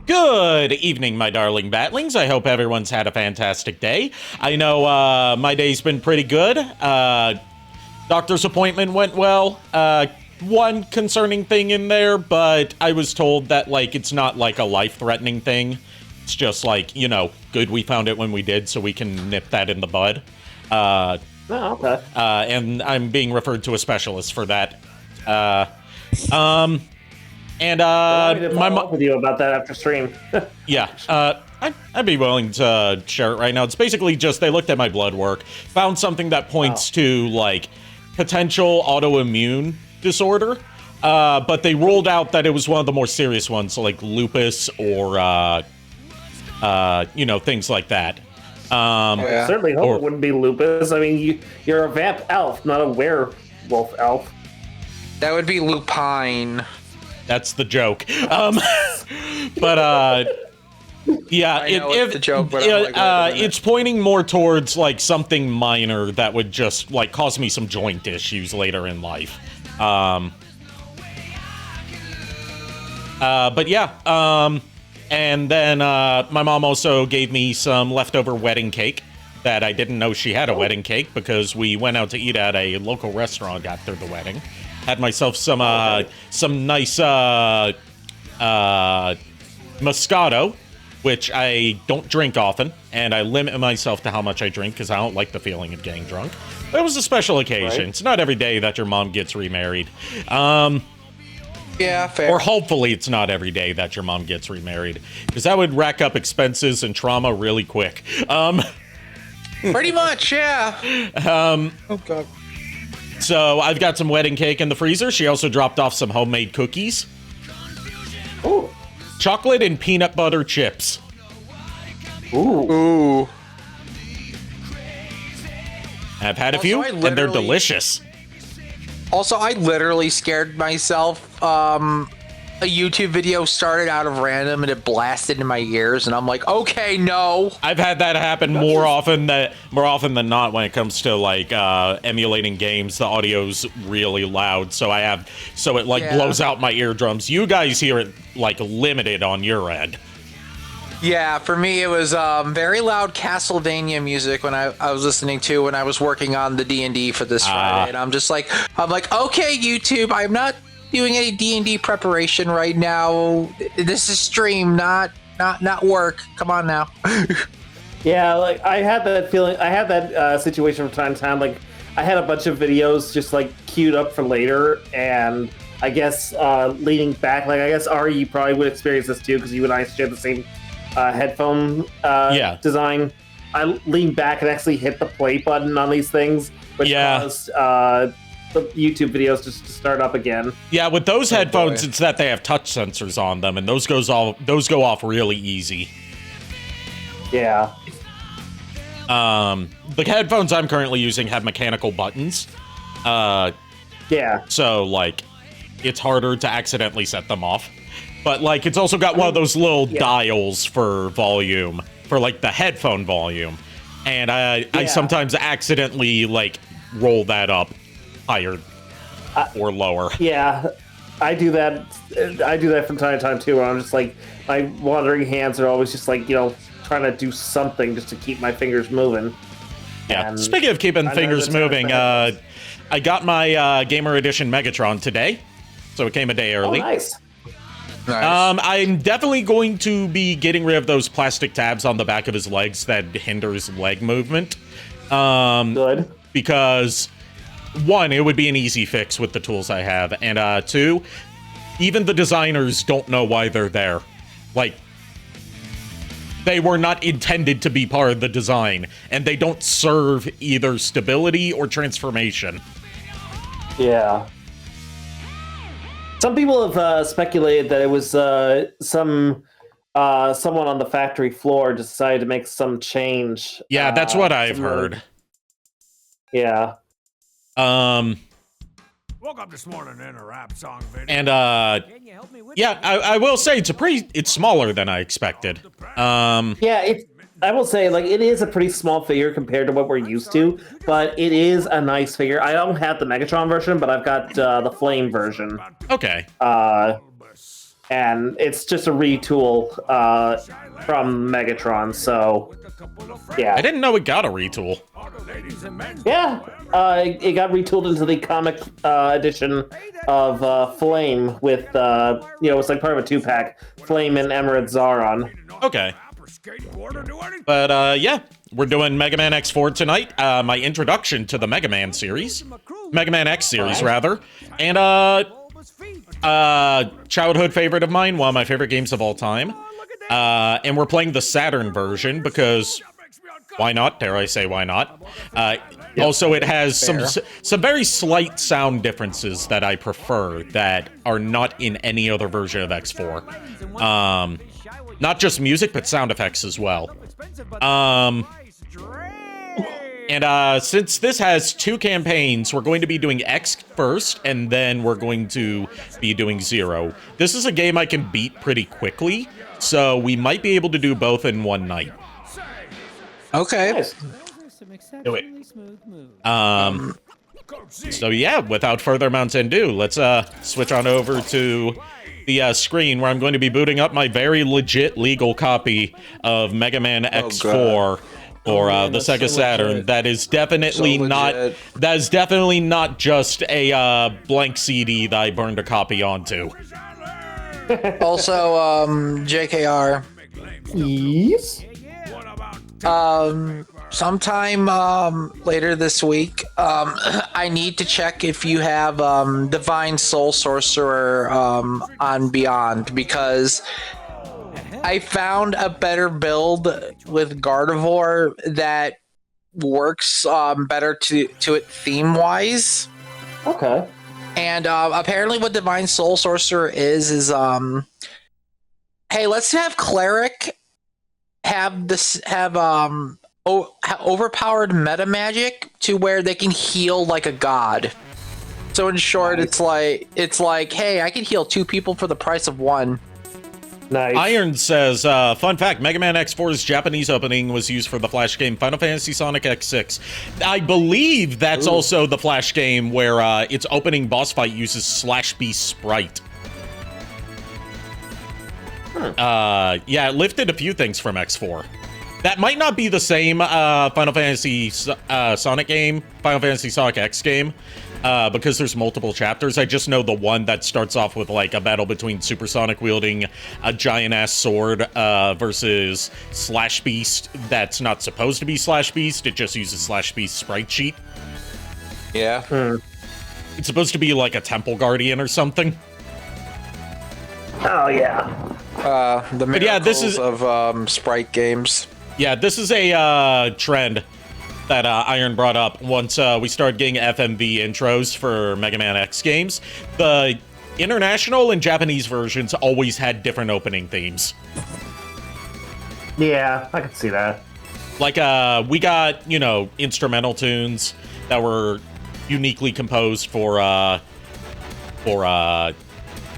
Good evening, my darling batlings. I hope everyone's had a fantastic day. I know my day's been pretty good. Doctor's appointment went well. One concerning thing in there, but I was told that, like, it's not like a life-threatening thing. It's just like, you know, good we found it when we did, so we can nip that in the bud. Oh, okay. And I'm being referred to a specialist for that. And my mom with you about that after stream. Yeah, I'd be willing to share it right now. It's basically just they looked at my blood work, found something that points to like potential autoimmune disorder, but they ruled out that it was one of the more serious ones, so like lupus or you know, things like that. I certainly hope it wouldn't be lupus. I mean, you're a vamp elf, not a werewolf elf. That would be lupine. That's the joke. But yeah, it's a joke, but it's pointing more towards like something minor that would just like cause me some joint issues later in life. But yeah, and then my mom also gave me some leftover wedding cake that I didn't know she had a wedding cake because we went out to eat at a local restaurant after the wedding. Had myself some nice Moscato, which I don't drink often, and I limit myself to how much I drink because I don't like the feeling of getting drunk. But it was a special occasion. Right. It's not every day that your mom gets remarried. Yeah, fair. Or hopefully it's not every day that your mom gets remarried, because that would rack up expenses and trauma really quick. Pretty much, yeah. Oh, God. So I've got some wedding cake in the freezer. She also dropped off some homemade cookies. Ooh. Chocolate and peanut butter chips. Ooh. I've had a few, and they're delicious. Also, I literally scared myself. A YouTube video started out of random and it blasted in my ears, and I'm like, okay, no. I've had that happen more often than not when it comes to like emulating games. The audio's really loud, so it blows out my eardrums. You guys hear it like limited on your end. Yeah, for me it was very loud Castlevania music when I was listening to when I was working on the D&D for this Friday, and I'm like, okay, YouTube, I'm not doing any D&D preparation right now. This is stream, not work. Come on now. Yeah, like I had that feeling. I had that situation from time to time. Like I had a bunch of videos just like queued up for later, and I guess leaning back, like I guess Ari, you probably would experience this too because you and I share the same headphone design. I leaned back and actually hit the play button on these things, which caused the YouTube videos just to start up again. Yeah, with those headphones, it's that they have touch sensors on them, and those go off really easy. Yeah. The headphones I'm currently using have mechanical buttons. Yeah. So like, it's harder to accidentally set them off. But like, it's also got one of those little dials for volume, for like the headphone volume, and I sometimes accidentally like roll that up higher or lower. Yeah, I do that. I do that from time to time too. Where I'm just like, my wandering hands are always just like, you know, trying to do something just to keep my fingers moving. Yeah. And speaking of keeping fingers moving, I got my Gamer Edition Megatron today, so it came a day early. Oh, nice. I'm definitely going to be getting rid of those plastic tabs on the back of his legs that hinders leg movement. Good. Because one, it would be an easy fix with the tools I have, and two, even the designers don't know why they're there. Like, they were not intended to be part of the design, and they don't serve either stability or transformation. Yeah. Some people have speculated that it was someone on the factory floor decided to make some change. Yeah, that's what I've heard. Yeah. Woke up this morning in a rap song video. And yeah, I will say it's smaller than I expected. Yeah, I will say, like, it is a pretty small figure compared to what we're used to, but it is a nice figure. I don't have the Megatron version, but I've got the Flame version. Okay. and it's just a retool from Megatron. So, yeah. I didn't know it got a retool. Yeah, it got retooled into the comic edition of Flame with, it's like part of a 2-pack, Flame and Emerald Zaron. Okay. But, yeah, we're doing Mega Man X4 tonight. My introduction to the Mega Man series. Mega Man X series, rather. And, childhood favorite of mine, one of my favorite games of all time. And we're playing the Saturn version because why not? Dare I say why not? Also, it has some very slight sound differences that I prefer that are not in any other version of X4. Not just music, but sound effects as well. And since this has 2 campaigns, we're going to be doing X first, and then we're going to be doing Zero. This is a game I can beat pretty quickly, so we might be able to do both in one night. Okay. Nice. Do it. So yeah, without further ado, let's switch on over to the screen where I'm going to be booting up my very legit legal copy of Mega Man X4 for the Sega Saturn. That is definitely not just a blank CD that I burned a copy onto. Also, JKR. Yes? Sometime later this week, I need to check if you have Divine Soul Sorcerer on Beyond, because I found a better build with Gardevoir that works better to it theme-wise. Okay. And apparently what Divine Soul Sorcerer is hey, let's have Cleric have overpowered meta magic to where they can heal like a god. So in short, it's like, hey, I can heal 2 people for the price of 1. Nice. Iron says, fun fact, Mega Man X4's Japanese opening was used for the Flash game Final Fantasy Sonic X6. I believe that's also the Flash game where its opening boss fight uses Slash Beast Sprite. Yeah, it lifted a few things from X4. That might not be the same Final Fantasy Sonic game, Final Fantasy Sonic X game, because there's multiple chapters. I just know the one that starts off with like a battle between Supersonic wielding a giant-ass sword versus Slash Beast that's not supposed to be Slash Beast. It just uses Slash Beast sprite sheet. Yeah. It's supposed to be like a temple guardian or something. Oh, yeah. The miracles yeah, this is of sprite games. Yeah, this is a trend that Iron brought up once we started getting FMV intros for Mega Man X games. The international and Japanese versions always had different opening themes. Yeah, I can see that. Like, we got, instrumental tunes that were uniquely composed for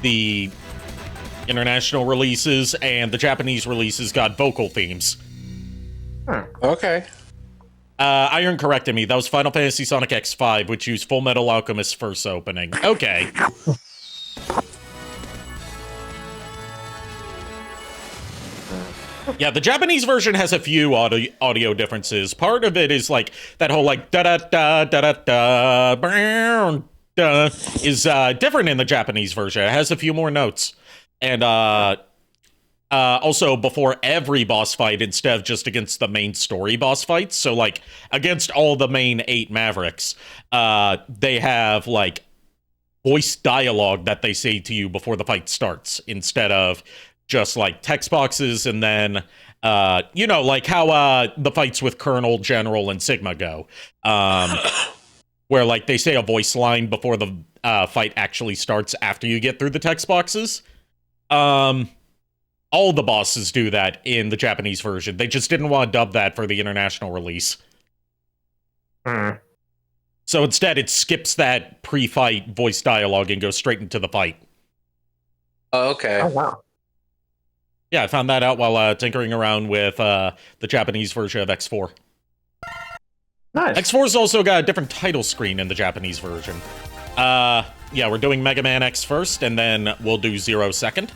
the international releases, and the Japanese releases got vocal themes. Okay. Iron corrected me. That was Final Fantasy Sonic X5, which used Full Metal Alchemist's first opening. Okay. Yeah, the Japanese version has a few audio differences. Part of it is like that whole like da da da da da da is different in the Japanese version. It has a few more notes. And also before every boss fight instead of just against the main story boss fights. So like against all the main 8 Mavericks, they have like voice dialogue that they say to you before the fight starts instead of just like text boxes. And then, like how the fights with Colonel, General, and Sigma go, where like they say a voice line before the fight actually starts after you get through the text boxes. All the bosses do that in the Japanese version. They just didn't want to dub that for the international release. So instead, it skips that pre-fight voice dialogue and goes straight into the fight. Oh, okay. Oh, wow. Yeah, I found that out while tinkering around with the Japanese version of X4. Nice. X4's also got a different title screen in the Japanese version. Yeah, we're doing Mega Man X first, and then we'll do Zero second.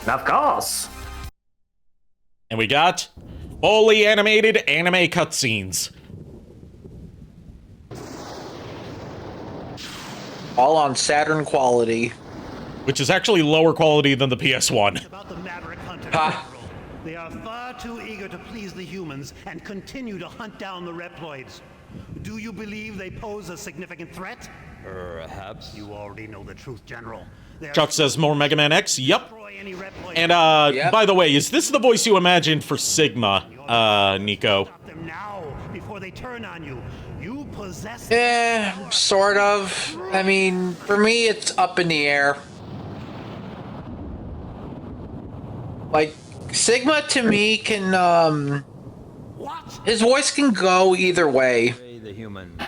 Of course. And we got fully animated anime cutscenes. All on Saturn quality. Which is actually lower quality than the PS1. About the Maverick Hunter, Ha. General. They are far too eager to please the humans and continue to hunt down the Reploids. Do you believe they pose a significant threat? Perhaps. You already know the truth, General. They are Chuck says more Mega Man X. Yep. destroy any Reploid. And Yep. by the way, is this the voice you imagined for Sigma, Nico? Stop them now before they turn on you. You possess. Sort of. I mean, for me, it's up in the air. Like, Sigma to me can, What? his voice can go either way. Hey, the humans.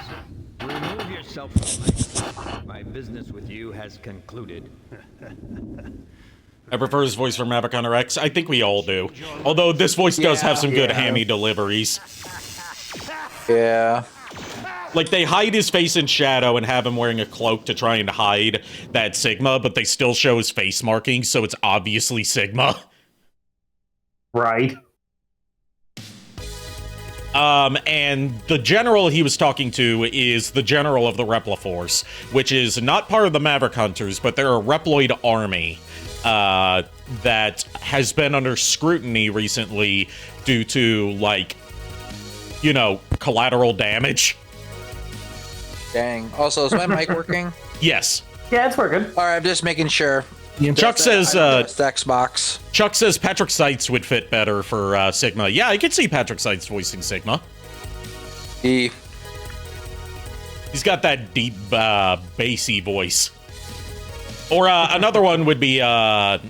Remove yourself from my business with you has concluded. I prefer his voice from Maverick Hunter X. I think we all do. Although this voice does have some good hammy deliveries. Yeah. Like, they hide his face in shadow and have him wearing a cloak to try and hide that Sigma, but they still show his face markings, so it's obviously Sigma. Right. And the general he was talking to is the general of the Repla Force, which is not part of the Maverick Hunters, but they're a Reploid army that has been under scrutiny recently due to, like, you know, collateral damage. Dang. Also, is my mic working? Yes. Yeah, it's working. All right, I'm just making sure. Chuck says, It's Xbox. Chuck says Patrick Seitz would fit better for Sigma. Yeah, I could see Patrick Seitz voicing Sigma. E. He's got that deep, bassy voice. Or another one would be, God,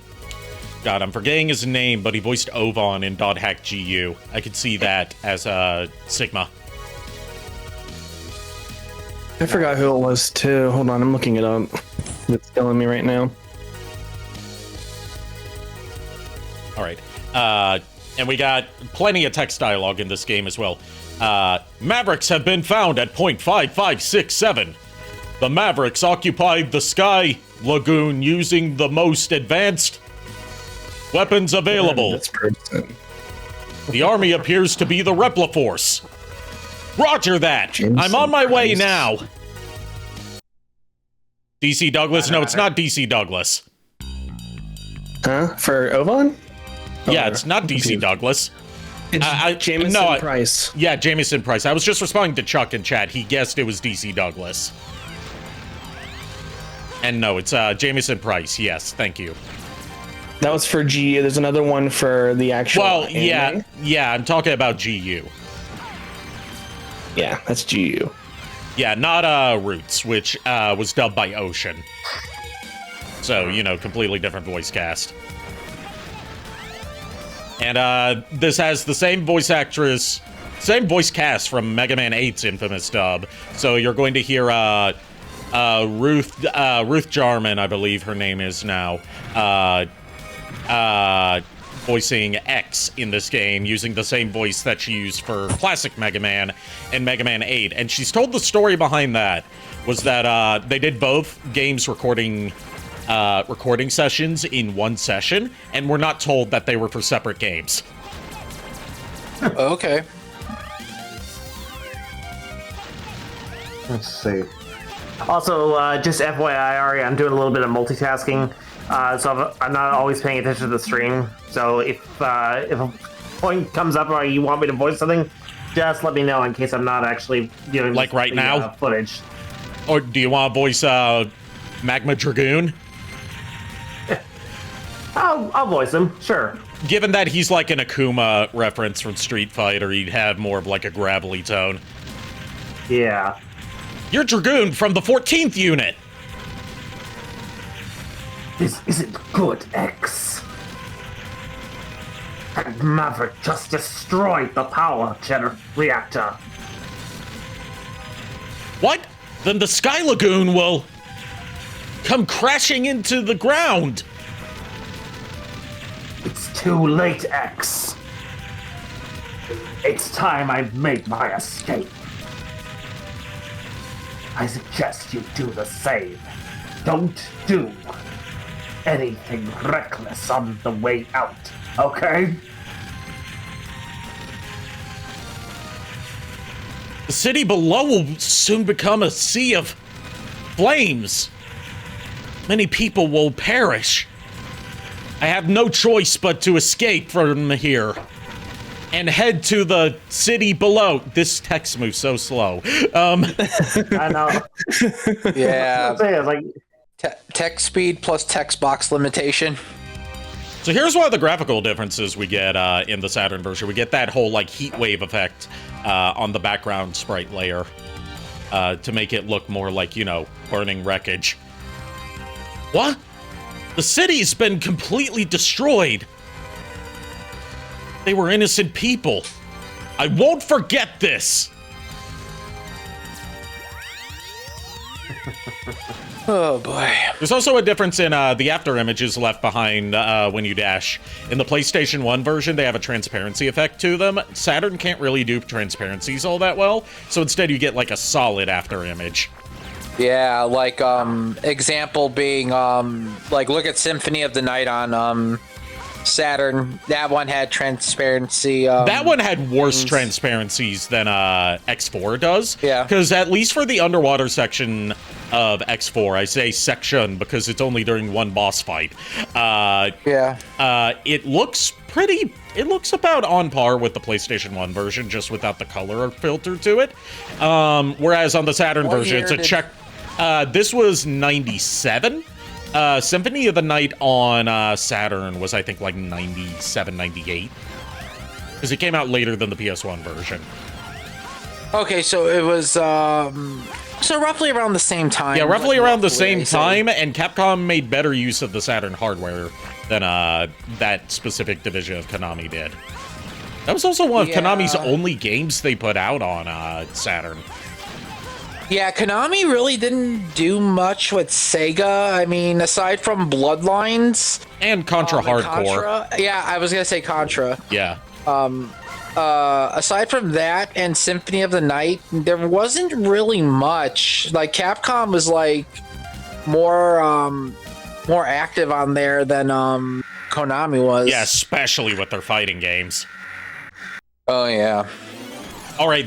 I'm forgetting his name, but he voiced Ovon in .hack GU. I could see that as Sigma. I forgot who it was too. Hold on, I'm looking it up. It's killing me right now. All right. And we got plenty of text dialogue in this game as well. Mavericks have been found at point 5567. The Mavericks occupied the Sky Lagoon using the most advanced weapons available. This person. The army appears to be the Repla Force. Roger that. I'm on my way now. DC Douglas? No, it's not DC Douglas. Huh? For Ovon? Yeah, Or- it's not DC confused. Douglas. It's Jameson Price. Yeah, Jameson Price. I was just responding to Chuck in chat. He guessed it was DC Douglas. And no, it's Jameson Price. Yes, thank you. That was for GU. There's another one for the actual. Well, anime. yeah, I'm talking about GU. Yeah, that's GU. Yeah, not Roots, which was dubbed by Ocean. So, you know, completely different voice cast. And this has the same voice actress, same voice cast from Mega Man 8's infamous dub. So you're going to hear Ruth Jarman, I believe her name is now, voicing X in this game, using the same voice that she used for classic Mega Man and Mega Man 8. And she's told the story behind that was that they did both games recording sessions in one session, and were not told that they were for separate games. Okay. Let's see. Also, just FYI, Ari, I'm doing a little bit of multitasking, so I'm not always paying attention to the stream. So if a point comes up or you want me to voice something, just let me know in case I'm not actually doing Like right now? footage. Or do you want to voice Magma Dragoon? I'll voice him, sure. Given that he's like an Akuma reference from Street Fighter, he'd have more of like a gravelly tone. Yeah. You're Dragoon from the 14th unit! This isn't good, X. And Maverick just destroyed the power reactor. What? Then the Sky Lagoon will come crashing into the ground! It's too late, X. It's time I made my escape. I suggest you do the same. Don't do anything reckless on the way out, okay? The city below will soon become a sea of flames. Many people will perish. I have no choice but to escape from here and head to the city below. This text moves so slow. I know. Yeah. I'm saying, like, Text speed plus text box limitation. So here's one of the graphical differences we get in the Saturn version. We get that whole like heat wave effect on the background sprite layer to make it look more like, you know, burning wreckage. What? The city's been completely destroyed. They were innocent people. I won't forget this. Oh boy. There's also a difference in the after images left behind when you dash. In the PlayStation 1 version, they have a transparency effect to them. Saturn can't really do transparencies all that well, so instead you get like a solid after image. Yeah, like example being like look at Symphony of the Night on Saturn. That one had transparency. That one had worse transparencies than X4 does. Yeah. Because at least for the underwater section of X4, I say section because it's only during one boss fight. It looks pretty. It looks about on par with the PlayStation 1 version, just without the color filter to it. Whereas on the Saturn version, it's a check. This was 97. Symphony of the Night on Saturn was, I think, like 97, 98. Because it came out later than the PS1 version. Okay, so it was so roughly around the same time. Yeah, roughly around the same time, and Capcom made better use of the Saturn hardware than that specific division of Konami did. That was also one of Konami's only games they put out on Saturn. Yeah, Konami really didn't do much with Sega. I mean, aside from Bloodlines and Contra Hardcore. Contra, yeah, I was gonna say Contra. Yeah. Aside from that and Symphony of the Night, there wasn't really much. Like Capcom was like more active on there than Konami was. Yeah, especially with their fighting games. Oh yeah. All right.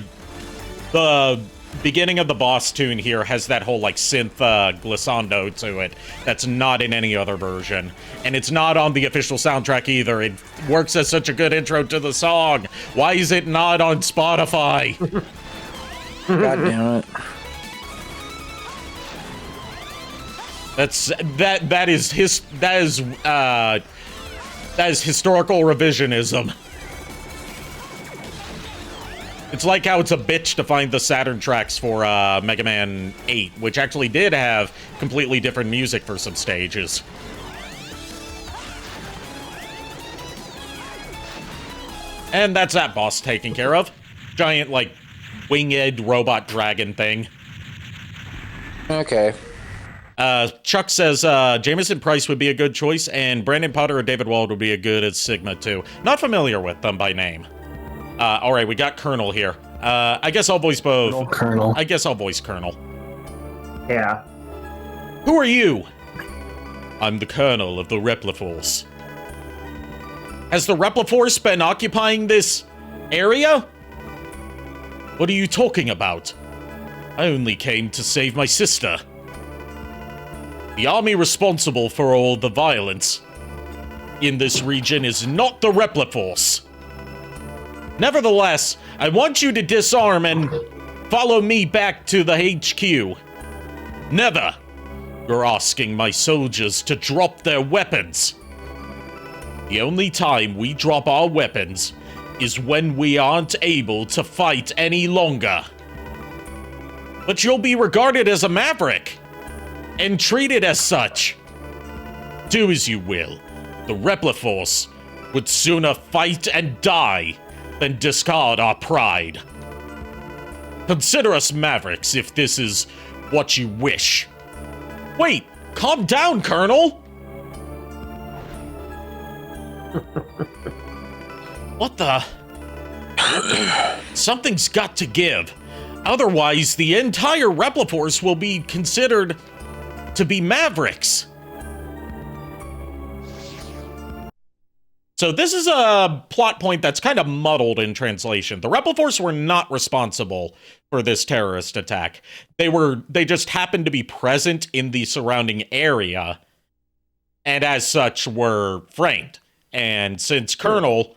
The beginning of the boss tune here has that whole like synth glissando to it that's not in any other version, and it's not on the official soundtrack either. It works as such a good intro to the song. Why is it not on Spotify? God damn it. That is historical revisionism. It's like how it's a bitch to find the Saturn tracks for Mega Man 8, which actually did have completely different music for some stages. And that's that boss taken care of. Giant, like, winged robot dragon thing. Okay. Chuck says Jameson Price would be a good choice, and Brandon Potter or David Wald would be a good as Sigma too. Not familiar with them by name. All right, we got Colonel here. I guess I'll voice both. Colonel. I guess I'll voice Colonel. yeah. Who are you? I'm the Colonel of the Repliforce. Has the Repliforce been occupying this area? What are you talking about? I only came to save my sister. The army responsible for all the violence in this region is not the Repliforce. Nevertheless, I want you to disarm and follow me back to the HQ. Never. You're asking my soldiers to drop their weapons. The only time we drop our weapons is when we aren't able to fight any longer. But you'll be regarded as a maverick and treated as such. Do as you will. The Repliforce would sooner fight and die than discard our pride. Consider us mavericks if this is what you wish. Wait, calm down, Colonel! What the? Something's got to give. Otherwise, the entire Repliforce will be considered to be mavericks. So this is a plot point that's kind of muddled in translation. The Rebel Force were not responsible for this terrorist attack. They just happened to be present in the surrounding area, and as such were framed. And since Colonel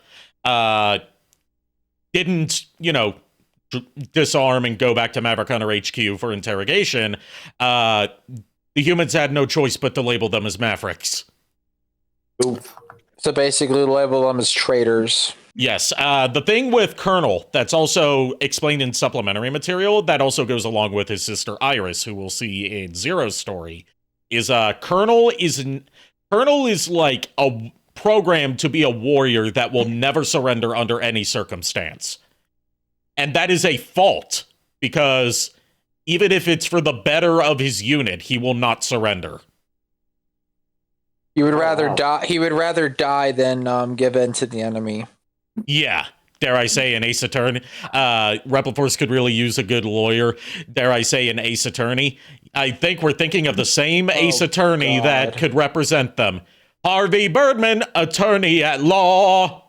didn't, disarm and go back to Maverick Hunter HQ for interrogation, the humans had no choice but to label them as Mavericks. So basically label them as traitors. Yes. The thing with Colonel that's also explained in supplementary material that also goes along with his sister Iris, who we'll see in Zero's story, is Colonel is like a programmed to be a warrior that will never surrender under any circumstance. And that is a fault, because even if it's for the better of his unit, he will not surrender. He would rather die. He would rather die than give in to the enemy. Yeah. Dare I say an ace attorney? Rebel Force could really use a good lawyer. Dare I say an ace attorney? I think we're thinking of the same ace attorney that could represent them. Harvey Birdman, attorney at law.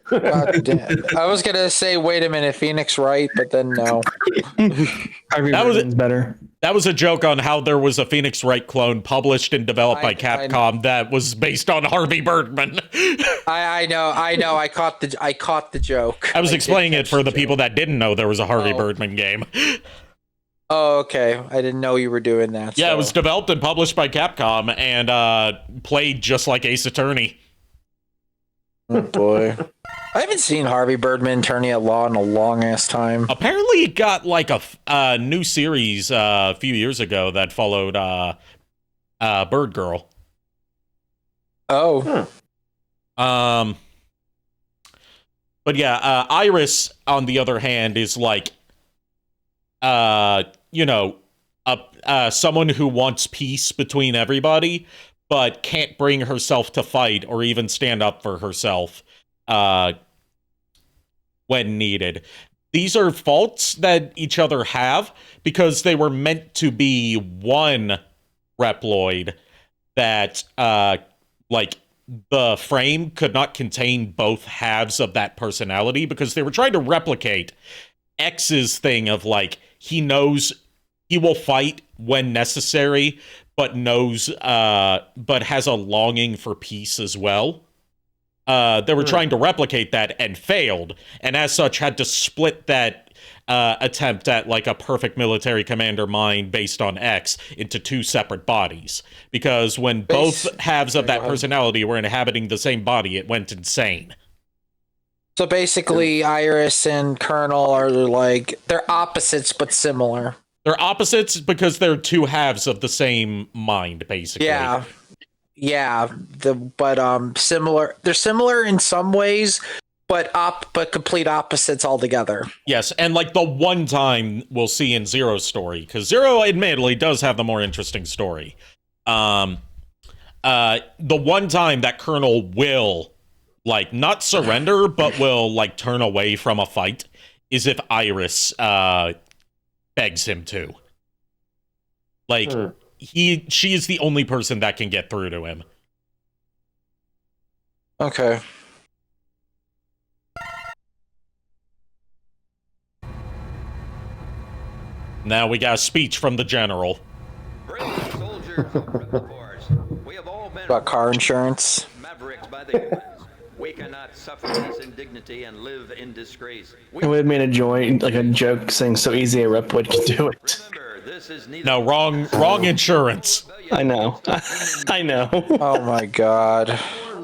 God damn. I was gonna say, wait a minute, Phoenix Wright, but then no. That was better. That was a joke on how there was a Phoenix Wright clone published and developed by Capcom that was based on Harvey Birdman. I know. I caught the joke. I was explaining it for the people that didn't know there was a Harvey Birdman game. Oh, okay. I didn't know you were doing that. Yeah, so. it was developed and published by Capcom and played just like Ace Attorney. Oh boy. I haven't seen Harvey Birdman Attorney at Law in a long ass time. Apparently it got like a new series a few years ago that followed Bird Girl. Oh. But yeah, Iris, on the other hand, is like, someone who wants peace between everybody, but can't bring herself to fight or even stand up for herself when needed. These are faults that each other have because they were meant to be one Reploid that, the frame could not contain both halves of that personality because they were trying to replicate X's thing of, like, he knows he will fight when necessary, but has a longing for peace as well. They were trying to replicate that and failed, and as such had to split that attempt at like a perfect military commander mind based on X into two separate bodies. Because when both halves of that personality were inhabiting the same body, it went insane. So basically, Iris and Colonel are like, they're opposites but similar. They're opposites because they're two halves of the same mind, basically. Yeah, but similar. They're similar in some ways, but complete opposites altogether. Yes, and like the one time we'll see in Zero's story, because Zero admittedly does have the more interesting story. The one time that Colonel will like not surrender, but will like turn away from a fight is if Iris begs him to. Like she is the only person that can get through to him. Okay. Now we got a speech from the general. Brave soldiers of Rebel Force, we have all been About car insurance. mavericks by the humans. We cannot suffer this indignity and live in disgrace. It would have made a joke saying so easy a Reploid can do it. Remember, this is neither No, wrong insurance. I know. I know. Oh my god.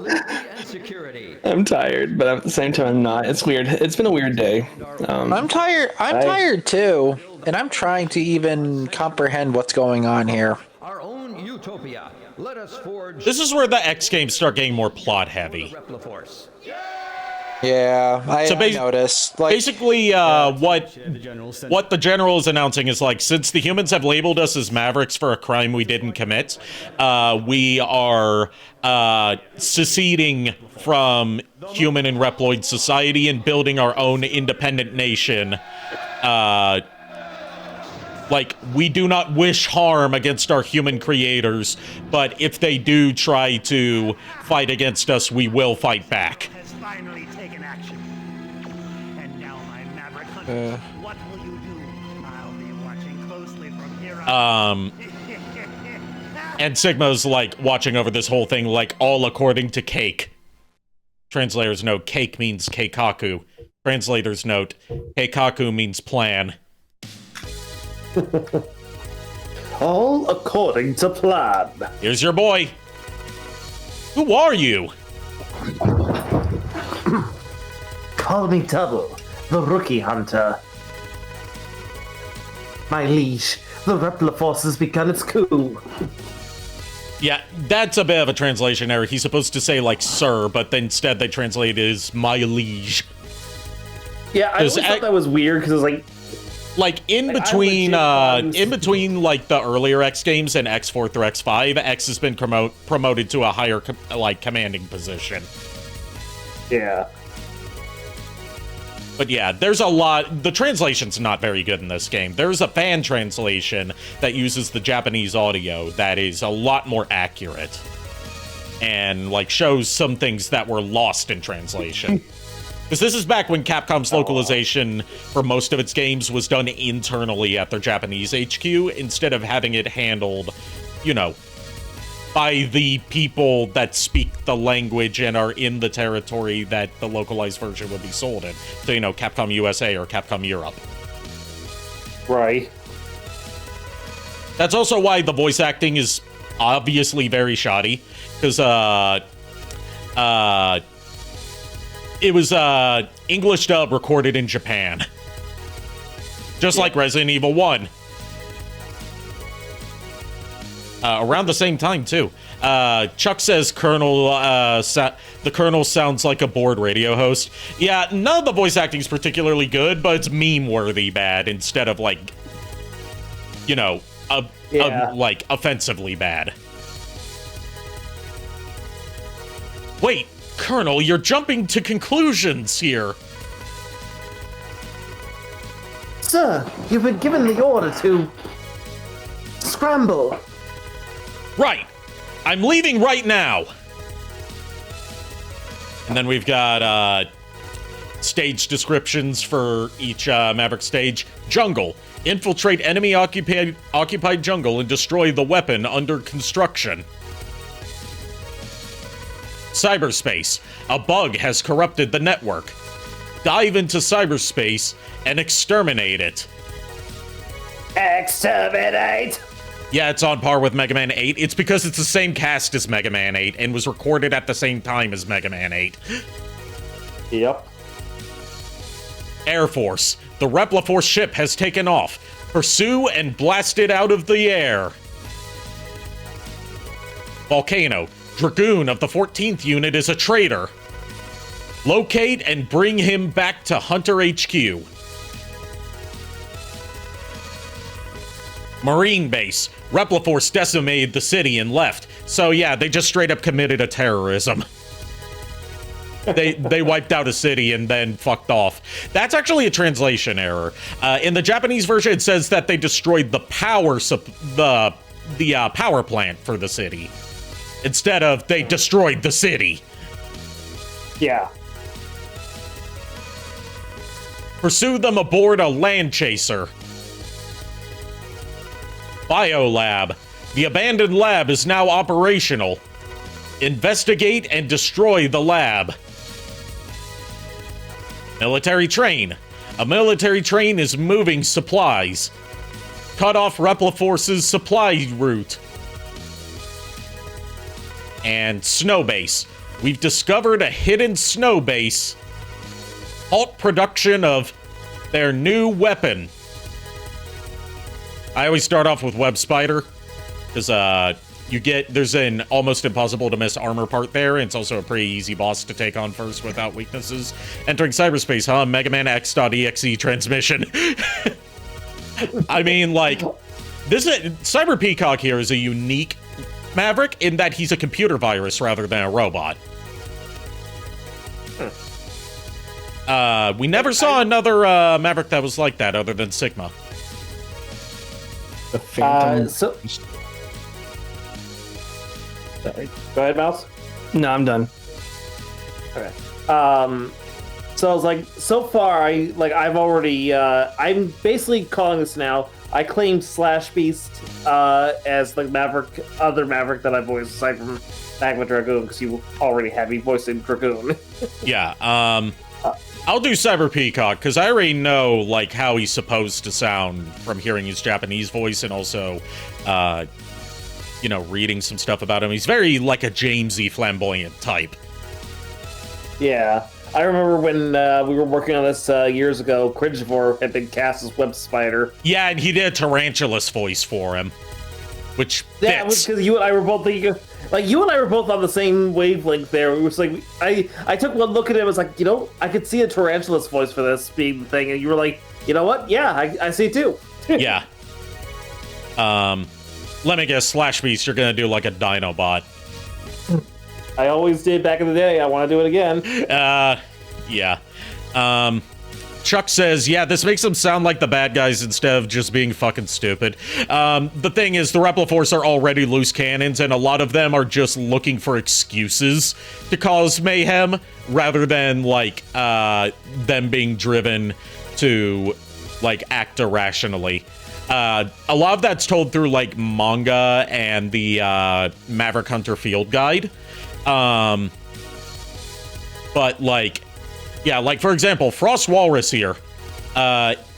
and security. I'm tired, but at the same time I'm not. It's weird. It's been a weird day. I'm tired. I'm tired too, and I'm trying to even comprehend what's going on here. Our own utopia. Let us forge This is where the X games start getting more plot heavy. Rebel Force. Yeah, I So noticed. Like, Basically, what the general is announcing is like, since the humans have labeled us as Mavericks for a crime we didn't commit, we are seceding from human and Reploid society and building our own independent nation, Like, we do not wish harm against our human creators, but if they do try to fight against us, we will fight back. Has finally taken action. And now, my maverick hunters, what will you do? I'll be watching closely from here on. And Sigma's, like, watching over this whole thing, like, all according to Cake. Translator's note, Cake means Keikaku. Translator's note, Keikaku means plan. All according to plan. Here's your boy. Who are you? Call me Double, the rookie hunter. My liege, the Repla Force has begun its coup. Yeah, that's a bit of a translation error. He's supposed to say, like, sir, but then instead they translate it as my liege. Yeah, I always thought that was weird, because it was like... in between, like, the earlier X games and X4 through X5, X has been promoted to a higher, commanding position. Yeah. But yeah, there's a lot... The translation's not very good in this game. There's a fan translation that uses the Japanese audio that is a lot more accurate. And, like, shows some things that were lost in translation. Because this is back when Capcom's localization for most of its games was done internally at their Japanese HQ, instead of having it handled, you know, by the people that speak the language and are in the territory that the localized version would be sold in. So, you know, Capcom USA or Capcom Europe. Right. That's also why the voice acting is obviously very shoddy. Because, it was, English dub recorded in Japan. Just like Resident Evil 1. Around the same time, too. Chuck says the Colonel sounds like a bored radio host. Yeah, none of the voice acting is particularly good, but it's meme-worthy bad instead of, like, you know, like, offensively bad. Wait, Colonel, you're jumping to conclusions here. Sir, you've been given the order to... scramble. Right. I'm leaving right now. And then we've got stage descriptions for each Maverick stage. Jungle. Infiltrate enemy occupied jungle and destroy the weapon under construction. Cyberspace. A bug has corrupted the network. Dive into cyberspace and exterminate it. Exterminate! Yeah, it's on par with Mega Man 8. It's because it's the same cast as Mega Man 8 and was recorded at the same time as Mega Man 8. Yep. Air Force. The Repla Force ship has taken off. Pursue and blast it out of the air. Volcano. Dragoon of the 14th Unit is a traitor. Locate and bring him back to Hunter HQ. Marine Base. Repla Force decimated the city and left. So yeah, they just straight up committed a terrorism. They wiped out a city and then fucked off. That's actually a translation error. In the Japanese version, it says that they destroyed the power power plant for the city, instead of they destroyed the city. Yeah. Pursue them aboard a land chaser. Biolab. The abandoned lab is now operational. Investigate and destroy the lab. Military train. A military train is moving supplies. Cut off Repla Force's supply route. And snow base. We've discovered a hidden snow base. Halt production of their new weapon. I always start off with Web Spider, because there's an almost impossible to miss armor part there, and it's also a pretty easy boss to take on first without weaknesses. Entering cyberspace, huh? Mega Man X.exe transmission. I mean, like, Cyber Peacock here is a unique Maverick in that he's a computer virus rather than a robot. We never saw another Maverick that was like that other than Sigma. The Phantom. Sorry. Go ahead, Mouse. No, I'm done. Okay. So I was like, so far, I've already, I'm basically calling this now. I claimed Slash Beast as the other Maverick that I voiced aside from Magma Dragoon, because you already had me voicing Dragoon. Yeah, I'll do Cyber Peacock, because I already know, like, how he's supposed to sound from hearing his Japanese voice and also, you know, reading some stuff about him. He's very, like, a Jamesy flamboyant type. Yeah. I remember when we were working on this years ago, Cringevore had been cast as Web Spider. Yeah, and he did a Tarantulas voice for him, which fits. Yeah, because you and I were both thinking, like, you and I were both on the same wavelength there. It was like, I took one look at it and was like, you know, I could see a Tarantulas voice for this being the thing, and you were like, you know what? Yeah, I see it too. Yeah. Let me guess, Slash Beast, you're gonna do like a Dinobot. I always did back in the day. I want to do it again. Yeah. Chuck says, yeah, this makes them sound like the bad guys instead of just being fucking stupid. The thing is, the Repliforce are already loose cannons, and a lot of them are just looking for excuses to cause mayhem, rather than, like, them being driven to, like, act irrationally. A lot of that's told through, like, manga and the Maverick Hunter Field Guide. But, like, yeah, like, for example, Frost Walrus here,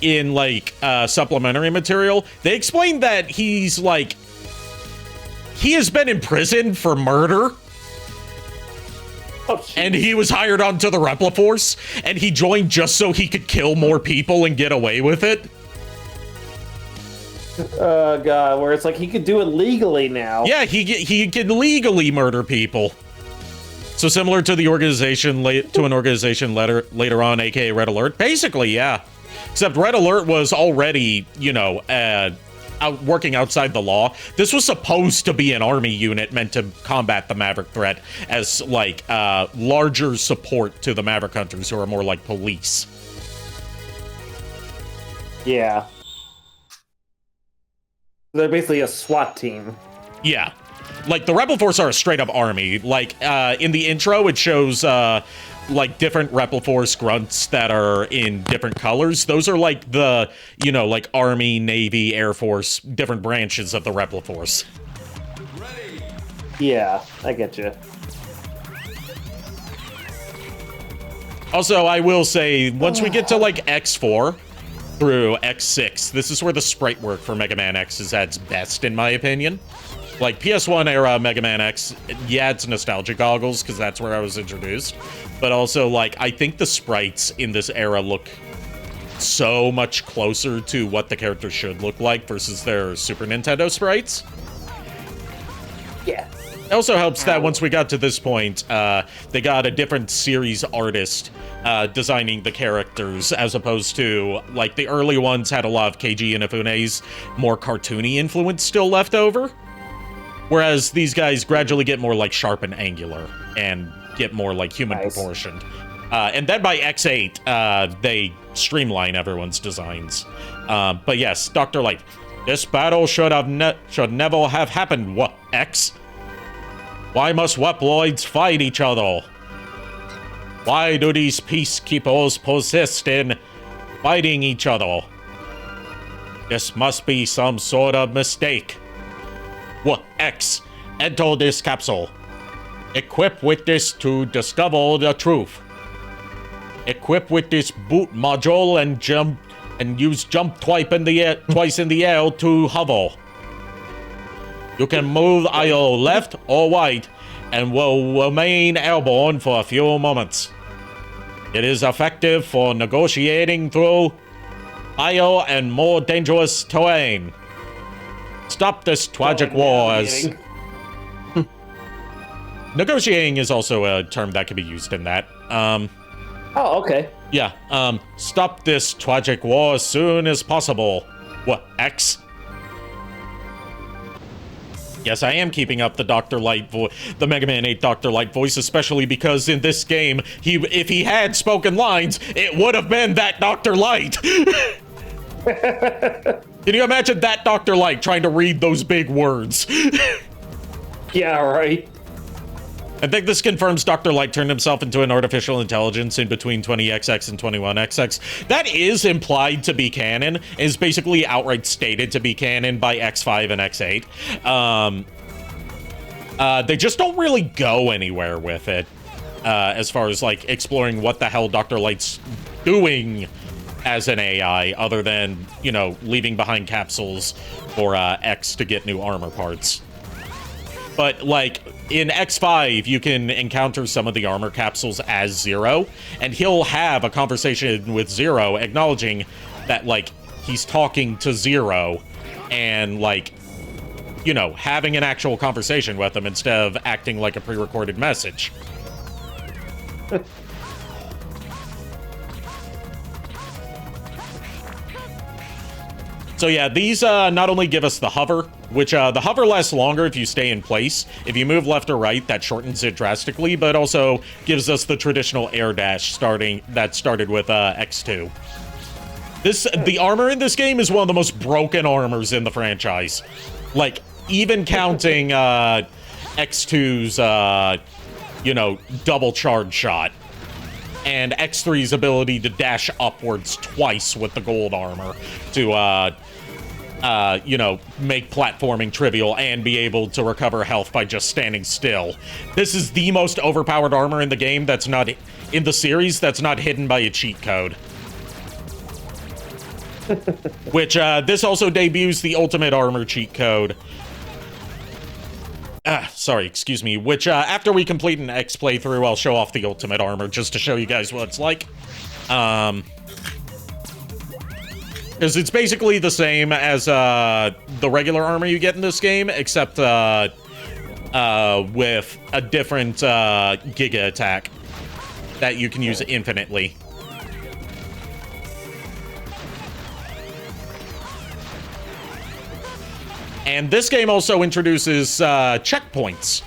in, like, supplementary material, they explain that he's, like, he has been in prison for murder. Oh, and he was hired onto the Repliforce, and he joined just so he could kill more people and get away with it. Oh, God, where it's like he could do it legally now. Yeah, he can legally murder people. So similar to the organization, to an organization later on, aka Red Alert. Basically, yeah. Except Red Alert was already, you know, working outside the law. This was supposed to be an army unit meant to combat the Maverick threat as, like, larger support to the Maverick Hunters, who are more like police. Yeah. They're basically a SWAT team. Yeah. Like, the Repliforce are a straight-up army. Like, in the intro, it shows, like, different Repliforce grunts that are in different colors. Those are, like, the, you know, like, Army, Navy, Air Force, different branches of the Repliforce. Yeah, I get you. Also, I will say, once we get to, like, X4 through X6, this is where the sprite work for Mega Man X is at its best, in my opinion. Like, PS1 era Mega Man X, yeah, it's nostalgia goggles, because that's where I was introduced. But also, like, I think the sprites in this era look so much closer to what the characters should look like versus their Super Nintendo sprites. Yeah. It also helps that once we got to this point, they got a different series artist designing the characters, as opposed to, like, the early ones had a lot of Keiji Inafune's more cartoony influence still left over. Whereas these guys gradually get more, like, sharp and angular, and get more, like, human proportioned. And then by X8, they streamline everyone's designs. But yes, Dr. Light, this battle should never have happened, what, X? Why must Weploids fight each other? Why do these peacekeepers persist in fighting each other? This must be some sort of mistake. What, X, enter this capsule. Equip with this to discover the truth. Equip with this boot module and use jump twice in the air to hover. You can move either left or right and will remain airborne for a few moments. It is effective for negotiating through higher and more dangerous terrain. Stop this tragic war as... Negotiating is also a term that can be used in that. Oh, okay. Yeah, stop this tragic war as soon as possible. What, X? Yes, I am keeping up the Dr. Light the Mega Man 8 Dr. Light voice, especially because in this game, if he had spoken lines, it would have been that Dr. Light. Can you imagine that Dr. Light trying to read those big words? Yeah, right. I think this confirms Dr. Light turned himself into an artificial intelligence in between 20XX and 21XX. That is implied to be canon, is basically outright stated to be canon by X5 and X8. They just don't really go anywhere with it, as far as, like, exploring what the hell Dr. Light's doing as an AI, other than, you know, leaving behind capsules for X to get new armor parts. But, like, in X5, you can encounter some of the armor capsules as Zero, and he'll have a conversation with Zero acknowledging that, like, he's talking to Zero and, like, you know, having an actual conversation with him instead of acting like a pre-recorded message. So yeah, these not only give us the hover, which the hover lasts longer if you stay in place. If you move left or right, that shortens it drastically, but also gives us the traditional air dash that started with X2. The armor in this game is one of the most broken armors in the franchise. Like, even counting X2's, you know, double charge shot. And X3's ability to dash upwards twice with the gold armor to, you know, make platforming trivial and be able to recover health by just standing still. This is the most overpowered armor in the game that's not, in the series, that's not hidden by a cheat code. Which, this also debuts the ultimate armor cheat code. Sorry, excuse me. Which, after we complete an X playthrough, I'll show off the ultimate armor just to show you guys what it's like. Because it's basically the same as, the regular armor you get in this game, except, with a different, Giga attack that you can use infinitely. And this game also introduces checkpoints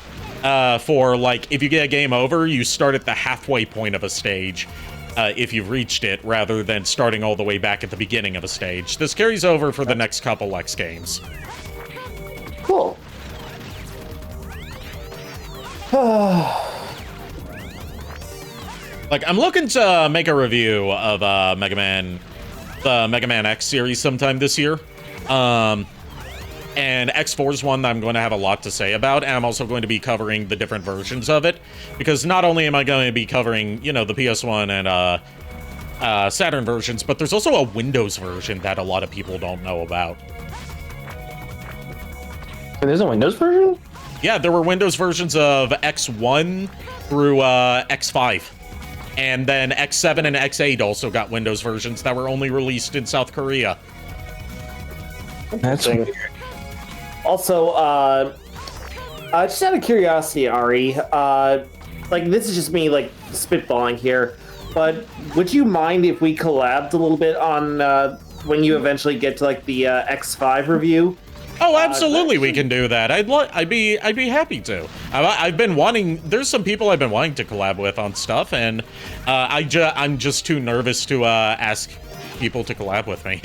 for, like, if you get a game over, you start at the halfway point of a stage if you've reached it, rather than starting all the way back at the beginning of a stage. This carries over for the next couple X games. Cool. Like, I'm looking to make a review of the Mega Man X series sometime this year. And X4 is one that I'm going to have a lot to say about, and I'm also going to be covering the different versions of it, because not only am I going to be covering, you know, the PS1 and Saturn versions, but there's also a Windows version that a lot of people don't know about. There's a Windows version? Yeah, there were Windows versions of X1 through X5. And then X7 and X8 also got Windows versions that were only released in South Korea. That's weird. Also, just out of curiosity, Ari, like, this is just me, like, spitballing here, but would you mind if we collabed a little bit on, when you eventually get to, like, the, X5 review? Oh, absolutely, we can do that. I'd be happy to. I've been wanting. There's some people I've been wanting to collab with on stuff, and I'm just too nervous to ask people to collab with me.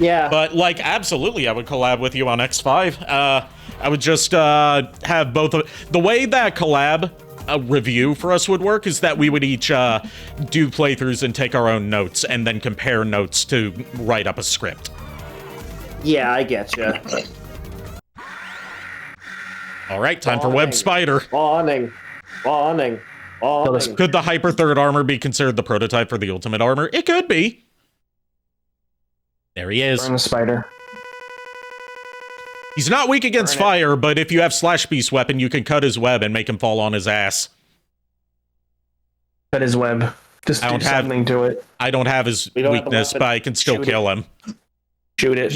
Yeah. But, like, absolutely, I would collab with you on X5. I would just have both of... The way that collab review for us would work is that we would each do playthroughs and take our own notes, and then compare notes to write up a script. Yeah, I get you. All right, time for Web Spider. Spawning. Could the Hyper Third armor be considered the prototype for the Ultimate armor? It could be. There he is. Burn the spider. He's not weak against fire, but if you have Slash Beast weapon, you can cut his web and make him fall on his ass. Cut his web. Just do something to it. I don't have his weakness, but I can still kill him. Shoot it.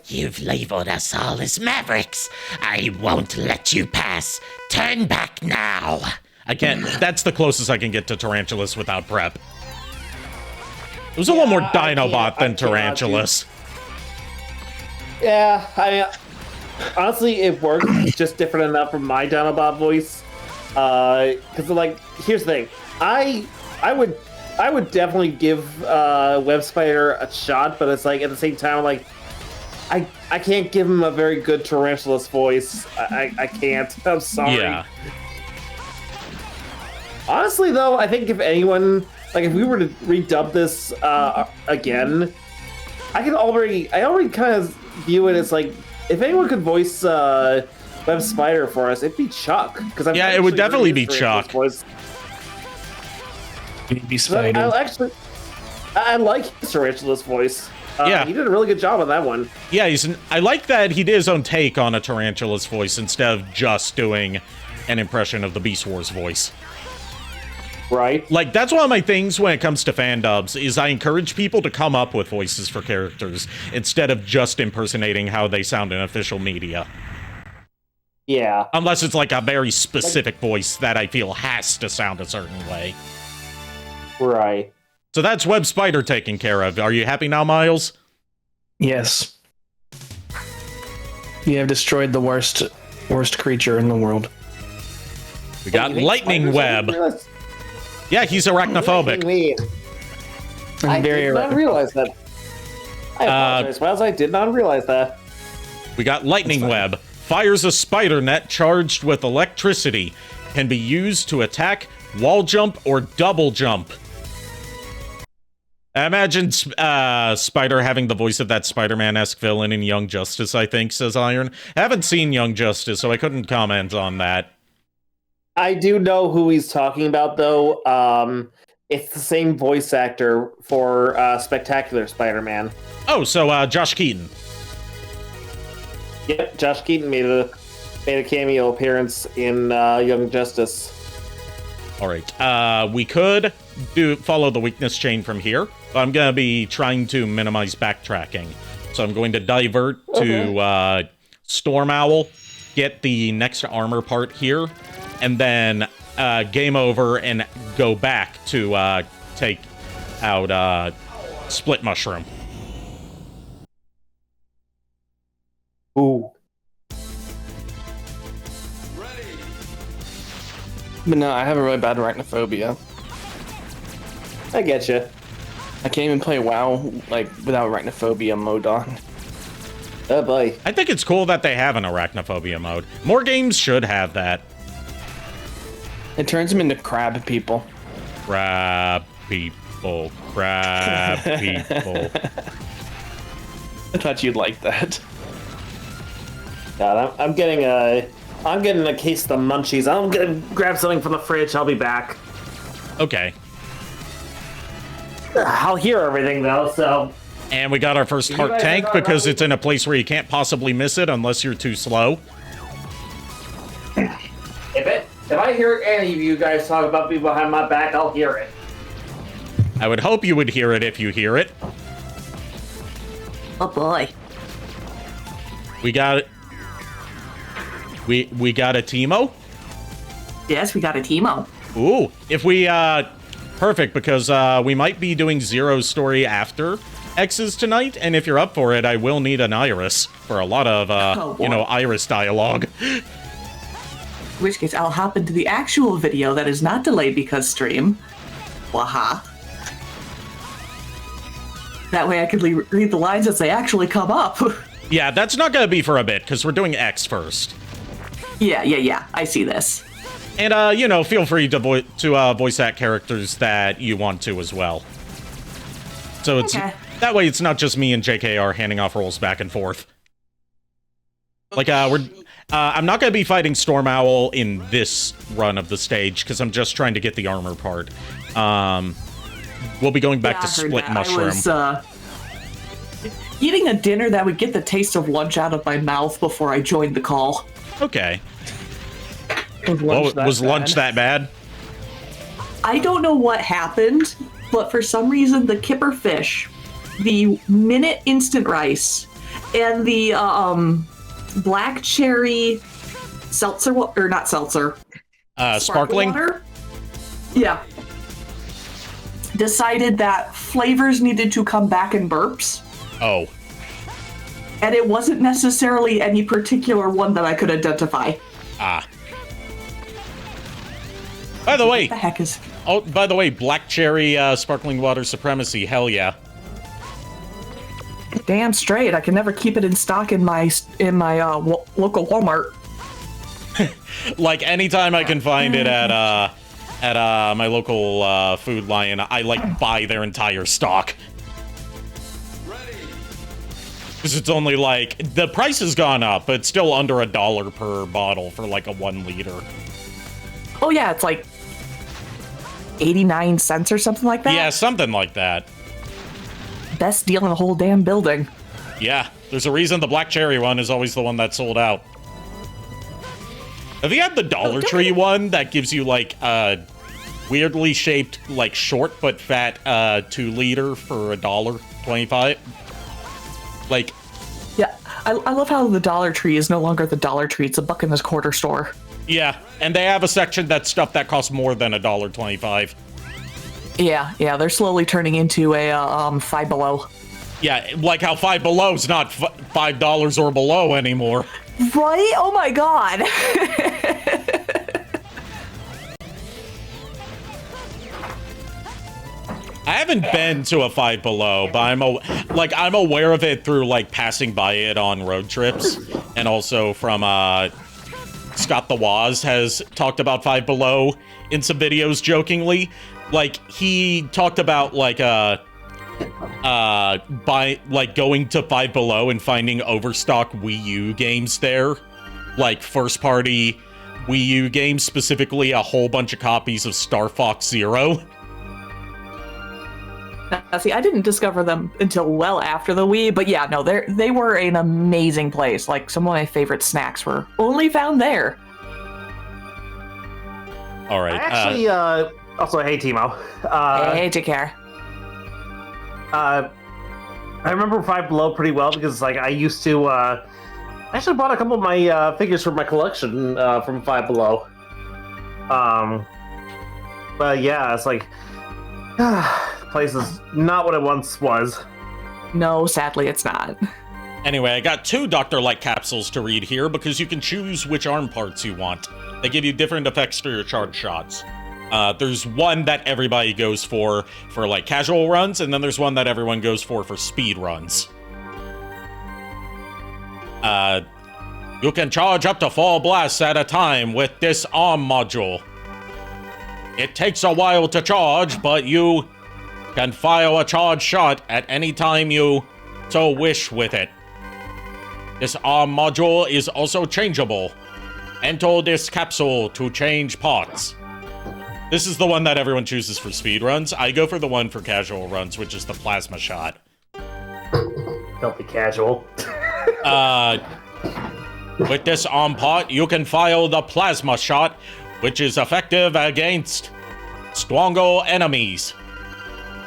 You've labeled us all as mavericks. I won't let you pass. Turn back now. That's the closest I can get to Tarantulas without prep. It was a little more Dinobot than Tarantulas. Yeah, honestly, it works. It's just different enough from my Dinobot voice. Because, like, here's the thing. I would I would definitely give Web Spider a shot, but it's like at the same time, like I can't give him a very good Tarantulas voice. I can't. I'm sorry. Yeah. Honestly, though, I think if anyone, like, if we were to redub this again, I already kind of view it as like, if anyone could voice Web Spider for us, it'd be Chuck. Yeah, it would definitely be Chuck. It'd be Spider. I like his Tarantulas voice. Yeah, he did a really good job on that one. Yeah, I like that he did his own take on a Tarantulas voice instead of just doing an impression of the Beast Wars voice. Right. Like, that's one of my things when it comes to fan dubs, is I encourage people to come up with voices for characters instead of just impersonating how they sound in official media. Yeah. Unless it's like a very specific voice that I feel has to sound a certain way. Right. So that's Web Spider taken care of. Are you happy now, Miles? Yes. You have destroyed the worst creature in the world. We got Lightning Web. Yeah, he's arachnophobic. I did not realize that. I apologize, Miles. I did not realize that. We got Lightning Web. Fires a spider net charged with electricity. Can be used to attack, wall jump, or double jump. I imagine Spider having the voice of that Spider-Man-esque villain in Young Justice, I think, says Iron. I haven't seen Young Justice, so I couldn't comment on that. I do know who he's talking about, though. It's the same voice actor for Spectacular Spider-Man. Oh, so Josh Keaton. Yep, Josh Keaton made a cameo appearance in Young Justice. All right, we could follow the weakness chain from here, but I'm going to be trying to minimize backtracking. So I'm going to divert to Storm Owl, get the next armor part here, and then game over and go back to take out Split Mushroom. Ooh. But no, I have a really bad arachnophobia. I get you. I can't even play WoW like without arachnophobia mode on. Oh boy. I think it's cool that they have an arachnophobia mode. More games should have that. It turns them into crab people. Crab people. Crab people. I thought you'd like that. God, I'm getting a case of the munchies. I'm gonna grab something from the fridge. I'll be back. Okay. I'll hear everything though, so. And we got our first heart tank because it's in a place where you can't possibly miss it unless you're too slow. If I hear any of you guys talk about people behind my back, I'll hear it. I would hope you would hear it if you hear it. Oh boy. We got it. We got a Teemo? Yes, we got a Teemo. Ooh, if we perfect, because we might be doing Zero's story after X's tonight, and if you're up for it, I will need an Iris for a lot of Iris dialogue. In which case, I'll hop into the actual video that is not delayed because stream. Waha. That way I can read the lines as they actually come up. Yeah, that's not gonna be for a bit, because we're doing X first. Yeah. I see this. And, feel free to voice act characters that you want to as well. So it's that way it's not just me and JKR handing off roles back and forth. Like, I'm not going to be fighting Storm Owl in this run of the stage, because I'm just trying to get the armor part. We'll be going back to Split Mushroom. I was, eating a dinner that would get the taste of lunch out of my mouth before I joined the call. Okay. Was lunch that bad? I don't know what happened, but for some reason the kipper fish, the minute instant rice, and the black cherry seltzer, or not seltzer, sparkling water, decided that flavors needed to come back in burps. Oh. And it wasn't necessarily any particular one that I could identify. Ah. By the way, What the heck is... Oh, by the way, Black Cherry Sparkling Water Supremacy, hell yeah. Damn straight. I can never keep it in stock in my local Walmart. Like, anytime I can find it at my local Food Lion, I, like, buy their entire stock. Because it's only, like, the price has gone up, but it's still under $1 per bottle for, like, a 1 liter. Oh, yeah, it's like 89 cents or something like that? Yeah, something like that. Best deal in the whole damn building. Yeah, there's a reason the Black Cherry one is always the one that's sold out. Have you had the Dollar Tree one that gives you, like, weirdly shaped, like, short but fat 2 liter for $1.25? Like... Yeah, I love how the Dollar Tree is no longer the Dollar Tree, it's a buck in this quarter store. Yeah, and they have a section that's stuff that costs more than $1.25. Yeah, they're slowly turning into a Five Below. Yeah, like how Five Below's not $5 or below anymore. Right? Oh my god. I haven't been to a Five Below, but I'm aware of it through like passing by it on road trips, and also from Scott the Waz has talked about Five Below in some videos jokingly. Like he talked about like going to Five Below and finding overstock Wii U games there, like first party Wii U games, specifically a whole bunch of copies of Star Fox Zero. See, I didn't discover them until well after the Wii, but yeah, no, they were an amazing place. Like, some of my favorite snacks were only found there. All right. Actually, also, hey, Timo. Hey, take care. I remember Five Below pretty well because, like, I used to, I actually bought a couple of my figures for my collection from Five Below. But yeah, it's like, place is not what it once was. No, sadly, it's not. Anyway, I got 2 Dr. Light capsules to read here because you can choose which arm parts you want. They give you different effects for your charge shots. There's one that everybody goes for like casual runs, and then there's one that everyone goes for speed runs. You can charge up to 4 blasts at a time with this arm module. It takes a while to charge, but you can fire a charge shot at any time you so wish with it. This arm module is also changeable. Enter this capsule to change parts. This is the one that everyone chooses for speed runs. I go for the one for casual runs, which is the plasma shot. Don't be casual. With this arm part, you can fire the plasma shot, which is effective against stronger enemies.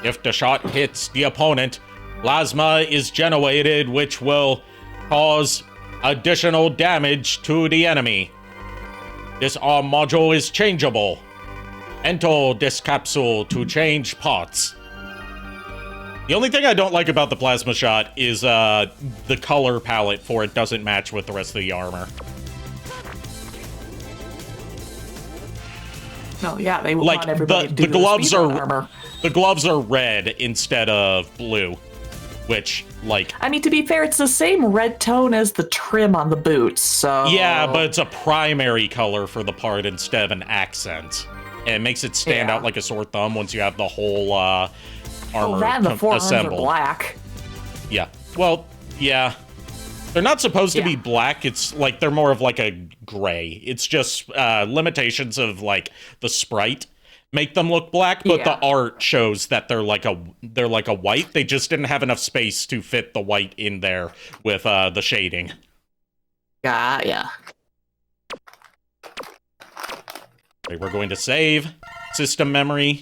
If the shot hits the opponent, plasma is generated, which will cause additional damage to the enemy. This arm module is changeable. Enter this capsule to change parts. The only thing I don't like about the plasma shot is the color palette for it doesn't match with the rest of the armor. No, yeah, they like want everybody to do the gloves are armor. The gloves are red instead of blue, which like I mean, to be fair, it's the same red tone as the trim on the boots. So yeah, but it's a primary color for the part instead of an accent. And it makes it stand out like a sore thumb once you have the whole armor that and the forearms assembled. are black. Yeah. Well, yeah. They're not supposed to be black. It's like they're more of like a gray. It's just limitations of like the sprite make them look black, but the art shows that they're like a white. They just didn't have enough space to fit the white in there with the shading. Yeah. Okay, we're going to save system memory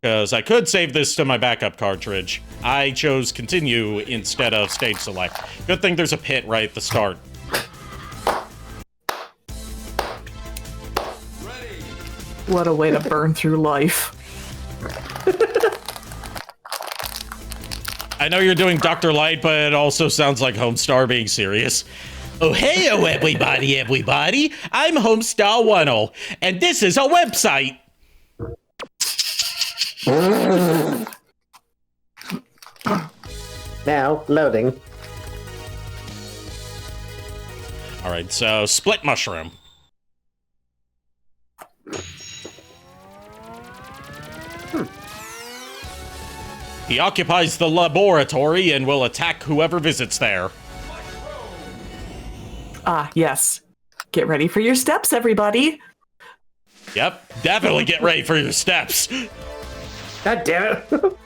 because I could save this to my backup cartridge. I chose continue instead of stage select. Good thing there's a pit right at the start. What a way to burn through life. I know you're doing Dr. Light, but it also sounds like Homestar being serious. Oh, heyo, everybody. I'm Homestar 10, and this is our website. Now, loading. All right, so split mushroom. He occupies the laboratory and will attack whoever visits there. Ah, yes. Get ready for your steps, everybody. Yep, definitely get ready for your steps. God damn it.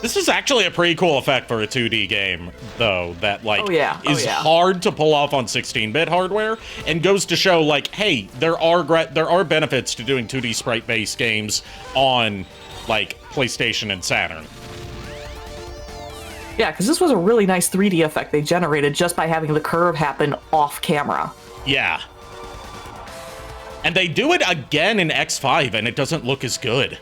This is actually a pretty cool effect for a 2D game, though, that, like, is yeah. hard to pull off on 16-bit hardware, and goes to show, like, hey, there are benefits to doing 2D sprite-based games on, like, PlayStation and Saturn. Yeah, because this was a really nice 3D effect they generated just by having the curve happen off camera. Yeah. And they do it again in X5, and it doesn't look as good.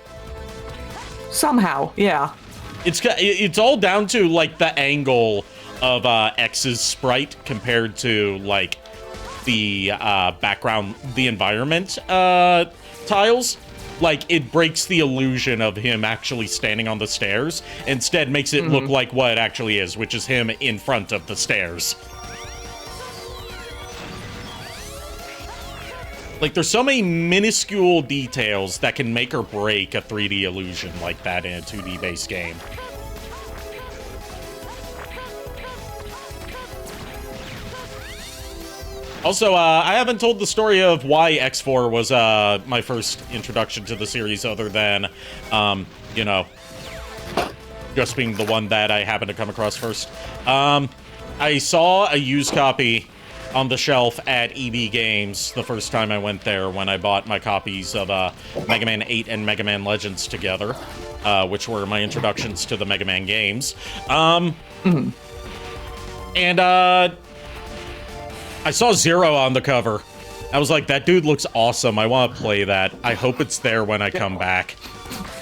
Somehow, yeah. It's all down to, like, the angle of X's sprite compared to, like, the background, the environment tiles. Like, it breaks the illusion of him actually standing on the stairs. Instead, makes it look like what it actually is, which is him in front of the stairs. Like, there's so many minuscule details that can make or break a 3D illusion like that in a 2D-based game. Also, I haven't told the story of why X4 was my first introduction to the series, other than, you know, just being the one that I happened to come across first. I saw a used copy on the shelf at EB Games the first time I went there, when I bought my copies of Mega Man 8 and Mega Man Legends together, which were my introductions to the Mega Man games. And I saw Zero on the cover. I was like, that dude looks awesome. I want to play that. I hope it's there when I come back.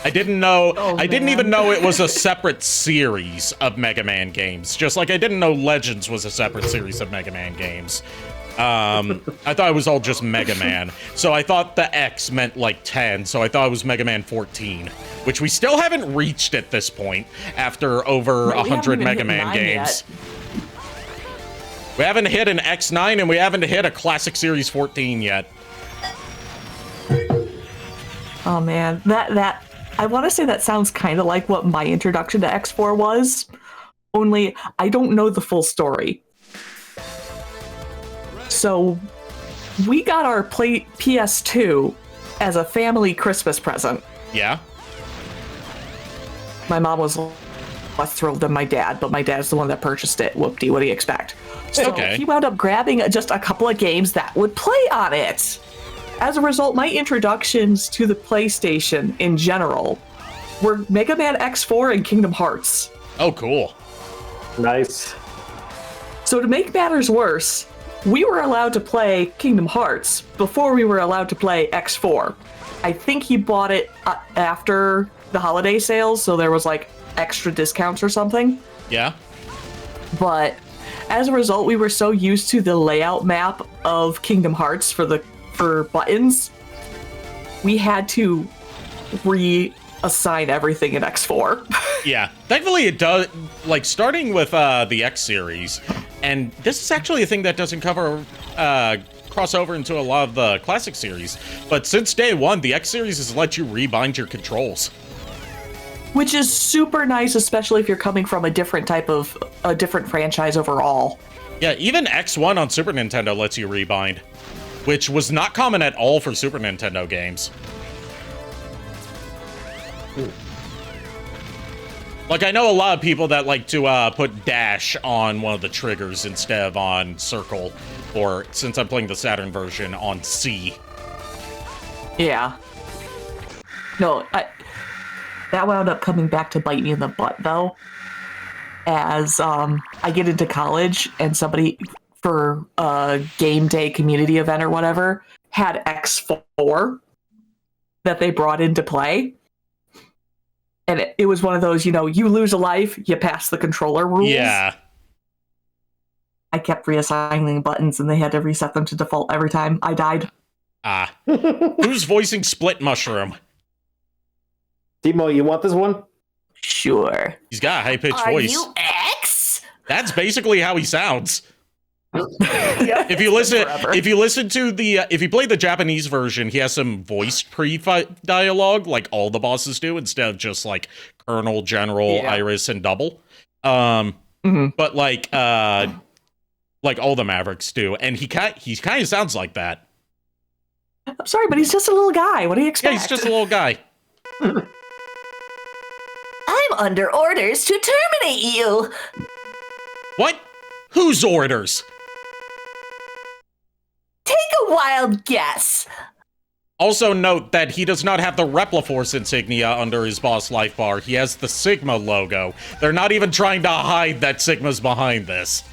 I didn't know. I didn't even know it was a separate series of Mega Man games. Just like I didn't know Legends was a separate series of Mega Man games. I thought it was all just Mega Man. So I thought the X meant like 10. So I thought it was Mega Man 14, which we still haven't reached at this point after over 100 Mega Man games. We haven't hit an X9, and we haven't hit a Classic Series 14 yet. Oh man, that I want to say that sounds kind of like what my introduction to X4 was, only I don't know the full story. So we got our PS2 as a family Christmas present. Yeah. My mom was less thrilled than my dad, but my dad's the one that purchased it. Whoop-dee, what do you expect? So he wound up grabbing just a couple of games that would play on it. As a result, my introductions to the PlayStation in general were Mega Man X4 and Kingdom Hearts. Oh, cool. Nice. So to make matters worse, we were allowed to play Kingdom Hearts before we were allowed to play X4. I think he bought it after the holiday sales, so there was like extra discounts or something. Yeah. But as a result, we were so used to the layout map of Kingdom Hearts for buttons, we had to reassign everything in X4. Yeah. Thankfully, it does, like, starting with the X series, and this is actually a thing that doesn't cross over into a lot of the classic series, but since day one, the X series has let you rebind your controls. Which is super nice, especially if you're coming from a different franchise overall. Yeah, even X1 on Super Nintendo lets you rebind, which was not common at all for Super Nintendo games. Ooh. Like, I know a lot of people that like to put dash on one of the triggers instead of on circle, or, since I'm playing the Saturn version, on C. Yeah. No, that wound up coming back to bite me in the butt, though, as I get into college and somebody, for a game day community event or whatever, had X4 that they brought into play. And it was one of those, you lose a life, you pass the controller rules. Yeah. I kept reassigning buttons, and they had to reset them to default every time I died. Ah. Who's voicing Split Mushroom? Timo, you want this one? Sure. He's got a high-pitched Are voice. you X? That's basically how he sounds. If you listen to the if you play the Japanese version, he has some voiced pre-fight dialogue like all the bosses do, instead of just like Colonel, General, Iris, and Double. But like all the Mavericks do, and he kind of sounds like that. I'm sorry, but he's just a little guy. What do you expect? Yeah, he's just a little guy. I'm under orders to terminate you. What? Whose orders? Take a wild guess. Also note that he does not have the Repliforce insignia under his boss life bar. He has the Sigma logo. They're not even trying to hide that Sigma's behind this.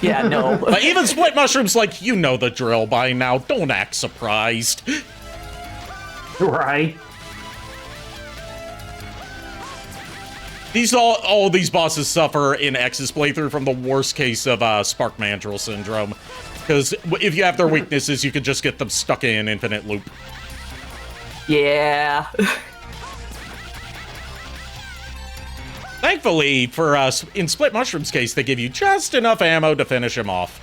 Yeah, no. But even Split Mushroom's like, you know the drill by now. Don't act surprised. Right. All these bosses suffer in X's playthrough from the worst case of Spark Mandrill syndrome. Because if you have their weaknesses, you can just get them stuck in an infinite loop. Yeah. Thankfully, for us, in Split Mushroom's case, they give you just enough ammo to finish him off.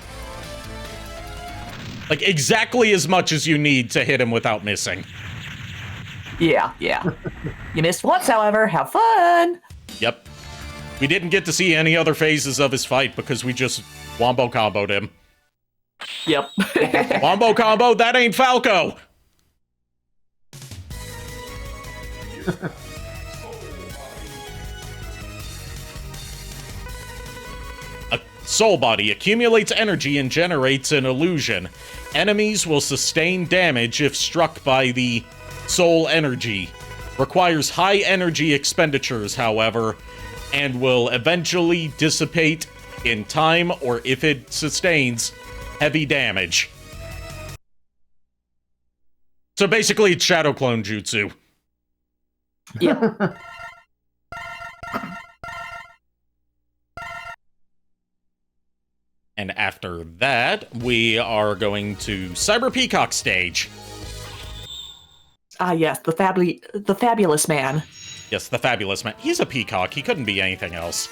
Like, exactly as much as you need to hit him without missing. Yeah. You missed once, however. Have fun. Yep. We didn't get to see any other phases of his fight because we just wombo comboed him. Yep. Wombo combo, that ain't Falco! A soul body accumulates energy and generates an illusion. Enemies will sustain damage if struck by the soul energy. Requires high energy expenditures, however, and will eventually dissipate in time or if it sustains heavy damage. So basically, it's Shadow Clone Jutsu. Yep. And after that, we are going to Cyber Peacock stage. Ah, yes, the fabulous man. Yes, the fabulous man. He's a peacock. He couldn't be anything else.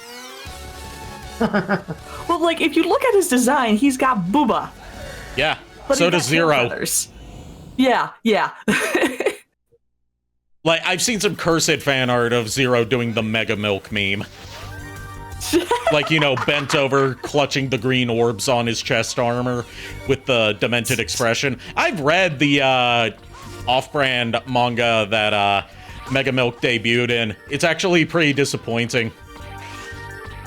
Well, like, if you look at his design, he's got booba. Yeah, But so he does got tail Zero. feathers. Yeah. Like, I've seen some cursed fan art of Zero doing the Mega Milk meme. Like, you know, bent over, clutching the green orbs on his chest armor with the demented expression. I've read the off-brand manga that Mega Milk debuted in. It's actually pretty disappointing.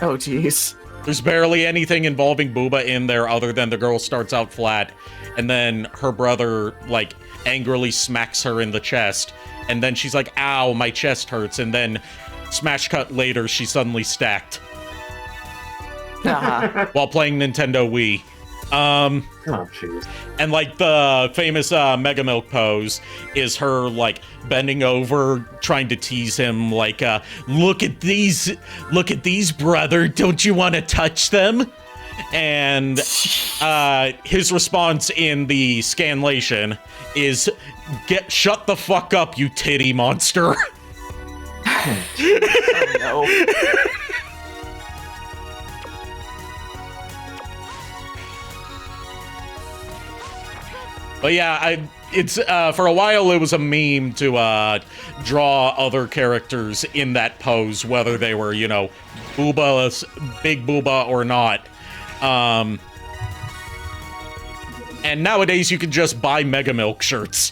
Oh, jeez. There's barely anything involving Booba in there other than the girl starts out flat, and then her brother, like, angrily smacks her in the chest, and then she's like, ow, my chest hurts, and then smash cut later, she's suddenly stacked. While playing Nintendo Wii. Oh, jeez. And, like, the famous Mega Milk pose is her, like, bending over, trying to tease him, like, look at these, brother, don't you want to touch them? And his response in the scanlation is, shut the fuck up, you titty monster. Oh, no. But yeah, it's for a while it was a meme to draw other characters in that pose, whether they were, you know, Booba, Big Booba or not. And nowadays you can just buy Mega Milk shirts.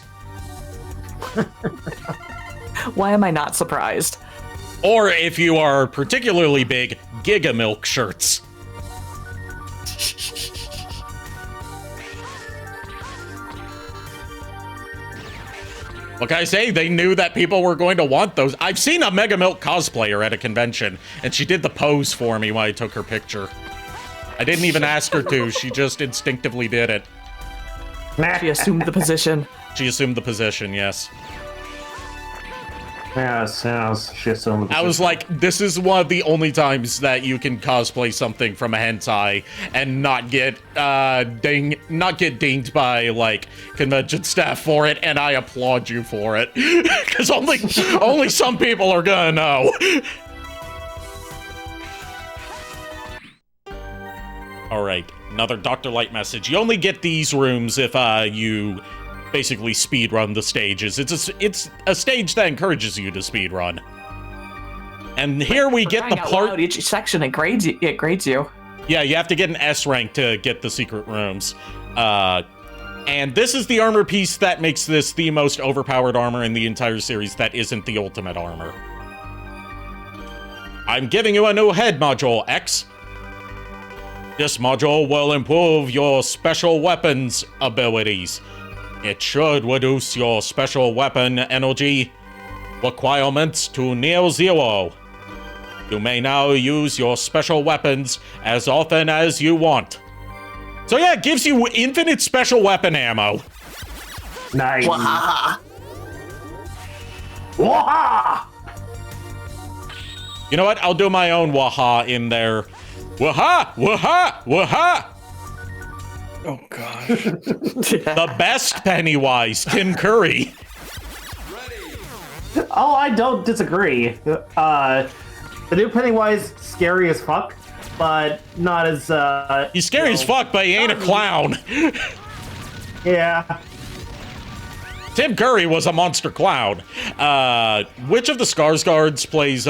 Why am I not surprised? Or if you are particularly big, Giga Milk shirts. What can I say? They knew that people were going to want those. I've seen a Mega Milk cosplayer at a convention, and she did the pose for me when I took her picture. I didn't even ask her to. She just instinctively did it. She assumed the position. She assumed the position, yes. Yes. I was like, this is one of the only times that you can cosplay something from a hentai and not get dinged by like convention staff for it, and I applaud you for it. Because only some people are gonna know. Alright, another Dr. Light message. You only get these rooms if you basically speedrun the stages. It's a stage that encourages you to speedrun. And here we get the part... Each section, it grades you. Yeah, you have to get an S rank to get the secret rooms. And this is the armor piece that makes this the most overpowered armor in the entire series that isn't the ultimate armor. I'm giving you a new head module, X. This module will improve your special weapons abilities. It should reduce your special weapon energy requirements to near zero. You may now use your special weapons as often as you want. So yeah, it gives you infinite special weapon ammo. Nice. Wahaha. Waha! You know what? I'll do my own waha in there. Waha! Waha! Waha! Oh gosh. The best Pennywise, Tim Curry. Oh, I don't disagree. The new Pennywise, scary as fuck, but not as, He's scary as fuck, but he ain't a clown. Yeah. Tim Curry was a monster clown. Which of the Skarsgårds plays,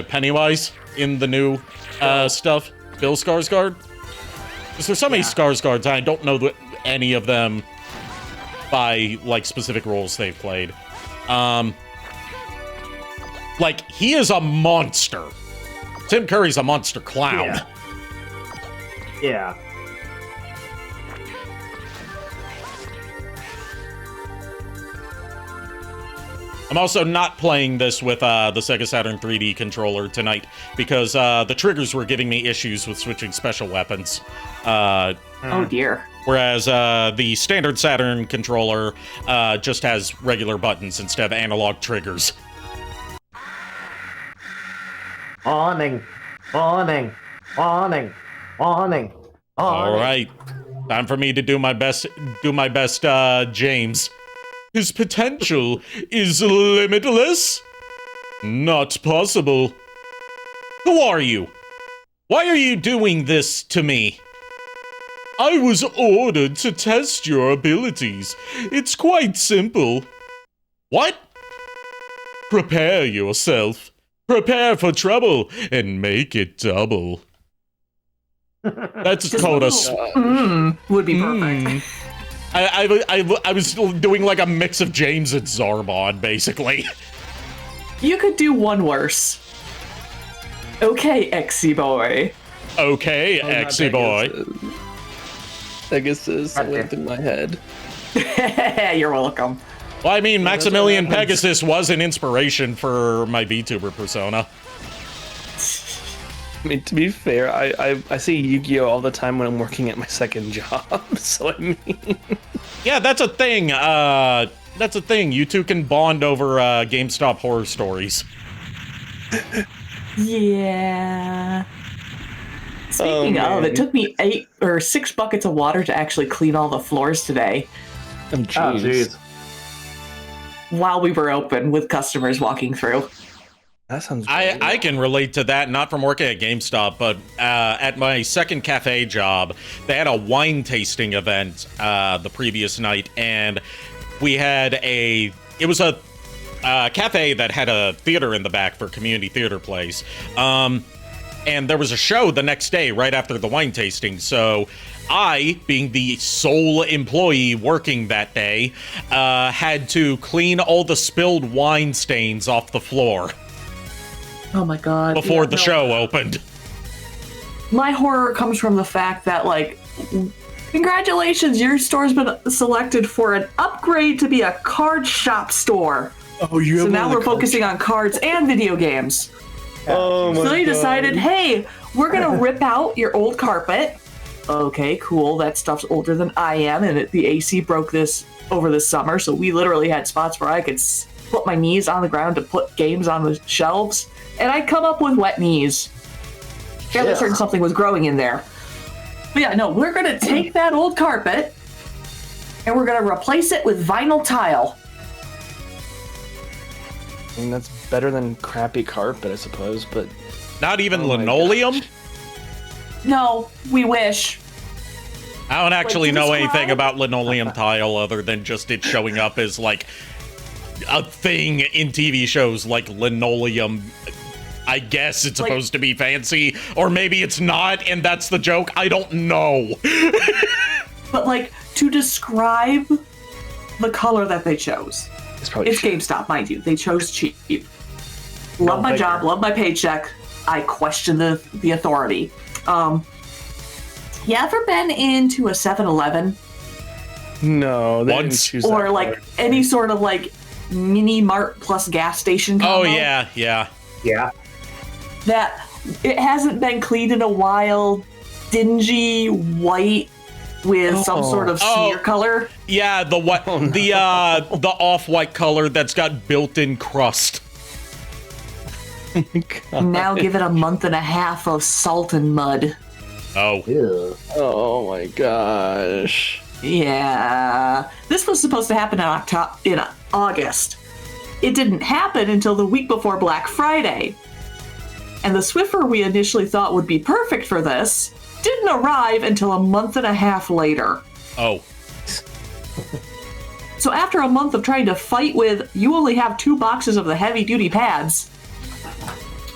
Pennywise in the new, stuff? Bill Skarsgård? Because there's so many Skarsgårds, I don't know any of them by, like, specific roles they've played. Like, he is a monster. Tim Curry's a monster clown. Yeah. I'm also not playing this with the Sega Saturn 3D controller tonight because the triggers were giving me issues with switching special weapons. Oh dear. Whereas the standard Saturn controller just has regular buttons instead of analog triggers. Awning. Awning. Awning. Awning. All right. Time for me to do my best, James. His potential is limitless? Not possible. Who are you? Why are you doing this to me? I was ordered to test your abilities. It's quite simple. What? Prepare yourself. Prepare for trouble and make it double. That's called a... Would be perfect. I was doing like a mix of James and Zarbon, basically. You could do one worse. Okay, Exy boy. Okay, Exy boy. Pegasus went in my head. You're welcome. Well, I mean, Maximilian Pegasus was an inspiration for my VTuber persona. I mean, to be fair, I see Yu-Gi-Oh! All the time when I'm working at my second job, so I mean... Yeah, that's a thing. That's a thing. You two can bond over GameStop horror stories. Yeah. Speaking of, it took me 8 or 6 buckets of water to actually clean all the floors today. Oh, jeez. While we were open with customers walking through. That sounds great. I can relate to that, not from working at GameStop, but at my second cafe job, they had a wine tasting event the previous night, and we had it was a cafe that had a theater in the back for community theater plays. And there was a show the next day right after the wine tasting, so I, being the sole employee working that day, had to clean all the spilled wine stains off the floor. Oh my god. Before the show opened. My horror comes from the fact that, like, congratulations, your store's been selected for an upgrade to be a card shop store. Oh, you have So now we're focusing on cards and video games. Oh my So they God. decided, hey, we're gonna rip out your old carpet, okay, cool. That stuff's older than I am, and the AC broke this over the summer, so we literally had spots where I could put my knees on the ground to put games on the shelves, and I'd come up with wet knees. Fairly certain something was growing in there. But yeah, no, we're going to take that old carpet, and we're going to replace it with vinyl tile. I mean, that's better than crappy carpet, I suppose, but... Not even linoleum? No, we wish. I don't actually know anything describe- about linoleum tile other than just it showing up as, like, a thing in TV shows like linoleum. I guess it's supposed to be fancy, or maybe it's not, and that's the joke. I don't know. But, like, to describe the color that they chose, It's probably it's GameStop, mind you. They chose cheap. Love my job, love my paycheck. I question the authority. You ever been into a 7-Eleven? No, they didn't Once. choose Or, that like, color. any sort of, like, mini mart plus gas station combo? Oh, yeah. Yeah. That it hasn't been cleaned in a while, dingy white with some sort of smear color. Yeah, the what the off-white color that's got built-in crust. Now give it a month and a half of salt and mud. Oh. Ew. Oh my gosh. Yeah. This was supposed to happen in August. It didn't happen until the week before Black Friday. And the Swiffer we initially thought would be perfect for this didn't arrive until a month and a half later. Oh. So after a month of trying to fight with, you only have 2 boxes of the heavy-duty pads,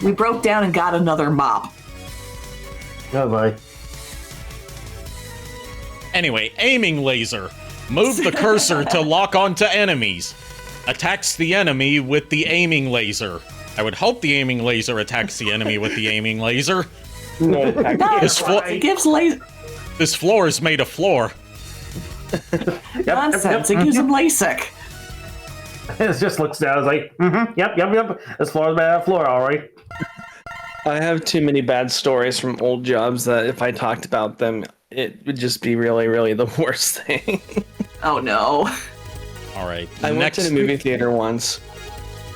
we broke down and got another mop. Oh boy. Anyway, aiming laser. Move the cursor to lock onto enemies. Attacks the enemy with the aiming laser. I would hope the aiming laser attacks the enemy with the aiming laser. No, It gives laser This floor is made of floor. nonsense. It gives them LASIK. It just looks down. It's like, yep. This floor is made out of floor, all right. I have too many bad stories from old jobs that if I talked about them, it would just be really, really the worst thing. Oh no. All right. I went to the movie theater once.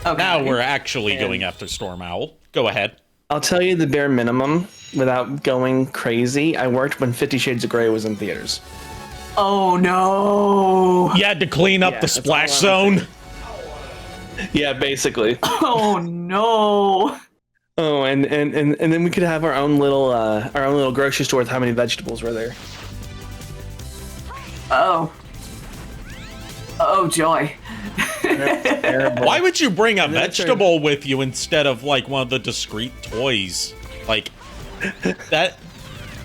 Okay. Now we're actually going after Storm Owl. Go ahead. I'll tell you the bare minimum without going crazy. I worked when 50 Shades of Grey was in theaters. Oh no. You had to clean up the that's splash all I'm zone. Yeah, basically. Oh no. Oh, and then we could have our own little grocery store with how many vegetables were there. Oh. Oh joy. Terrible. Why would you bring a then it vegetable with you instead of like one of the discrete toys? Like that.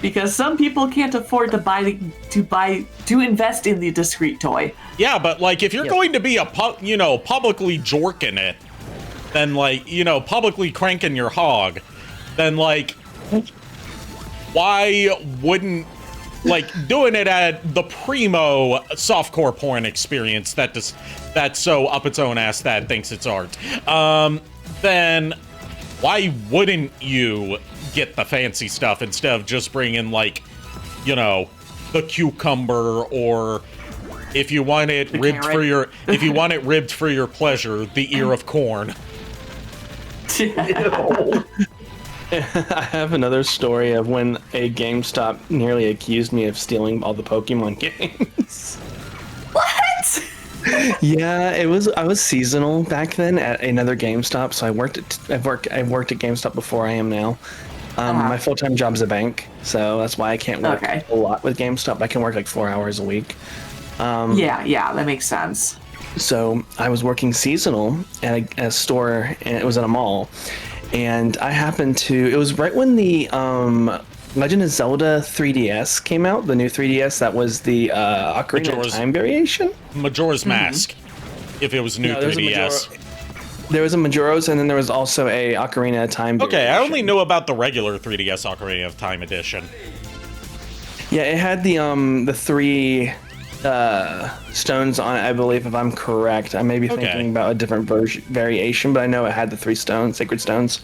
Because some people can't afford to invest in the discrete toy. Yeah, but like if you're going to be publicly jorking it, then like, publicly cranking your hog, then like why wouldn't like doing it at the primo softcore porn experience that's so up its own ass that thinks it's art, then why wouldn't you get the fancy stuff instead of just bringing like, the cucumber, or if you want it ribbed for your pleasure, the ear of corn. I have another story of when a GameStop nearly accused me of stealing all the Pokemon games. What? Yeah, I was seasonal back then at another GameStop, so I've worked at GameStop before I am now. My full-time job's a bank, so that's why I can't work a lot with GameStop. I can work like 4 hours a week. Yeah, that makes sense. So I was working seasonal at a store, and it was at a mall. And I happened to, it was right when the Legend of Zelda 3DS came out, the new 3DS, that was the Ocarina of Time variation? Majora's Mask, if it was new 3DS. There was a Majora's, and then there was also a Ocarina of Time variation. Okay, I only knew about the regular 3DS Ocarina of Time edition. Yeah, it had the 3 stones on it, I believe, if I'm correct. I may be thinking about a different variation, but I know it had the 3 stones, sacred stones.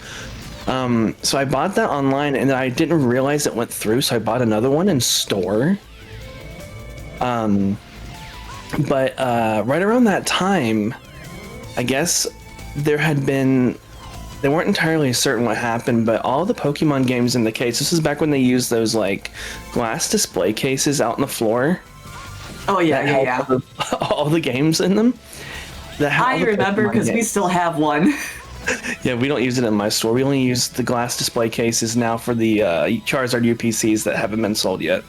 So I bought that online, and I didn't realize it went through, so I bought another one in store. But right around that time, I guess they weren't entirely certain what happened, but all the Pokemon games in the case, this is back when they used those like glass display cases out on the floor. Oh yeah. All the games in them. I remember because we still have one. Yeah, we don't use it in my store. We only use the glass display cases now for the Charizard UPCs that haven't been sold yet.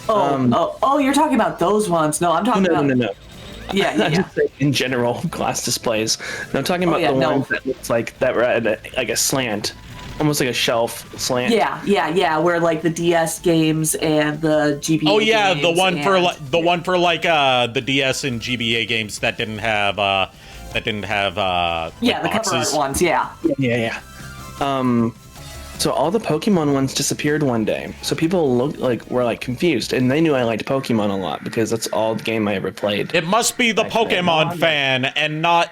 Oh, you're talking about those ones. No, I'm talking about... No. Yeah. Just saying in general, glass displays. No, I'm talking about ones that looks like that were at like a slant. Almost like a shelf slant. Yeah, where like the DS games and the GBA games. Oh yeah, the one for the DS and GBA games that didn't have the boxes. cover art ones, yeah. So all the Pokemon ones disappeared one day. So people were confused, and they knew I liked Pokemon a lot because that's all the game I ever played. It must be the Pokemon fan and not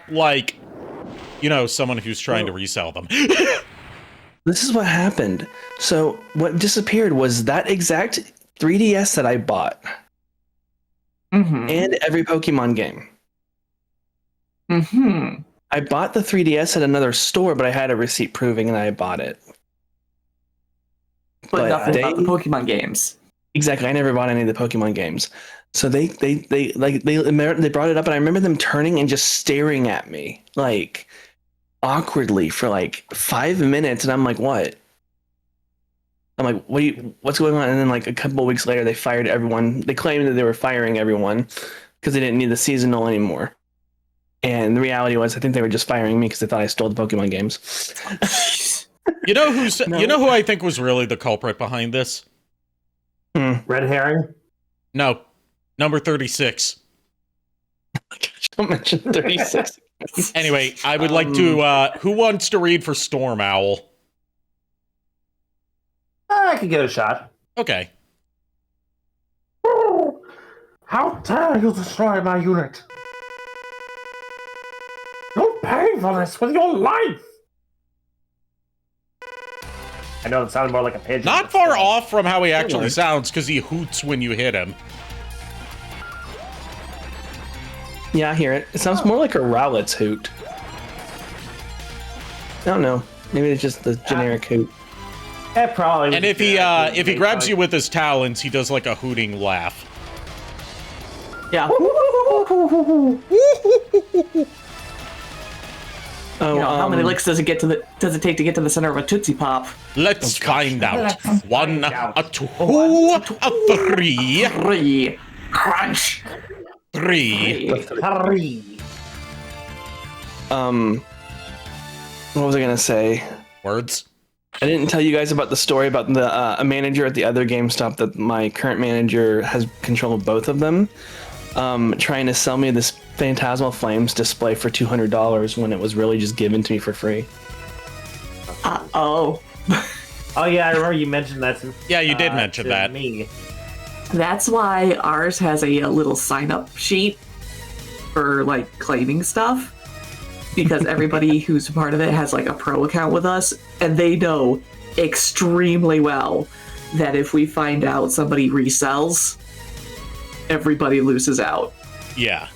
someone who's trying to resell them. This is what happened. So what disappeared was that exact 3DS that I bought. Mm-hmm. And every Pokemon game. Mm-hmm. I bought the 3DS at another store, but I had a receipt proving that I bought it. But nothing about the Pokemon games. Exactly. I never bought any of the Pokemon games. So they brought it up, and I remember them turning and just staring at me awkwardly for 5 minutes, and I'm like, what? I'm like, what's going on? And then a couple of weeks later, they fired everyone. They claimed that they were firing everyone because they didn't need the seasonal anymore. And the reality was, I think they were just firing me because they thought I stole the Pokemon games. You know who I think was really the culprit behind this? Red herring? No, number 36. Don't mention 36. Anyway, I would like to. Who wants to read for Storm Owl? I could give it a shot. Okay. How dare you destroy my unit? You'll pay for this with your life! I know it sounded more like a pigeon. Not far off from how he actually sounds, because he hoots when you hit him. Yeah, I hear it. It sounds more like a Rowlet's hoot. I don't know. Maybe it's just the generic hoot. Probably. And if he grabs you with his talons, he does a hooting laugh. Yeah. How many licks does it take to get to the center of a Tootsie Pop? Let's find out. 1, a 2, a 3. 3. Crunch. 3. What was I gonna say? Words. I didn't tell you guys about the story about the a manager at the other GameStop that my current manager has control of both of them. Trying to sell me this Phantasmal Flames display for $200 when it was really just given to me for free. Oh yeah, I remember you mentioned that. Yeah, you did mention that. Me. That's why ours has a little sign-up sheet for claiming stuff, because everybody who's a part of it has a pro account with us, and they know extremely well that if we find out somebody resells, everybody loses out. Yeah.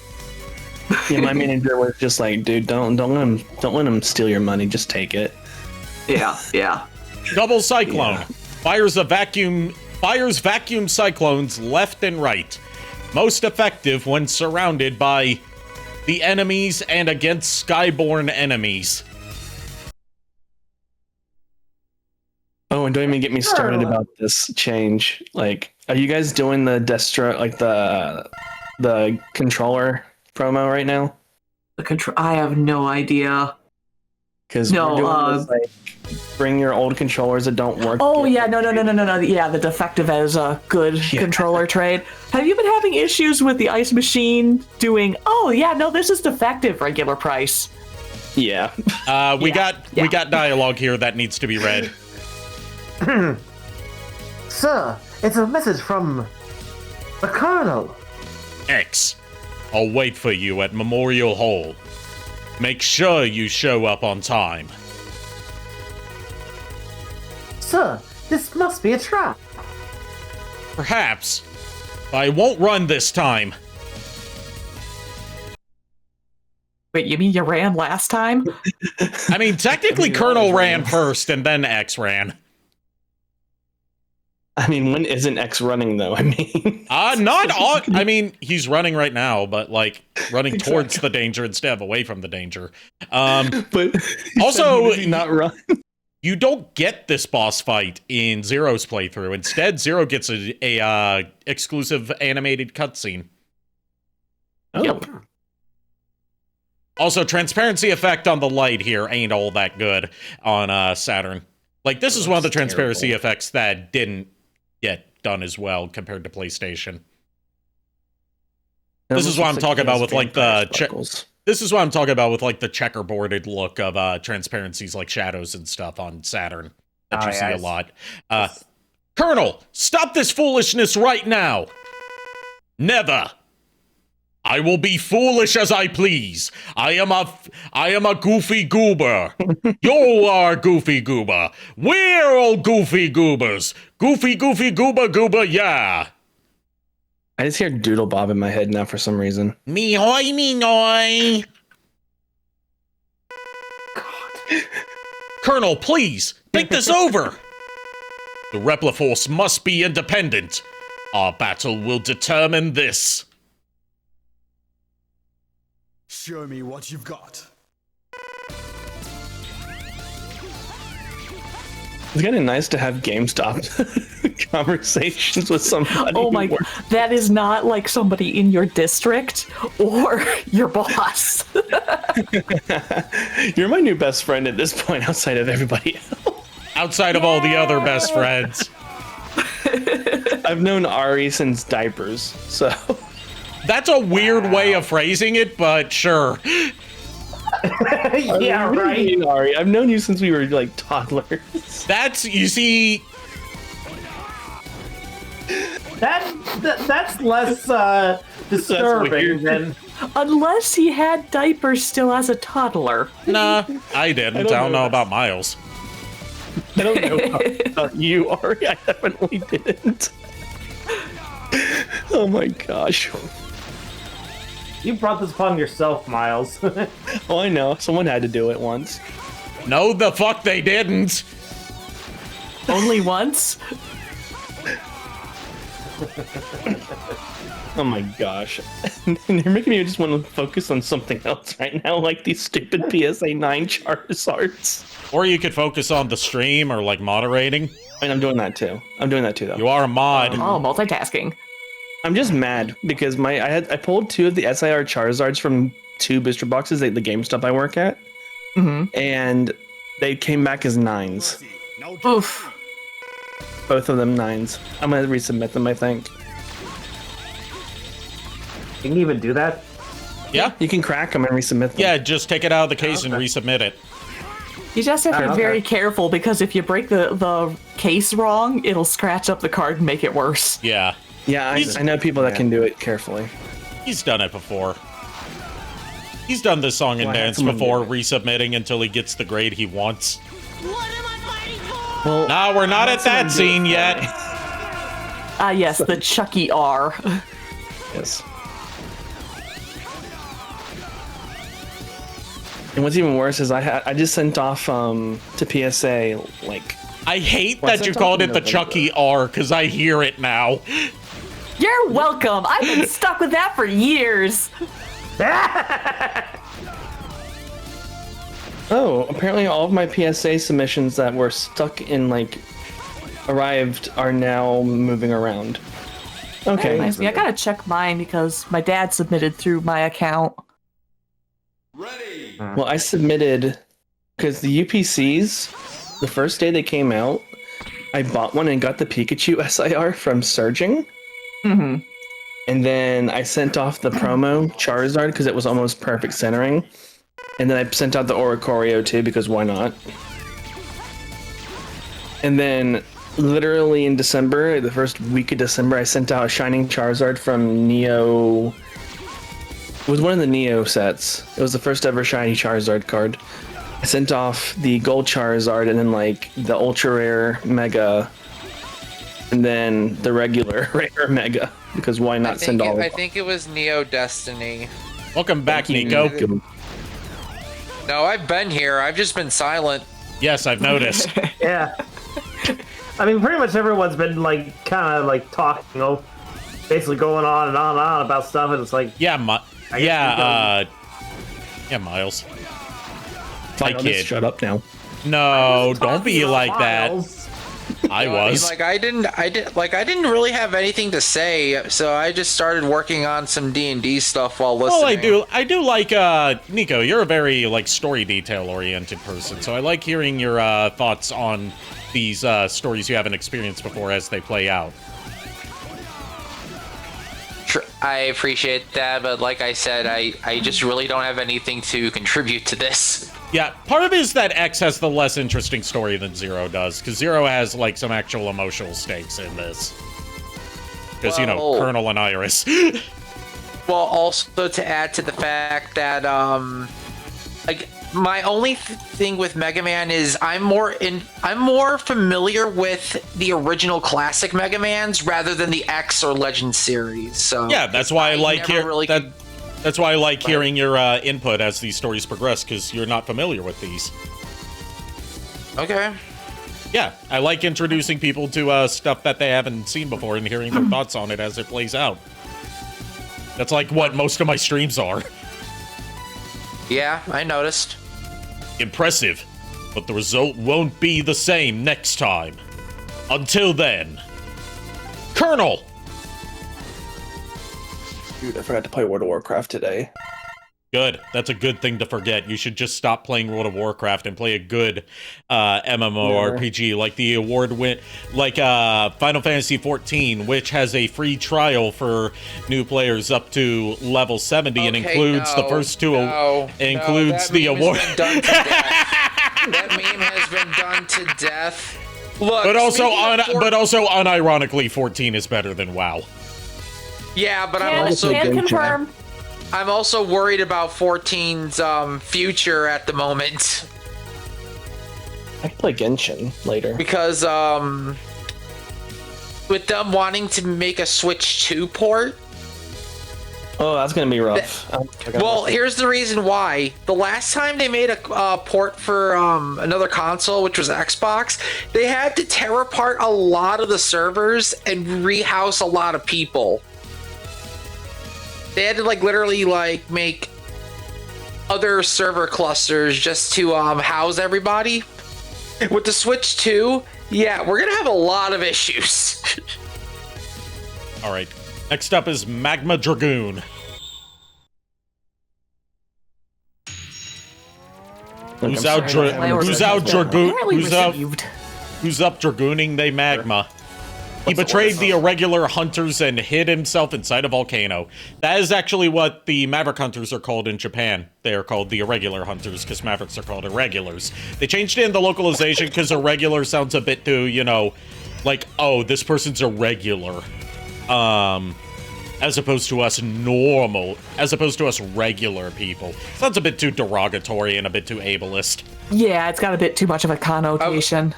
Yeah, my manager was just like, dude, don't let him steal your money, just take it. Yeah. Double Cyclone. Yeah. Fires vacuum cyclones left and right. Most effective when surrounded by the enemies and against skyborne enemies. Oh, and don't even get me started about this change. Are you guys doing the Destro, the controller promo right now? I have no idea. Because we're doing this, bring your old controllers that don't work. Oh yeah, no. Yeah, the defective as a good controller trade. Have you been having issues with the ice machine doing? Oh yeah, no, this is defective regular price. Yeah. We got dialogue here that needs to be read. Sir, it's a message from the Colonel. X, I'll wait for you at Memorial Hall. Make sure you show up on time. Sir, this must be a trap. Perhaps. I won't run this time. Wait, you mean you ran last time? I mean, technically, Colonel ran first, and then X ran. I mean, when isn't X running though? I mean, Not all. I mean, he's running right now, but like running towards the danger instead of away from the danger. but Also, not run. You don't get this boss fight in Zero's playthrough. Instead, Zero gets a exclusive animated cutscene. Oh. Yep. Also, transparency effect on the light here ain't all that good on Saturn. Like, this is one of the transparency effects that didn't get done as well compared to PlayStation. This is what I'm talking about with like this is what I'm talking about with like the checkerboarded look of transparencies like shadows and stuff on Saturn that you see a lot. Colonel, stop this foolishness right now. Never. I will be foolish as I please. I am a goofy goober. You are goofy goober. We're all goofy goobers. Goofy goober, yeah. I just hear Doodle Bob in my head now for some reason. Me hoy, me noy. Colonel, please, think this over. The Repliforce must be independent. Our battle will determine this. Show me what you've got. It's kind of nice to have GameStop conversations with somebody. Oh my god, that is not like somebody in your district or your boss. You're my new best friend at this point, outside of everybody else. Outside of all the other best friends. I've known Ari since diapers, so. That's a weird way of phrasing it, but sure. Yeah, right. Ari, I've known you since we were like toddlers. That's, you see, that's less disturbing than. Unless he had diapers still as a toddler. nah, I didn't. I don't know about Miles. I don't know about you, Ari. I definitely didn't. Oh my gosh. You brought this upon yourself, Miles. Oh, I know. Someone had to do it once. No, the fuck they didn't. Only once? Oh my gosh. You're making me just want to focus on something else right now, like these stupid PSA 9 Charizards. Or you could focus on the stream or like moderating. I mean, I'm doing that too, though. You are a mod. Oh, multitasking. I'm just mad because I pulled 2 of the SIR Charizards from 2 booster boxes at the GameStop I work at, and they came back as 9s. Oof. Both of them 9s. I'm gonna resubmit them, I think. You can even do that? Yeah. You can crack them and resubmit them. Yeah, just take it out of the case and resubmit it. You just have to be very careful because if you break the case wrong, it'll scratch up the card and make it worse. Yeah. Yeah, I know people that can do it carefully. He's done it before. He's done this song and dance before, resubmitting until he gets the grade he wants. What am I fighting for? Well, Nah, we're not at that scene yet. Ah, yes, the Chucky R. Yes. And what's even worse is I just sent off to PSA like. I hate that you called it the Chucky R because I hear it now. You're welcome. I've been stuck with that for years. Oh, apparently all of my PSA submissions that were stuck in like arrived are now moving around. Okay. Reminds me, I gotta check mine because my dad submitted through my account. Ready. Well, I submitted because the UPCs, the first day they came out, I bought one and got the Pikachu SIR from Surging. Mm-hmm. And then I sent off the promo Charizard because it was almost perfect centering. And then I sent out the Oricorio too because why not? And then literally in December, the first week of December, I sent out a Shining Charizard from Neo. It was one of the Neo sets. It was the first ever Shiny Charizard card. I sent off the gold Charizard and then like the ultra rare Mega, and then the regular rare Mega. Because why not send all? I think it was Neo Destiny. Welcome back, Nico. No, I've been here. I've just been silent. Yes, I've noticed. Yeah. I mean, pretty much everyone's been like kind of like talking, you know, basically going on and on and on about stuff, and it's like, yeah, Miles. My kid. Shut up now. No, don't be like that. I was. I didn't really have anything to say, so I just started working on some D&D stuff while listening. Well, I do like, Nico, you're a very, like, story detail-oriented person, so I like hearing your, thoughts on these, stories you haven't experienced before as they play out. I appreciate that, but like I said, I just really don't have anything to contribute to this. Yeah, part of it is that X has the less interesting story than Zero does, because Zero has, like, some actual emotional stakes in this. Because, you know, Colonel and Iris. Well, also to add to the fact that, like, my only thing with Mega Man is I'm more familiar with the original classic Mega Mans rather than the X or Legend series. So yeah, that's why I like That's why I like hearing your input as these stories progress, because you're not familiar with these. Okay. Yeah, I like introducing people to stuff that they haven't seen before and hearing their thoughts on it as it plays out. That's like what most of my streams are. Yeah, I noticed. Impressive, but the result won't be the same next time. Until then, Colonel! Dude, I forgot to play World of Warcraft today. Good. That's a good thing to forget. You should just stop playing World of Warcraft and play a good MMORPG like the Final Fantasy XIV, which has a free trial for new players up to level 70 and includes the first two. Includes the award. That meme has been done to death. Look, but also unironically, 14 is better than WoW. Yeah, but I'm also worried about 14's future at the moment. I can play Genshin later. Because with them wanting to make a Switch 2 port. Oh, that's gonna be rough. Well, here's the reason why. The last time they made a port for another console, which was Xbox, they had to tear apart a lot of the servers and rehouse a lot of people. They had to literally make other server clusters just to house everybody. With the Switch 2, yeah, we're gonna have a lot of issues. All right. Next up is Magma Dragoon. Who's up dragooning they magma? He betrayed the irregular hunters and hid himself inside a volcano. That is actually what the Maverick Hunters are called in Japan. They are called the irregular hunters because Mavericks are called irregulars. They changed it in the localization because irregular sounds a bit too, you know, like, oh, this person's irregular. As opposed to us regular people. Sounds a bit too derogatory and a bit too ableist. Yeah, it's got a bit too much of a connotation.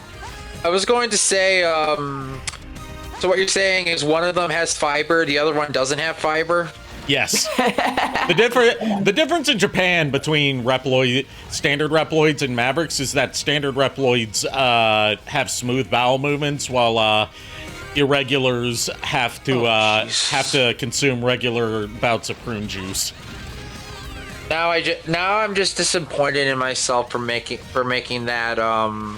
I was going to say, so what you're saying is one of them has fiber, the other one doesn't have fiber? Yes. The difference in Japan between standard Reploids and Mavericks is that standard Reploids have smooth bowel movements, while irregulars have to consume regular bouts of prune juice. Now I'm just disappointed in myself for making that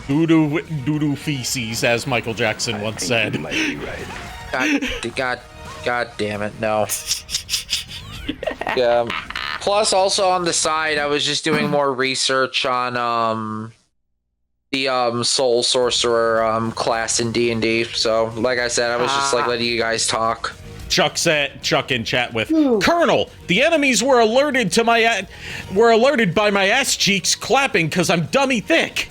doo-doo feces, as Michael Jackson once said. You might be right. God damn it, no. Yeah. Plus, also on the side, I was just doing more research on the Soul Sorcerer class in D&D. So, like I said, I was just letting you guys talk. Chuck in chat with Colonel. The enemies were alerted by my ass cheeks clapping because I'm dummy thick.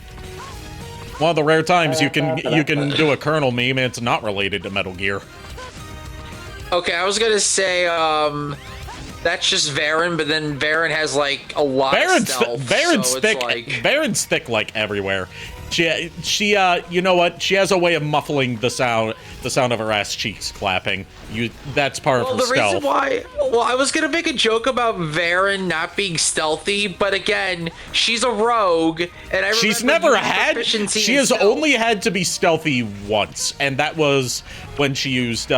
One of the rare times you can do a Colonel meme and it's not related to Metal Gear. Okay, I was gonna say that's just Varen, but then Varen has like a lot of stealth. Varen's thick like everywhere. She you know what? She has a way of muffling the sound of her ass cheeks clapping. That's part of her stealth. Reason why, I was gonna make a joke about Varen not being stealthy, but again, she's a rogue, and she's never had. She has only had to be stealthy once, and that was when she used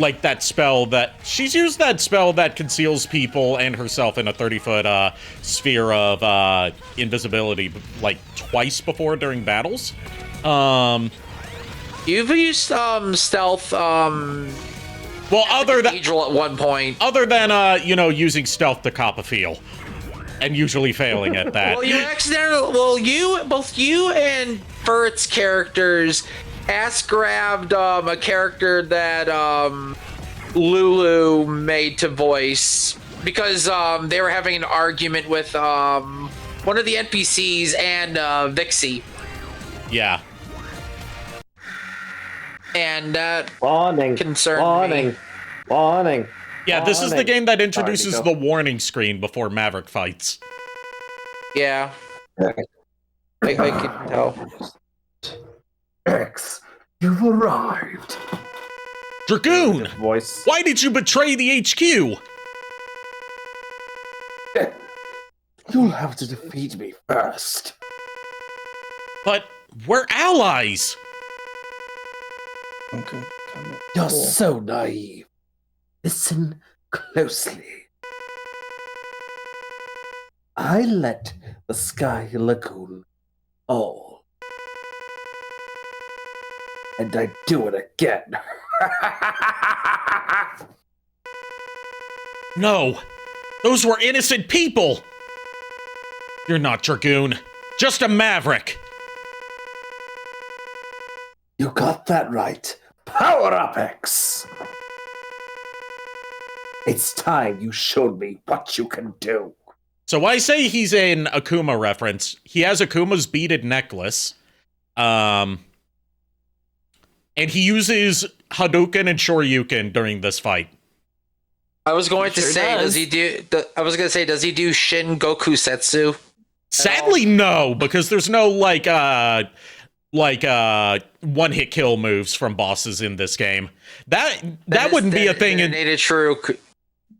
like that spell she's used that spell that conceals people and herself in a 30-foot sphere of invisibility like twice before during battles. You've used stealth well, other than at one point. Other than using stealth to cop a feel and usually failing at that. Well, you accidentally both you and Furt's characters grabbed a character that Lulu made to voice because they were having an argument with one of the NPCs and Vixie. Yeah. And that concerned me. Warning. Yeah, this is the game that introduces the warning screen before Maverick fights. Yeah. I can tell. X, you've arrived. Dragoon! Voice. Why did you betray the HQ? You'll have to defeat me first. But we're allies! Okay. You're so naive. Listen closely. I let the Sky Lagoon fall. And I do it again. No, those were innocent people. You're not Dragoon, just a maverick. You got that right. Power up, X. It's time you showed me what you can do. So I say he's an Akuma reference. He has Akuma's beaded necklace. And he uses Hadouken and Shoryuken during this fight. I was going to say, does he do Shin Goku Setsu? Sadly, no, because there's no one-hit kill moves from bosses in this game. That wouldn't be a thing.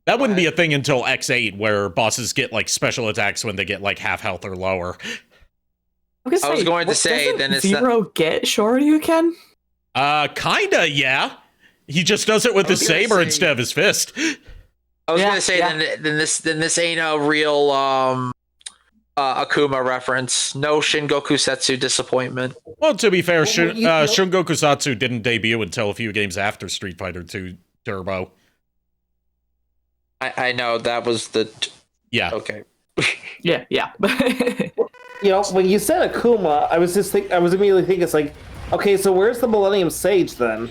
That wouldn't be a thing until X8, where bosses get like special attacks when they get like half health or lower. I was going to say, then it's Zero get Shoryuken? Kinda, yeah. He just does it with his saber instead of his fist. I was gonna say, then this ain't a real Akuma reference. No Shin Goku Setsu disappointment. Well, to be fair, Shun Goku Satsu didn't debut until a few games after Street Fighter 2 Turbo. I know that was the yeah. Okay. yeah. When you said Akuma, I was immediately thinking, it's like, okay, so where's the Millennium Sage then?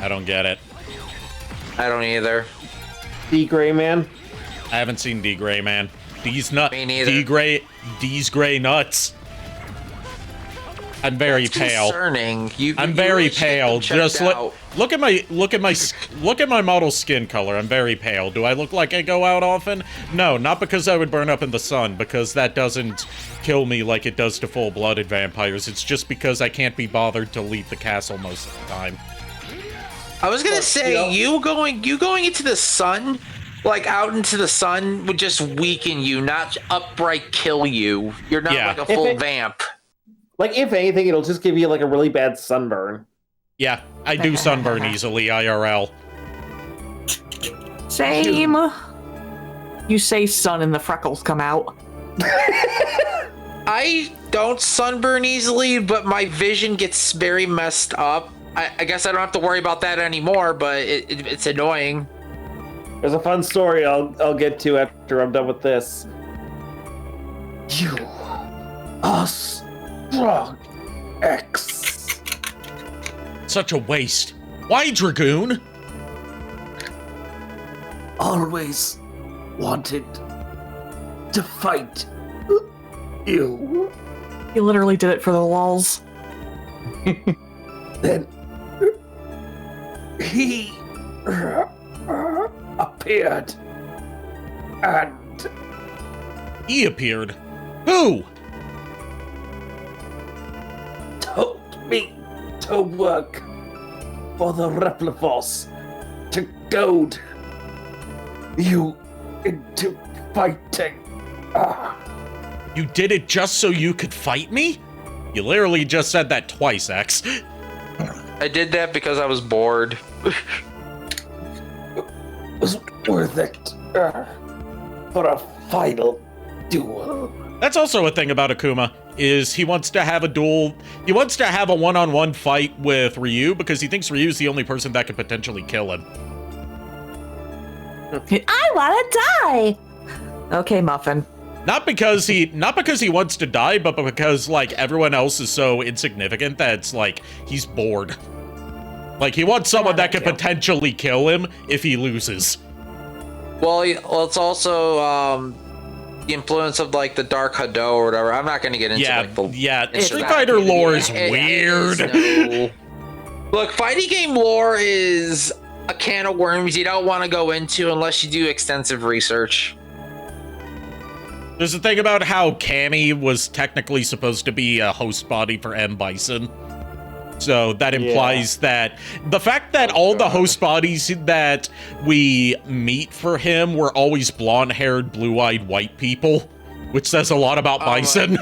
I don't get it. I don't either. D Gray Man? I haven't seen D Gray Man. D's nuts. Me neither. D's gray nuts. I'm very pale. Concerning. I'm very pale. Just look at my model skin color. I'm very pale. Do I look like I go out often? No, not because I would burn up in the sun, because that doesn't kill me like it does to full-blooded vampires. It's just because I can't be bothered to leave the castle most of the time. I was gonna say, you going into the sun, like out into the sun, would just weaken you, not upright kill you. You're not like a full vamp. Like, if anything, it'll just give you like a really bad sunburn. Yeah, I do sunburn easily, IRL. Same. You say sun and the freckles come out. I don't sunburn easily, but my vision gets very messed up. I guess I don't have to worry about that anymore, but it's annoying. There's a fun story I'll get to after I'm done with this. You are strong, X. Such a waste. Why, Dragoon? Always wanted to fight you. He literally did it for the lulz. Then he appeared. And He appeared. Who? told me to work for the Replivos to goad you into fighting. You did it just so you could fight me? You literally just said that twice, X. I did that because I was bored. Was worth it for a final duel. That's also a thing about Akuma, is he wants to have a duel. He wants to have a one-on-one fight with Ryu because he thinks Ryu's the only person that could potentially kill him. I want to die. Okay, Muffin. Not because he wants to die, but because like everyone else is so insignificant that it's like he's bored. Like he wants someone that could potentially kill him if he loses. Well, it's also the influence of like the Dark Hado or whatever. I'm not going to get into Street Fighter lore is weird. Look, fighting game lore is a can of worms you don't want to go into unless you do extensive research. There's a thing about how Cammy was technically supposed to be a host body for M. Bison. So that implies that the fact that all the host bodies that we meet for him were always blonde-haired, blue-eyed white people, which says a lot about Bison.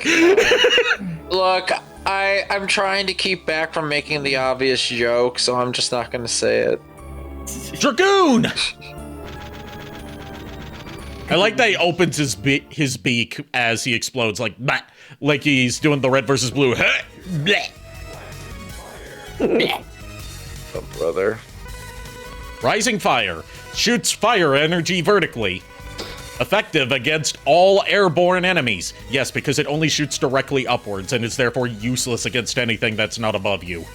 Look, I'm trying to keep back from making the obvious joke, so I'm just not going to say it. Dragoon! I like that he opens his beak as he explodes, like he's doing the red versus blue. Oh, brother. Rising Fire shoots fire energy vertically. Effective against all airborne enemies. Yes, because it only shoots directly upwards and is therefore useless against anything that's not above you.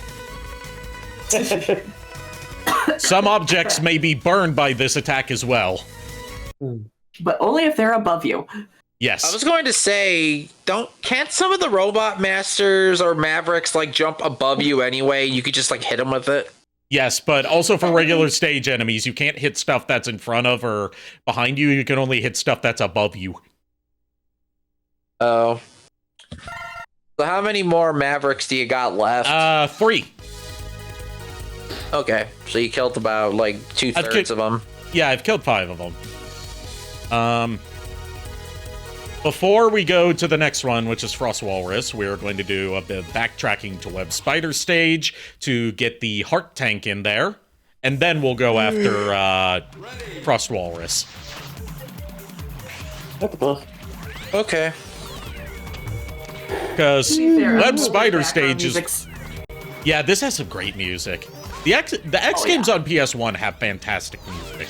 Some objects may be burned by this attack as well. But only if they're above you. Yes. I was going to say, can't some of the robot masters or Mavericks like jump above you anyway? You could just like hit them with it. Yes, but also for regular stage enemies, you can't hit stuff that's in front of or behind you. You can only hit stuff that's above you. Oh. So how many more Mavericks do you got left? 3. Okay, so you killed about like 2/3 of them. Yeah, I've killed 5 of them. Before we go to the next one, which is Frost Walrus, we're going to do a bit of backtracking to Web Spider stage to get the Heart Tank in there, and then we'll go after Frost Walrus. Okay. Because Web Spider stage is... Music's- Yeah, this has some great music. The X games on PS1 have fantastic music.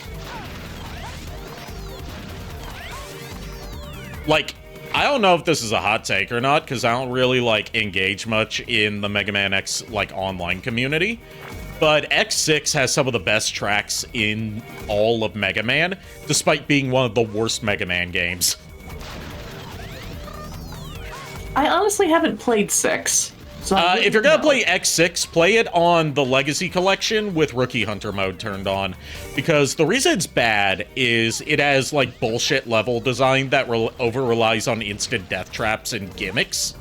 Like, I don't know if this is a hot take or not, because I don't really, like, engage much in the Mega Man X, like, online community. But X6 has some of the best tracks in all of Mega Man, despite being one of the worst Mega Man games. I honestly haven't played 6. So if you're gonna play X6, play it on the Legacy Collection with Rookie Hunter mode turned on. Because the reason it's bad is it has, like, bullshit level design that over-relies on instant death traps and gimmicks.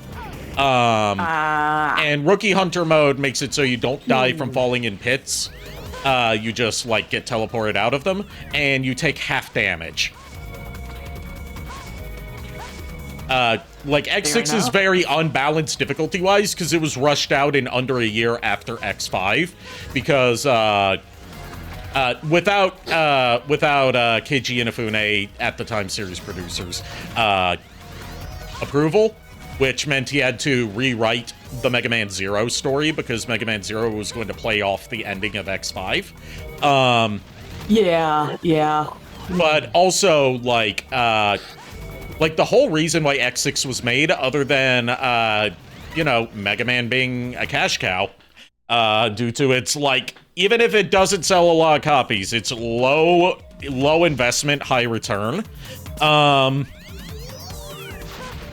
And Rookie Hunter mode makes it so you don't die from falling in pits. You just, like, get teleported out of them, and you take half damage. Like, X6 is very unbalanced difficulty-wise, because it was rushed out in under a year after X5, because, without Keiji Inafune, at the time series producers, approval, which meant he had to rewrite the Mega Man Zero story, because Mega Man Zero was going to play off the ending of X5. Yeah. But also, like, the whole reason why X6 was made, other than, you know, Mega Man being a cash cow, due to its, like, even if it doesn't sell a lot of copies, it's low investment, high return,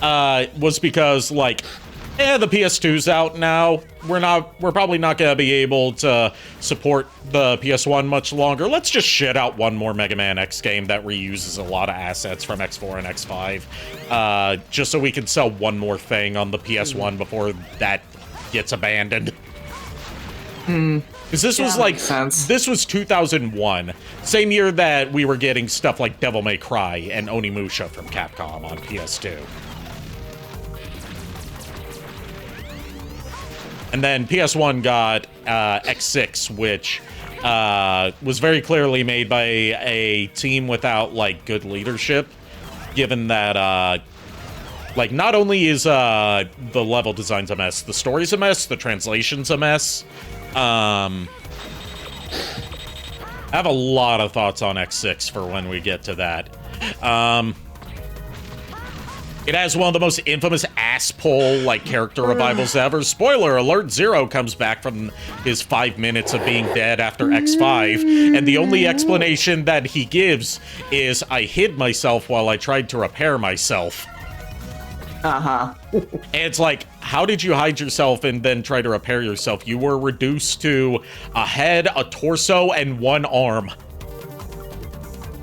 was because, like, Yeah, the PS2's out now. We're probably not gonna be able to support the PS1 much longer. Let's just shit out one more Mega Man X game that reuses a lot of assets from X4 and X5, just so we can sell one more thing on the PS1 before that gets abandoned. Because this was like, this was 2001, same year that we were getting stuff like Devil May Cry and Onimusha from Capcom on PS2. And then PS1 got X6, which was very clearly made by a team without, like, good leadership, given that, like, not only is the level design's a mess, the story's a mess, the translation's a mess. I have a lot of thoughts on X6 for when we get to that. It has one of the most infamous ass-pull, like, character revivals ever. Spoiler alert, Zero comes back from his 5 minutes of being dead after X5, and the only explanation that he gives is, I hid myself while I tried to repair myself. Uh-huh. And it's like, how did you hide yourself and then try to repair yourself? You were reduced to a head, a torso, and one arm.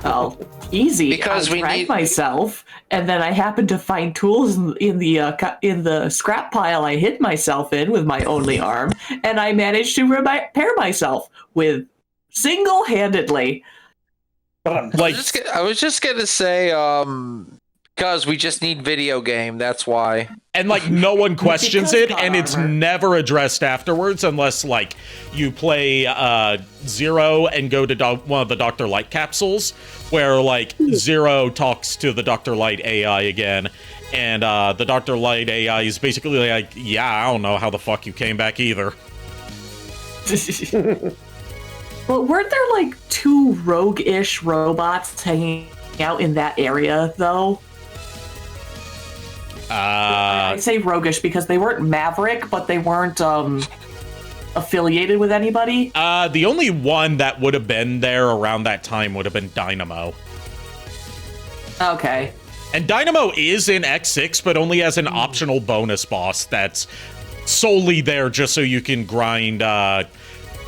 Oh, easy. Because I dragged myself, and then I happened to find tools in the scrap pile I hid myself in with my only arm, and I managed to repair myself with single-handedly. Like, I was just gonna say, because we just need video game, that's why. And, like, no one questions it, and it's never addressed afterwards unless, like, you play Zero and go to one of the Dr. Light capsules, where, like, Zero talks to the Dr. Light AI again, and the Dr. Light AI is basically like, yeah, I don't know how the fuck you came back either. Well, weren't there, like, 2 rogue-ish robots hanging out in that area, though? I say roguish because they weren't Maverick, but they weren't affiliated with anybody. The only one that would have been there around that time would have been Dynamo. Okay. And Dynamo is in X6, but only as an optional bonus boss that's solely there just so you can grind the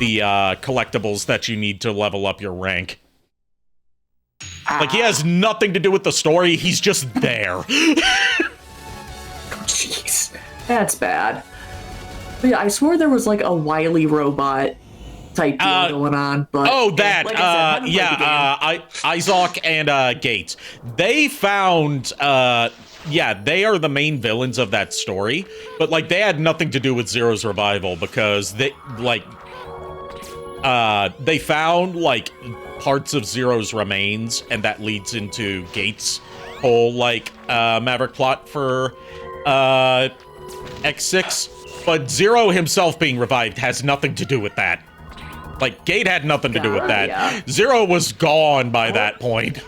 collectibles that you need to level up your rank. Like, he has nothing to do with the story, he's just there. Jeez, that's bad. But yeah, I swore there was like a wily robot type deal going on. But Izok and Gates. They found, they are the main villains of that story, but like they had nothing to do with Zero's revival because they found like parts of Zero's remains, and that leads into Gates' whole like Maverick plot for X6, but Zero himself being revived has nothing to do with that. Like, Gate had nothing to do with that. Yeah. Zero was gone by that point.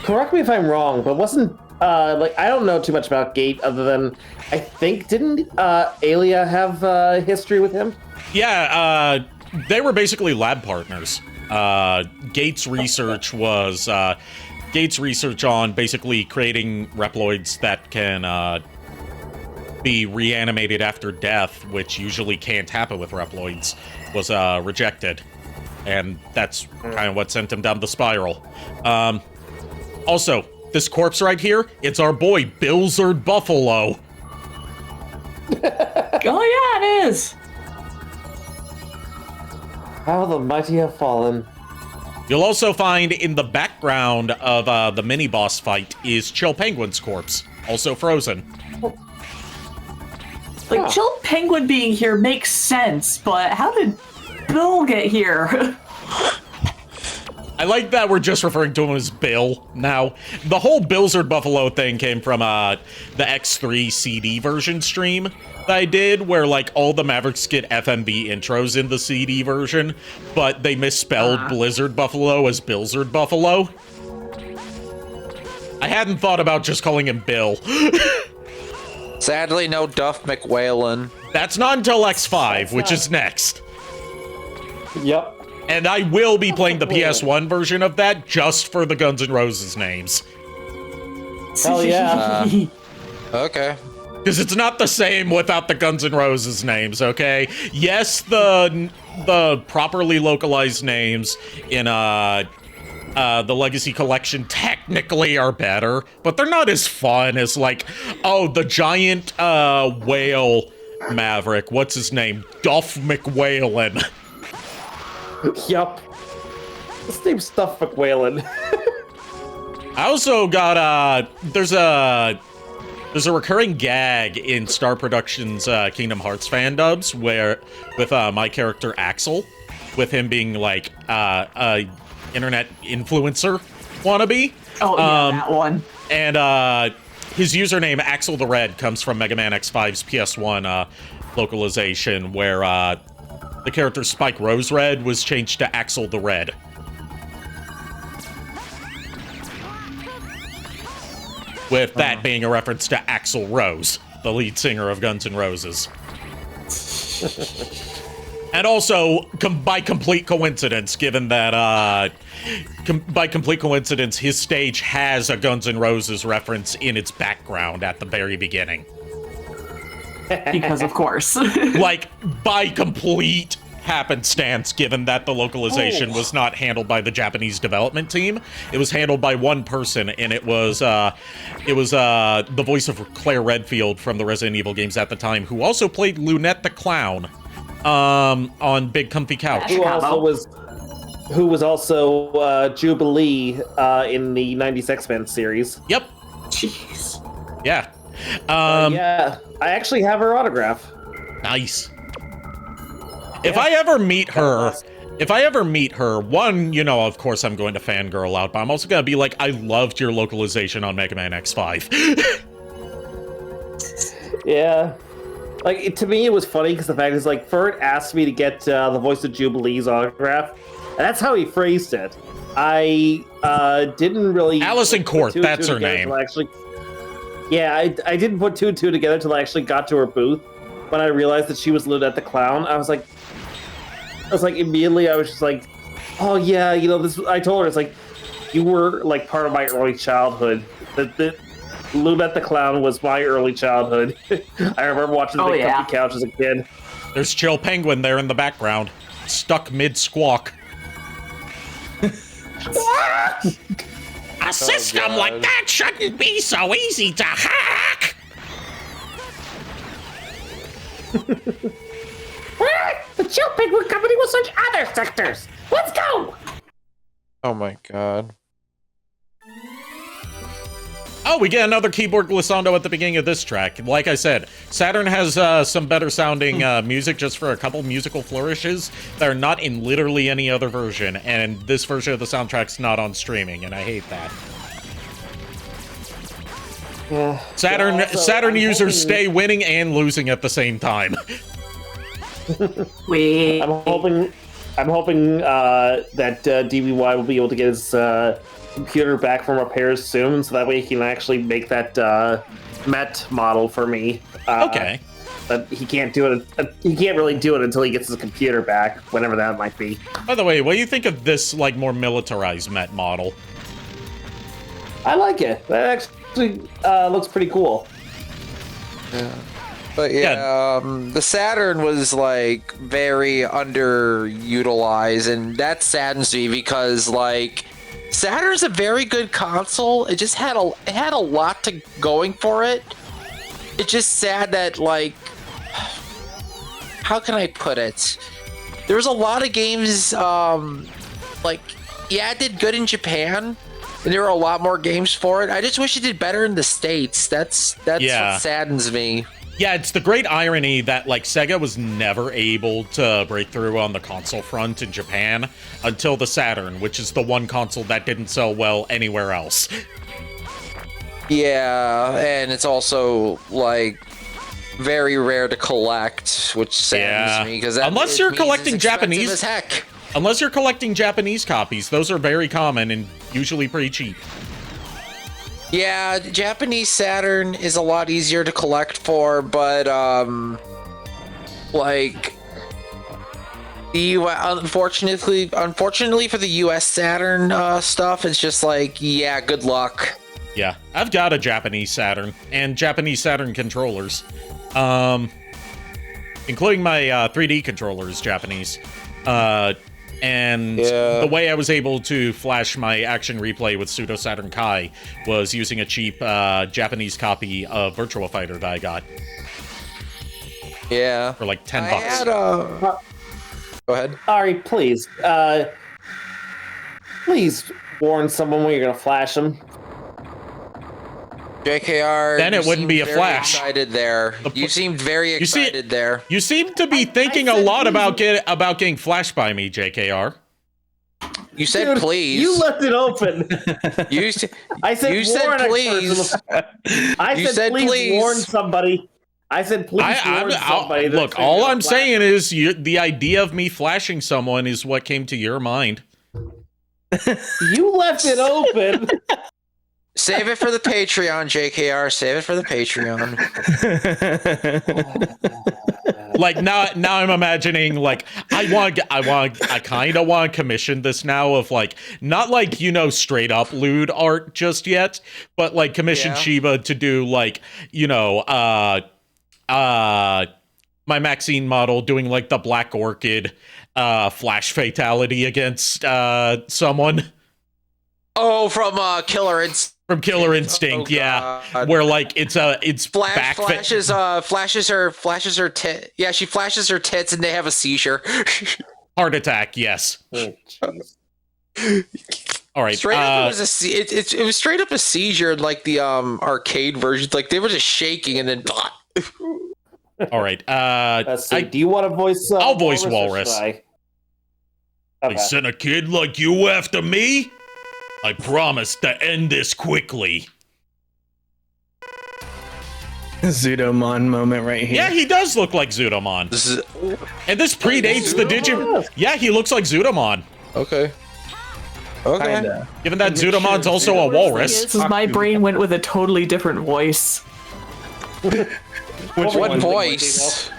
Correct me if I'm wrong, but wasn't, like, I don't know too much about Gate other than, I think, didn't Alia have history with him? Yeah, they were basically lab partners. Gates' research was, Gates' research on basically creating Reploids that can be reanimated after death, which usually can't happen with Reploids, was rejected. And that's kind of what sent him down the spiral. Also, this corpse right here, it's our boy, Billzard Buffalo. Oh yeah, it is! How the mighty have fallen. You'll also find in the background of the mini-boss fight is Chill Penguin's corpse, also frozen. Like, Chill Penguin being here makes sense, but how did Bill get here? I like that we're just referring to him as Bill now. The whole Billzard Buffalo thing came from the X3 CD version stream that I did, where like all the Mavericks get FMV intros in the CD version, but they misspelled Blizzard Buffalo as Billzard Buffalo. I hadn't thought about just calling him Bill. Sadly, no Duff McWhalen. That's not until X5, which is next. Yep. And I will be playing the PS1 version of that just for the Guns N' Roses names. Hell yeah. Okay. Because it's not the same without the Guns N' Roses names, okay? Yes, the properly localized names in the Legacy Collection technically are better, but they're not as fun as, like, oh, the giant whale Maverick. What's his name? Duff McWhalen. Yup. His name's Stuff McWhalen. I also got, there's a recurring gag in Star Productions Kingdom Hearts fan dubs with my character Axel, with him being like a internet influencer wannabe. Oh, yeah, that one. And his username Axel the Red comes from Mega Man X5's PS1 localization, where the character Spike Rose Red was changed to Axel the Red. With that being a reference to Axl Rose, the lead singer of Guns N' Roses. And also, by complete coincidence, given that, by complete coincidence, his stage has a Guns N' Roses reference in its background at the very beginning. Because of course. Like, by complete happenstance, given that the localization was not handled by the Japanese development team. It was handled by one person, and it was the voice of Claire Redfield from the Resident Evil games at the time, who also played Lunette the Clown on Big Comfy Couch. Who was also Jubilee in the 90s X-Men series. Yep. Jeez. Yeah. Yeah, I actually have her autograph. Nice. If I ever meet her, one, you know, of course I'm going to fangirl out, but I'm also gonna be like, I loved your localization on Mega Man X5. Yeah. Like, to me, it was funny because the fact is, like, Fert asked me to get the voice of Jubilee's autograph, and that's how he phrased it. I didn't really... Allison Court, that's her name. Yeah, I didn't put two and two together until I actually got to her booth. When I realized that she was Lunette the Clown, I was like, immediately, I was just like, oh yeah, you know, this. I told her, it's like, you were like part of my early childhood. That Lunette the Clown was my early childhood. I remember watching the Big Comfy Couch as a kid. There's Chill Penguin there in the background, stuck mid squawk. A system like that shouldn't be so easy to hack. The Chill Penguin Company will search other sectors. Let's go! Oh my god. Oh, we get another keyboard glissando at the beginning of this track. Like I said, Saturn has some better sounding music just for a couple musical flourishes that are not in literally any other version, and this version of the soundtrack's not on streaming, and I hate that. Yeah. Saturn users stay winning and losing at the same time. Wait. I'm hoping that DBY will be able to get his computer back from repairs soon, so that way he can actually make that Met model for me. Okay. But he can't do it. He can't really do it until he gets his computer back, whenever that might be. By the way, what do you think of this like more militarized Met model? I like it. That actually looks pretty cool. Yeah. But the Saturn was like very underutilized, and that saddens me because like Saturn's a very good console. It just had a lot to going for it. It's just sad that like, how can I put it? There was a lot of games like, yeah, it did good in Japan, and there were a lot more games for it. I just wish it did better in the States. That's what saddens me. Yeah, it's the great irony that, like, Sega was never able to break through on the console front in Japan until the Saturn, which is the one console that didn't sell well anywhere else. Yeah, and it's also, like, very rare to collect, which saddens me, because unless you're collecting Japanese... as heck. Unless you're collecting Japanese copies, those are very common and usually pretty cheap. Yeah, Japanese Saturn is a lot easier to collect for, but like the unfortunately for the US Saturn stuff, it's just like, yeah, good luck. Yeah, I've got a Japanese Saturn and Japanese Saturn controllers, including my 3D controller is Japanese. And the way I was able to flash my action replay with Pseudo Saturn Kai was using a cheap Japanese copy of Virtua Fighter that I got. Yeah. For like $10. I had Go ahead. Ari, please. Please warn someone when you're going to flash them. JKR. Then it wouldn't be a flash. Excited there. You seemed very excited there. You seem to be thinking a lot about getting flashed by me, JKR. You said please. You left it open. I said you said please. I said please warn somebody. I said please warn somebody. Look, all I'm saying is the idea of me flashing someone is what came to your mind. You left it open. Save it for the Patreon, JKR. Save it for the Patreon. Like now I'm imagining like I kind of want to commission this now of like not like straight up lewd art just yet, but like commission Shiba to do like my Maxine model doing like the Black Orchid flash fatality against someone. Oh, from Killer Instinct. From Killer Instinct, where like it's flashes her tit. Yeah, she flashes her tits and they have a seizure. Heart attack, yes. Oh, all right. Straight up, it was straight up a seizure, like the arcade versions. Like they were just shaking and then. All right. Let's see. Do you want to voice? I'll voice Walrus. Okay. They sent a kid like you after me. I promise to end this quickly. Zudomon moment right here. Yeah, he does look like Zudomon. And this predates the Digimon. Yeah, he looks like Zudomon. Okay. Kinda. Given that Zudomon's also a walrus. My brain went with a totally different voice. What voice?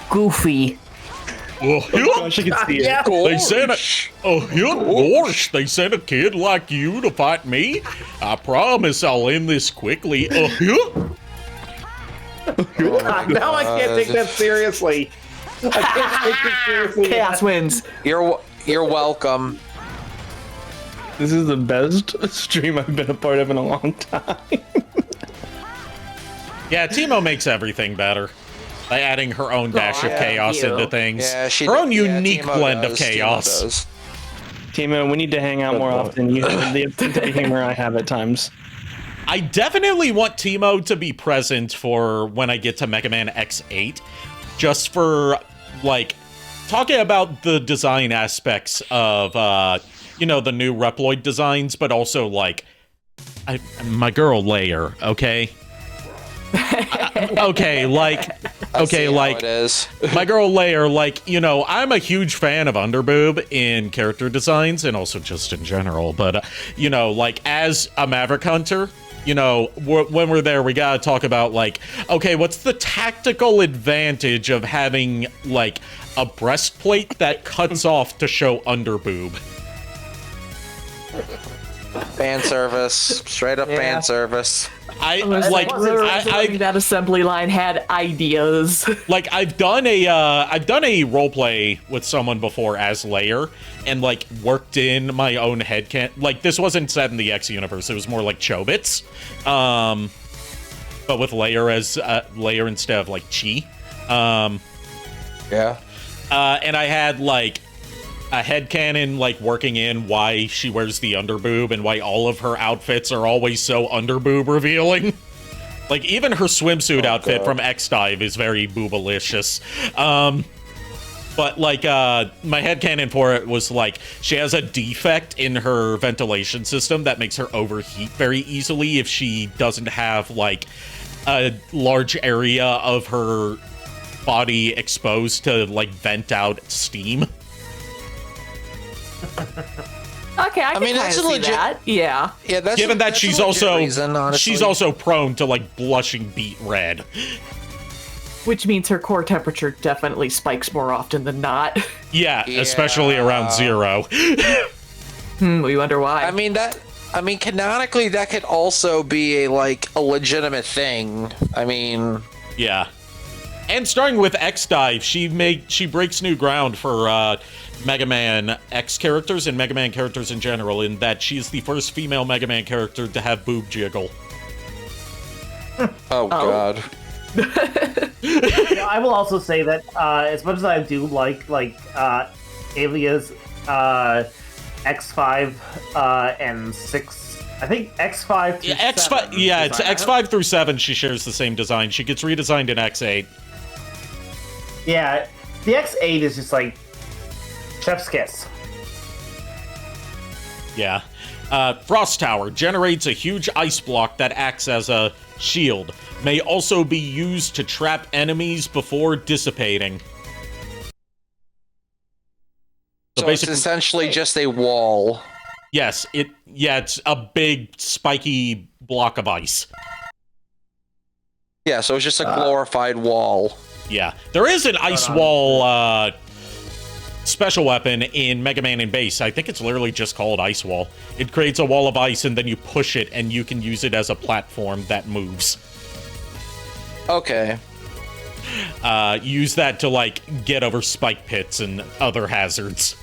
Goofy. Oh, she can see it. They sent gosh, they sent a kid like you to fight me. I promise I'll end this quickly. Now I can't take that seriously. I can't take this seriously. Chaos wins. You're welcome. This is the best stream I've been a part of in a long time. Yeah, Timo makes everything better by adding her own dash of chaos into things. Yeah, her own unique blend of chaos. Timo, we need to hang out more often. You have the humor I have at times. I definitely want Timo to be present for when I get to Mega Man X8, just for, like, talking about the design aspects of, the new Reploid designs, but also, like, my girl Layer, okay? It is. My girl Layer, like, I'm a huge fan of Underboob in character designs and also just in general, but, like, as a Maverick Hunter, when we're there, we gotta talk about, like, okay, what's the tactical advantage of having, like, a breastplate that cuts off to show Underboob? Fan service. Straight up fan service. That assembly line had ideas. Like I've done a role play with someone before as Layer and like worked in my own headcanon. Like this wasn't set in the X universe; it was more like Chobits, but with Layer as Layer instead of like Chi. Yeah. And I had like a headcanon like working in why she wears the underboob and why all of her outfits are always so underboob revealing. Like even her swimsuit outfit from X-Dive is very boobalicious. But like my headcanon for it was like she has a defect in her ventilation system that makes her overheat very easily if she doesn't have like a large area of her body exposed to like vent out steam. Okay, I mean that's a legit. That. Yeah. Yeah, that's given that she's also reason, she's also prone to like blushing beet red, which means her core temperature definitely spikes more often than not. Yeah, especially around 0. We wonder why. I mean I mean, canonically, that could also be a legitimate thing. I mean, yeah. And starting with X-Dive, she breaks new ground for Mega Man X characters and Mega Man characters in general, in that she's the first female Mega Man character to have boob jiggle. Oh God. I will also say that as much as I do like Alia's X5 and 6, I think X5 through X5, 7 yeah, it's design. X5 through 7. She shares the same design. She gets redesigned in X8. Yeah, the X8 is just like chef's kiss. Yeah. Frost Tower generates a huge ice block that acts as a shield. May also be used to trap enemies before dissipating. So it's essentially just a wall. Yes, it's a big spiky block of ice. Yeah, so it's just a glorified wall. Yeah. There is an ice wall special weapon in Mega Man and Base. I think it's literally just called Ice Wall. It creates a wall of ice and then you push it and you can use it as a platform that moves. Okay. Use that to, get over spike pits and other hazards.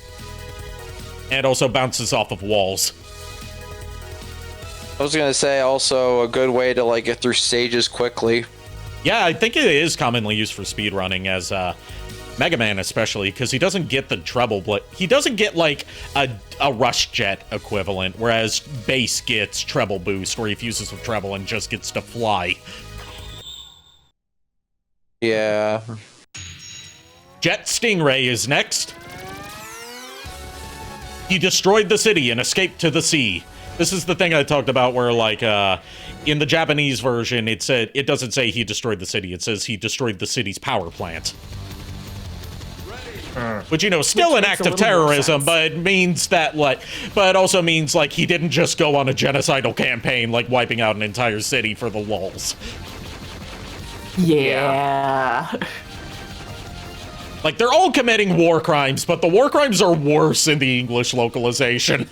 And also bounces off of walls. I was gonna say also a good way to get through stages quickly. Yeah, I think it is commonly used for speedrunning as Mega Man especially, because he doesn't get the treble, but he doesn't get a rush jet equivalent, whereas Base gets treble boost, where he fuses with treble and just gets to fly. Yeah. Jet Stingray is next. He destroyed the city and escaped to the sea. This is the thing I talked about where, in the Japanese version, it doesn't say he destroyed the city. It says he destroyed the city's power plant. Which, still an act of terrorism, but it means that, but it also means, he didn't just go on a genocidal campaign, wiping out an entire city for the lulz. Yeah. They're all committing war crimes, but the war crimes are worse in the English localization.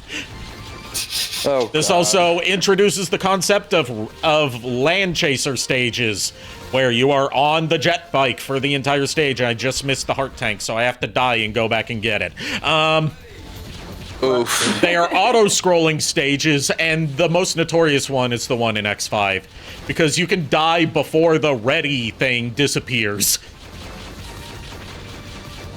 Oh, this God. also introduces the concept of land chaser stages, where you are on the jet bike for the entire stage, and I just missed the heart tank, so I have to die and go back and get it. Oof. They are auto-scrolling stages, and the most notorious one is the one in X5, because you can die before the ready thing disappears.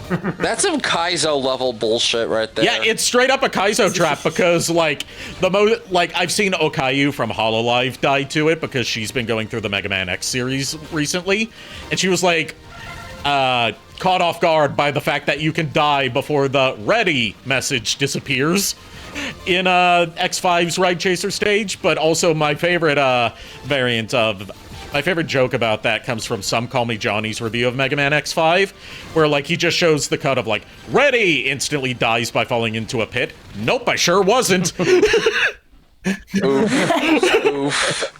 That's some Kaizo level bullshit right there. Yeah, it's straight up a Kaizo trap because, I've seen Okayu from Hololive die to it because she's been going through the Mega Man X series recently, and she was, caught off guard by the fact that you can die before the ready message disappears in X5's Ride Chaser stage, but also my favorite my favorite joke about that comes from Some Call Me Johnny's review of Mega Man X5, where, he just shows the cut of, ready, instantly dies by falling into a pit. Nope, I sure wasn't. Oof. Oof.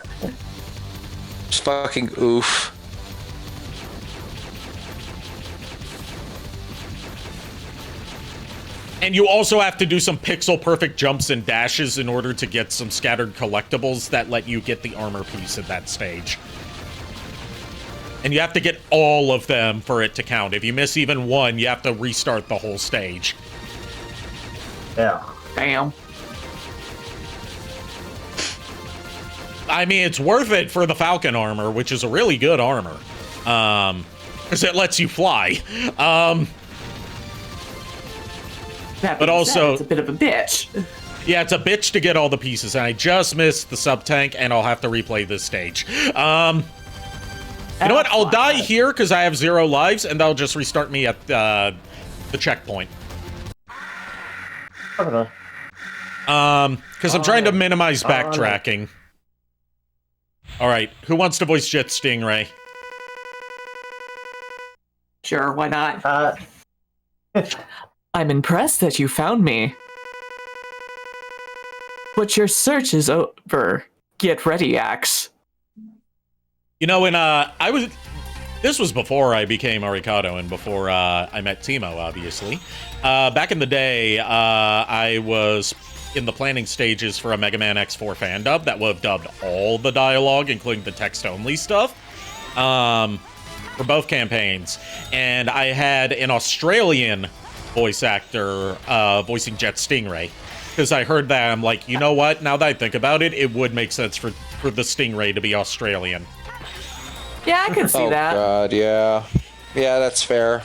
Just fucking oof. And you also have to do some pixel-perfect jumps and dashes in order to get some scattered collectibles that let you get the armor piece at that stage. And you have to get all of them for it to count. If you miss even one, you have to restart the whole stage. Yeah. Damn. I mean, it's worth it for the Falcon armor, which is a really good armor. Because it lets you fly. But also, it's a bit of a bitch. Yeah, it's a bitch to get all the pieces, and I just missed the sub-tank, and I'll have to replay this stage. You know what? I'll die here because I have 0 lives, and that'll just restart me at the checkpoint. Okay. Because I'm trying to minimize backtracking. All right, who wants to voice Jet Stingray? Sure, why not? I'm impressed that you found me. But your search is over. Get ready, Axe. You know, when this was before I became Arikado and before I met Timo, obviously. Back in the day, I was in the planning stages for a Mega Man X4 fan dub that would have dubbed all the dialogue, including the text-only stuff, for both campaigns. And I had an Australian voice actor voicing Jet Stingray. Because I heard that, I'm like, you know what? Now that I think about it, it would make sense for the Stingray to be Australian. Yeah, I can see that. Oh god, yeah. Yeah, that's fair.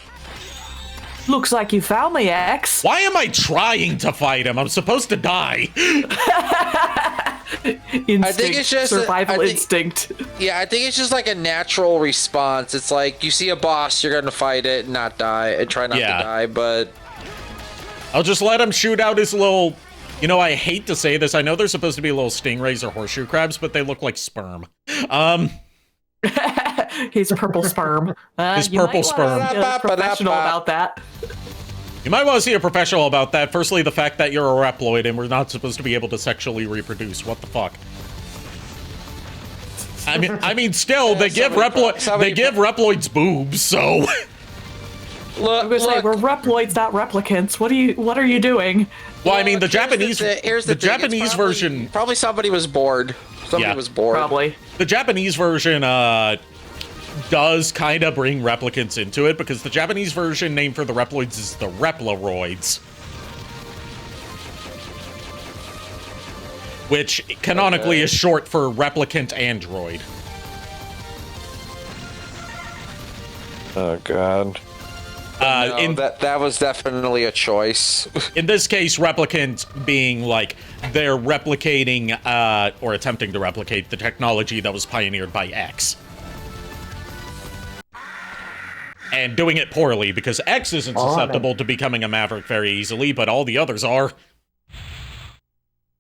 Looks like you found me, X. Why am I trying to fight him? I'm supposed to die. Instinct, I think it's just survival instinct. Yeah, I think it's just like a natural response. It's like you see a boss, you're gonna fight it and not die, and try not to die, but I'll just let him shoot out his little... You know, I hate to say this. I know they're supposed to be little stingrays or horseshoe crabs, but they look like sperm. His purple sperm. His purple sperm. Professional about that. You might want to see a professional about that. Firstly, the fact that you're a Reploid and we're not supposed to be able to sexually reproduce. What the fuck? I mean, still, they give Reploids boobs, so... I'm gonna say we're Reploids, not replicants. What are you doing? Well, I mean, the Japanese Japanese version. Probably somebody was bored. Somebody was bored. Probably. The Japanese version does kind of bring replicants into it, because the Japanese version name for the Reploids is the Reploroids, which canonically is short for replicant android. Oh god. That was definitely a choice. In this case, replicant being like they're replicating or attempting to replicate the technology that was pioneered by X. And doing it poorly, because X isn't susceptible to becoming a Maverick very easily, but all the others are.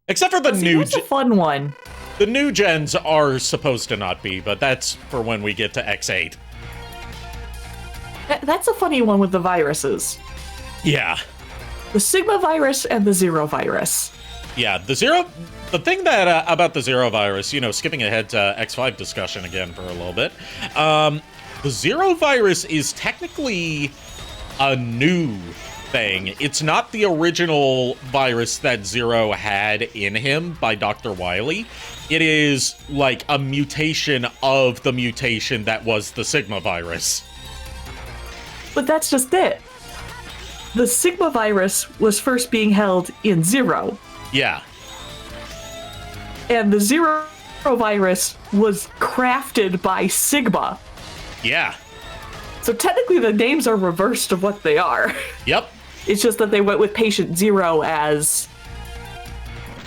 Except for the new... That's a fun one. The new gens are supposed to not be, but that's for when we get to X8. That's a funny one with the viruses. Yeah. The Sigma virus and the Zero virus. Yeah, the thing that about the Zero virus, you know, skipping ahead to X5 discussion again for a little bit, the Zero virus is technically a new thing. It's not the original virus that Zero had in him by Dr. Wily. It is like a mutation of the mutation that was the Sigma virus. But that's just it. The Sigma virus was first being held in Zero. Yeah. And the Zero virus was crafted by Sigma. Yeah. So technically the names are reversed of what they are. Yep. It's just that they went with Patient Zero as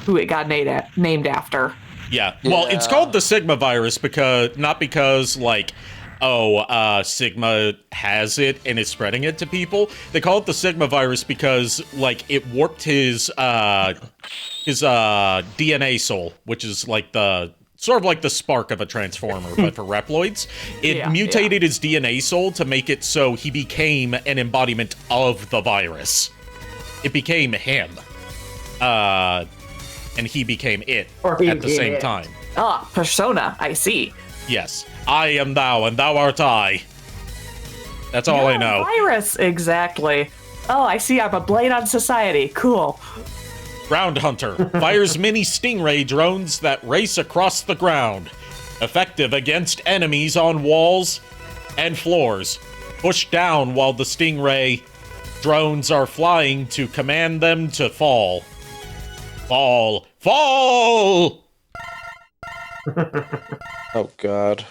who it got named after. Yeah. Well, it's called the Sigma virus because like, Sigma has it and is spreading it to people. They call it the Sigma virus because, like, it warped his DNA soul, which is like the sort of like the spark of a transformer, but for Reploids. It mutated his DNA soul to make it so he became an embodiment of the virus. It became him. And he became it at the same time. Ah, persona, I see. Yes. I am thou, and thou art I. That's all I know. Virus, exactly. Oh, I see. I'm a blade on society. Cool. Ground Hunter fires mini stingray drones that race across the ground. Effective against enemies on walls and floors. Push down while the stingray drones are flying to command them to fall. Fall. Fall! Oh, God.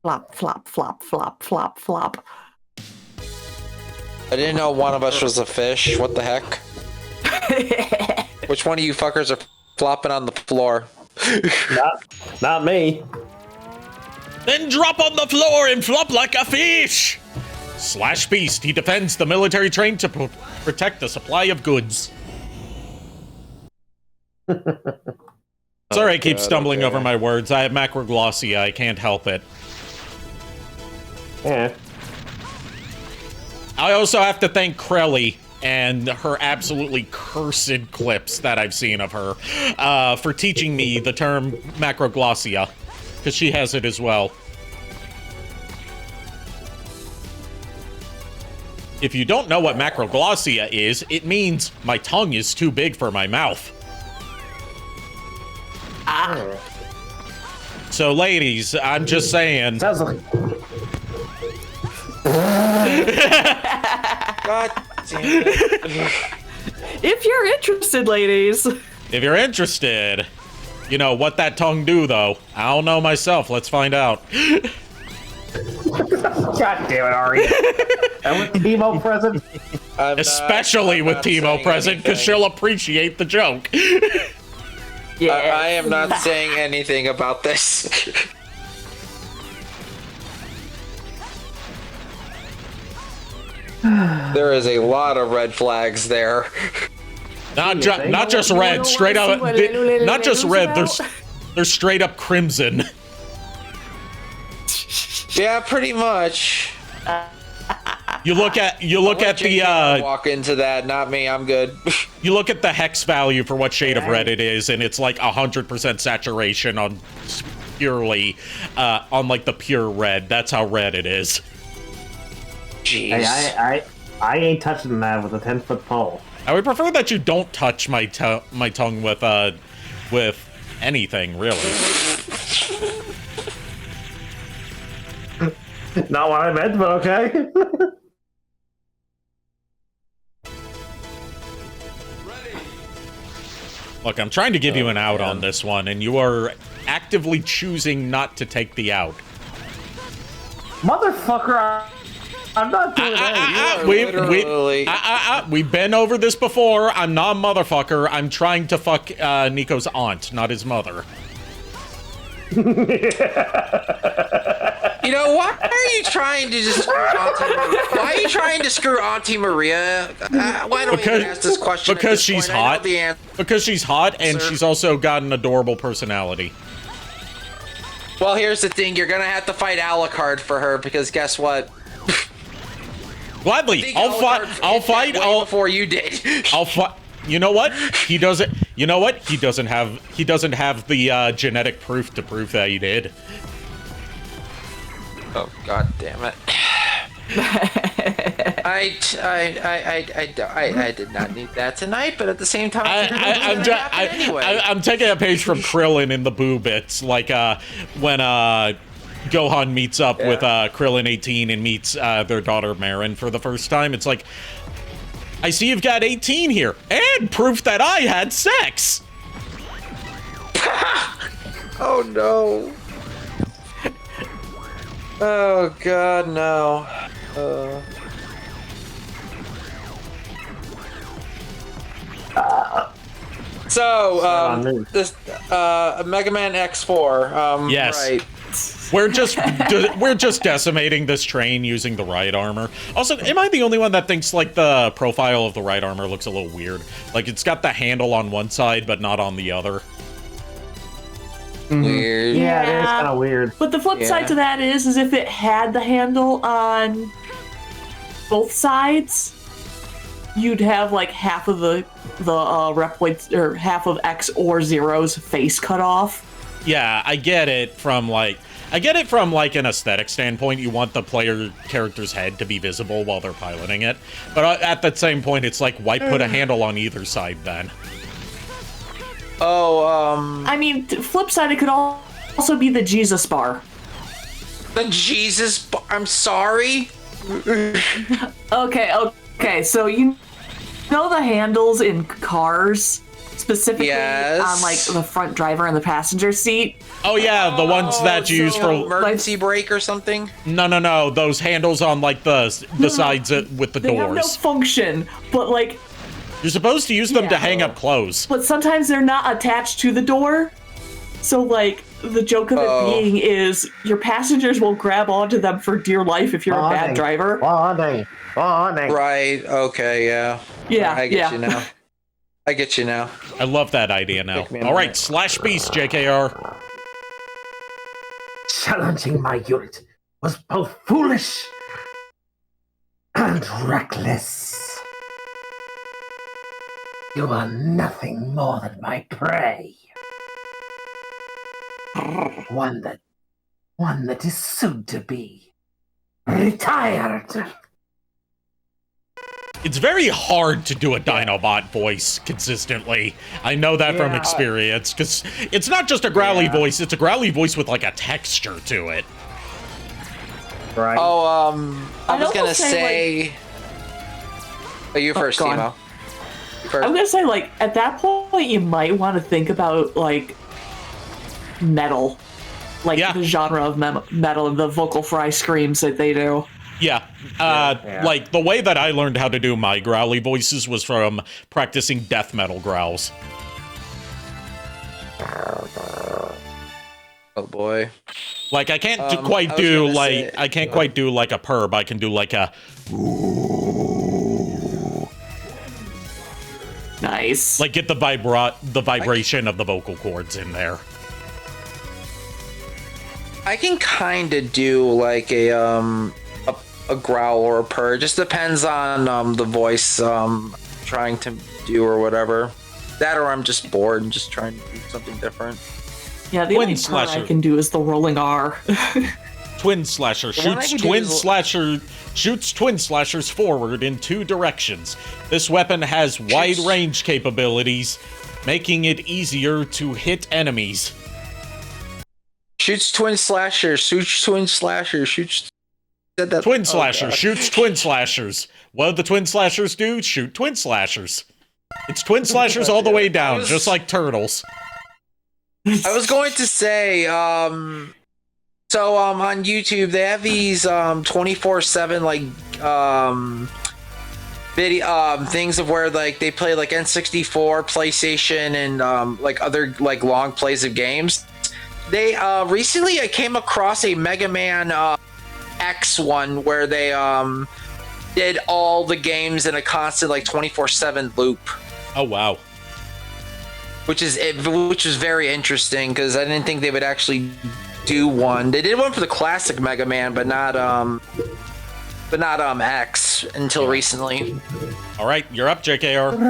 Flop, flop, flop, flop, flop, flop. I didn't know one of us was a fish. What the heck? Which one of you fuckers are flopping on the floor? Not me. Then drop on the floor and flop like a fish! Slash Beast, he defends the military train to protect the supply of goods. Sorry, I keep stumbling over my words. I have macroglossia. I can't help it. Yeah. I also have to thank Krelly and her absolutely cursed clips that I've seen of her for teaching me the term macroglossia, because she has it as well. If you don't know what macroglossia is, it means my tongue is too big for my mouth. So, ladies, I'm just saying. Sounds like God damn it. If you're interested, ladies. If you're interested, you know what that tongue do, though. I don't know myself. Let's find out. God damn it, Ari. And with Timo present. Especially with Timo present, because she'll appreciate the joke. Yeah. I am not saying anything about this. There is a lot of red flags there. Not just red, straight up. Not just red. There's straight up crimson. Yeah, pretty much. You look at the walk into that, not me. I'm good. you look at the hex value for what shade of red it is, and it's like 100% saturation on purely on like the pure red. That's how red it is. Jeez. Hey, I ain't touching that with a 10-foot pole. I would prefer that you don't touch my tongue with anything, really. Not what I meant, but okay. Look, I'm trying to give you an out on this one, and you are actively choosing not to take the out. Motherfucker, I'm not doing that. We've been over this before. I'm not a motherfucker. I'm trying to fuck Nico's aunt, not his mother. You know, why are you trying to just screw Auntie Maria? Why are you trying to screw Auntie Maria? Why don't we ask this question? Because she's hot. Because she's hot, and she's also got an adorable personality. Well, here's the thing. You're going to have to fight Alucard for her, because guess what? Gladly. I'll fight before you did. I'll fight. You know what? He doesn't. You know what? He doesn't have the genetic proof to prove that he did. Oh, God damn it. I did not need that tonight, but at the same time, I'm taking a page from Krillin in the Boo bits, like when Gohan meets up with Krillin 18 and meets their daughter Marin for the first time. It's like, I see you've got 18 here, and proof that I had sex. Oh no. Oh God, no. This Mega Man X4. Yes. Right. We're just decimating this train using the right armor. Also, am I the only one that thinks like the profile of the right armor looks a little weird? Like it's got the handle on one side but not on the other. Weird. Yeah, it is kind of weird. But the flip side to that is if it had the handle on both sides, you'd have like half of the Reploids, or half of X or Zero's face cut off. Yeah, I get it from like an aesthetic standpoint. You want the player character's head to be visible while they're piloting it. But at the same point, it's like, why put a handle on either side then? Oh, I mean, flip side, it could also be the Jesus bar. The Jesus bar? I'm sorry? Okay, so you know the handles in cars? Specifically on like the front driver and the passenger seat. Oh yeah, the ones that you use for emergency brake or something. No. Those handles on like the sides with the they doors. Have no function, but like you're supposed to use them to hang up clothes. But sometimes they're not attached to the door. So like the joke of it being is your passengers will grab onto them for dear life if you're a bad driver. Bonding. Right. Okay. Yeah. Yeah. I get you now. I get you now. I love that idea now. All right, slash beast, JKR. Challenging my unit was both foolish and reckless. You are nothing more than my prey. One that is soon to be retired. It's very hard to do a Dinobot voice consistently. I know that from experience, because it's not just a growly voice, it's a growly voice with like a texture to it. Right. Oh, I was gonna say... Oh, you first, Timo. I'm gonna say, like, at that point, you might want to think about, like, metal. Like, the genre of metal and the vocal fry screams that they do. Yeah. Like, the way that I learned how to do my growly voices was from practicing death metal growls. Oh, boy. Like, I can't quite do, like, I can't quite do, like, a purr, I can do, like, a... Nice. Like, get the vibration of the vocal cords in there. I can kind of do, like, a growl or a purr. It just depends on the voice trying to do or whatever. That or I'm just bored and just trying to do something different. Yeah, the only purr I can do is the rolling R. Twin Slasher shoots twin slashers forward in 2 directions. This weapon has wide range capabilities, making it easier to hit enemies. Shoots twin slasher, shoots twin slasher, shoots... Twin slasher shoots twin slashers. What do the twin slashers do? Shoot twin slashers. It's twin slashers all the way down, just like turtles. I was going to say, on YouTube they have these 24/7 like video things of where like they play like N64, PlayStation, and like other like long plays of games. They recently I came across a Mega Man X one where they did all the games in a constant like 24/7 loop. Oh wow. Which was very interesting because I didn't think they would actually do one. They did one for the classic Mega Man, but not X until recently. All right, you're up, JKR. The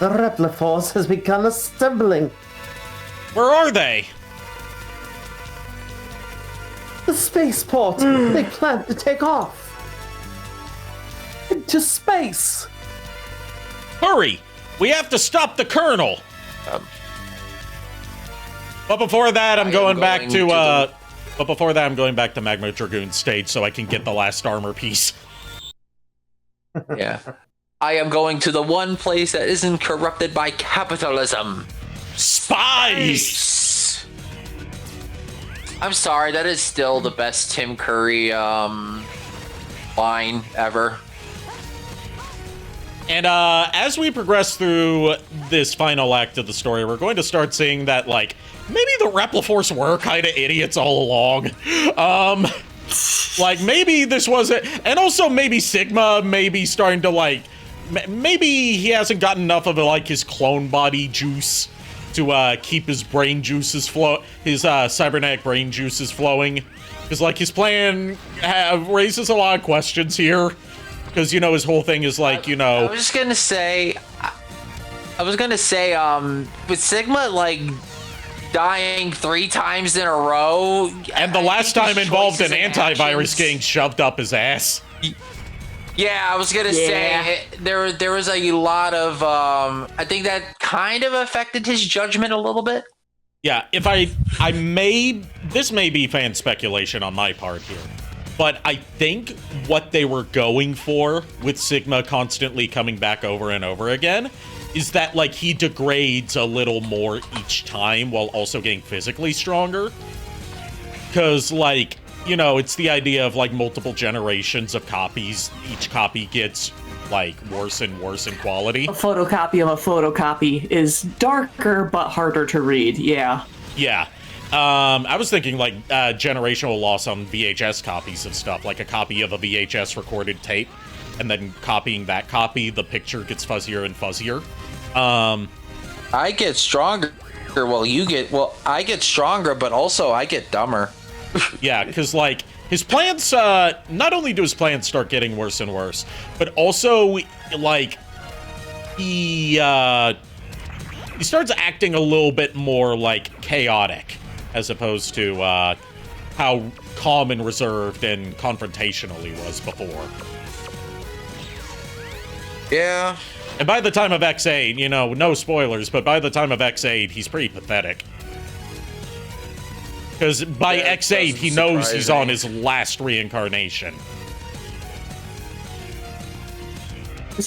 Repliforce has begun assembling. Where are they? The spaceport. They plan to take off into space. Hurry! We have to stop the Colonel. But before that, I'm going back to Magma Dragoon stage so I can get the last armor piece. Yeah. I am going to the one place that isn't corrupted by capitalism. Spies! I'm sorry, that is still the best Tim Curry line ever. And as we progress through this final act of the story, we're going to start seeing that, like, maybe the Repliforce were kind of idiots all along. Like, maybe this wasn't... And also, maybe Sigma may be starting to, like... Maybe he hasn't gotten enough of, like, his clone body juice to keep his brain juices his cybernetic brain juices flowing. Because, like, his plan raises a lot of questions here. Because, you know, his whole thing is like, you know... I was gonna say, with Sigma, like, dying 3 times in a row... And the last time involved an antivirus getting shoved up his ass. Yeah, I was gonna say, there was a lot of, I think that kind of affected his judgment a little bit. Yeah, this may be fan speculation on my part here. But I think what they were going for with Sigma constantly coming back over and over again is that, like, he degrades a little more each time while also getting physically stronger. Because, like, you know, it's the idea of, like, multiple generations of copies. Each copy gets, like, worse and worse in quality. A photocopy of a photocopy is darker but harder to read, yeah. Yeah. I was thinking, like, generational loss on VHS copies of stuff, like a copy of a VHS recorded tape, and then copying that copy, the picture gets fuzzier and fuzzier. I get stronger, I get stronger, but also I get dumber. Yeah, because, like, his plans, not only do his plans start getting worse and worse, but also, like, he starts acting a little bit more, like, chaotic. As opposed to how calm and reserved and confrontational he was before. Yeah. And by the time of X8, you know, no spoilers, but by the time of X8, he's pretty pathetic. Because by X8, he knows he's on his last reincarnation.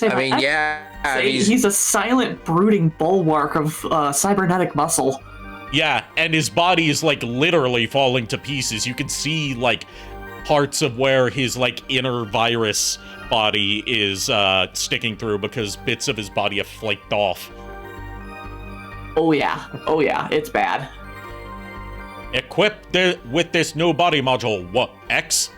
I mean, yeah. He's a silent, brooding bulwark of cybernetic muscle. Yeah, and his body is, like, literally falling to pieces. You can see, like, parts of where his, like, inner virus body is sticking through because bits of his body have flaked off. Oh, yeah. Oh, yeah. It's bad. Equipped with this new body module, what, X?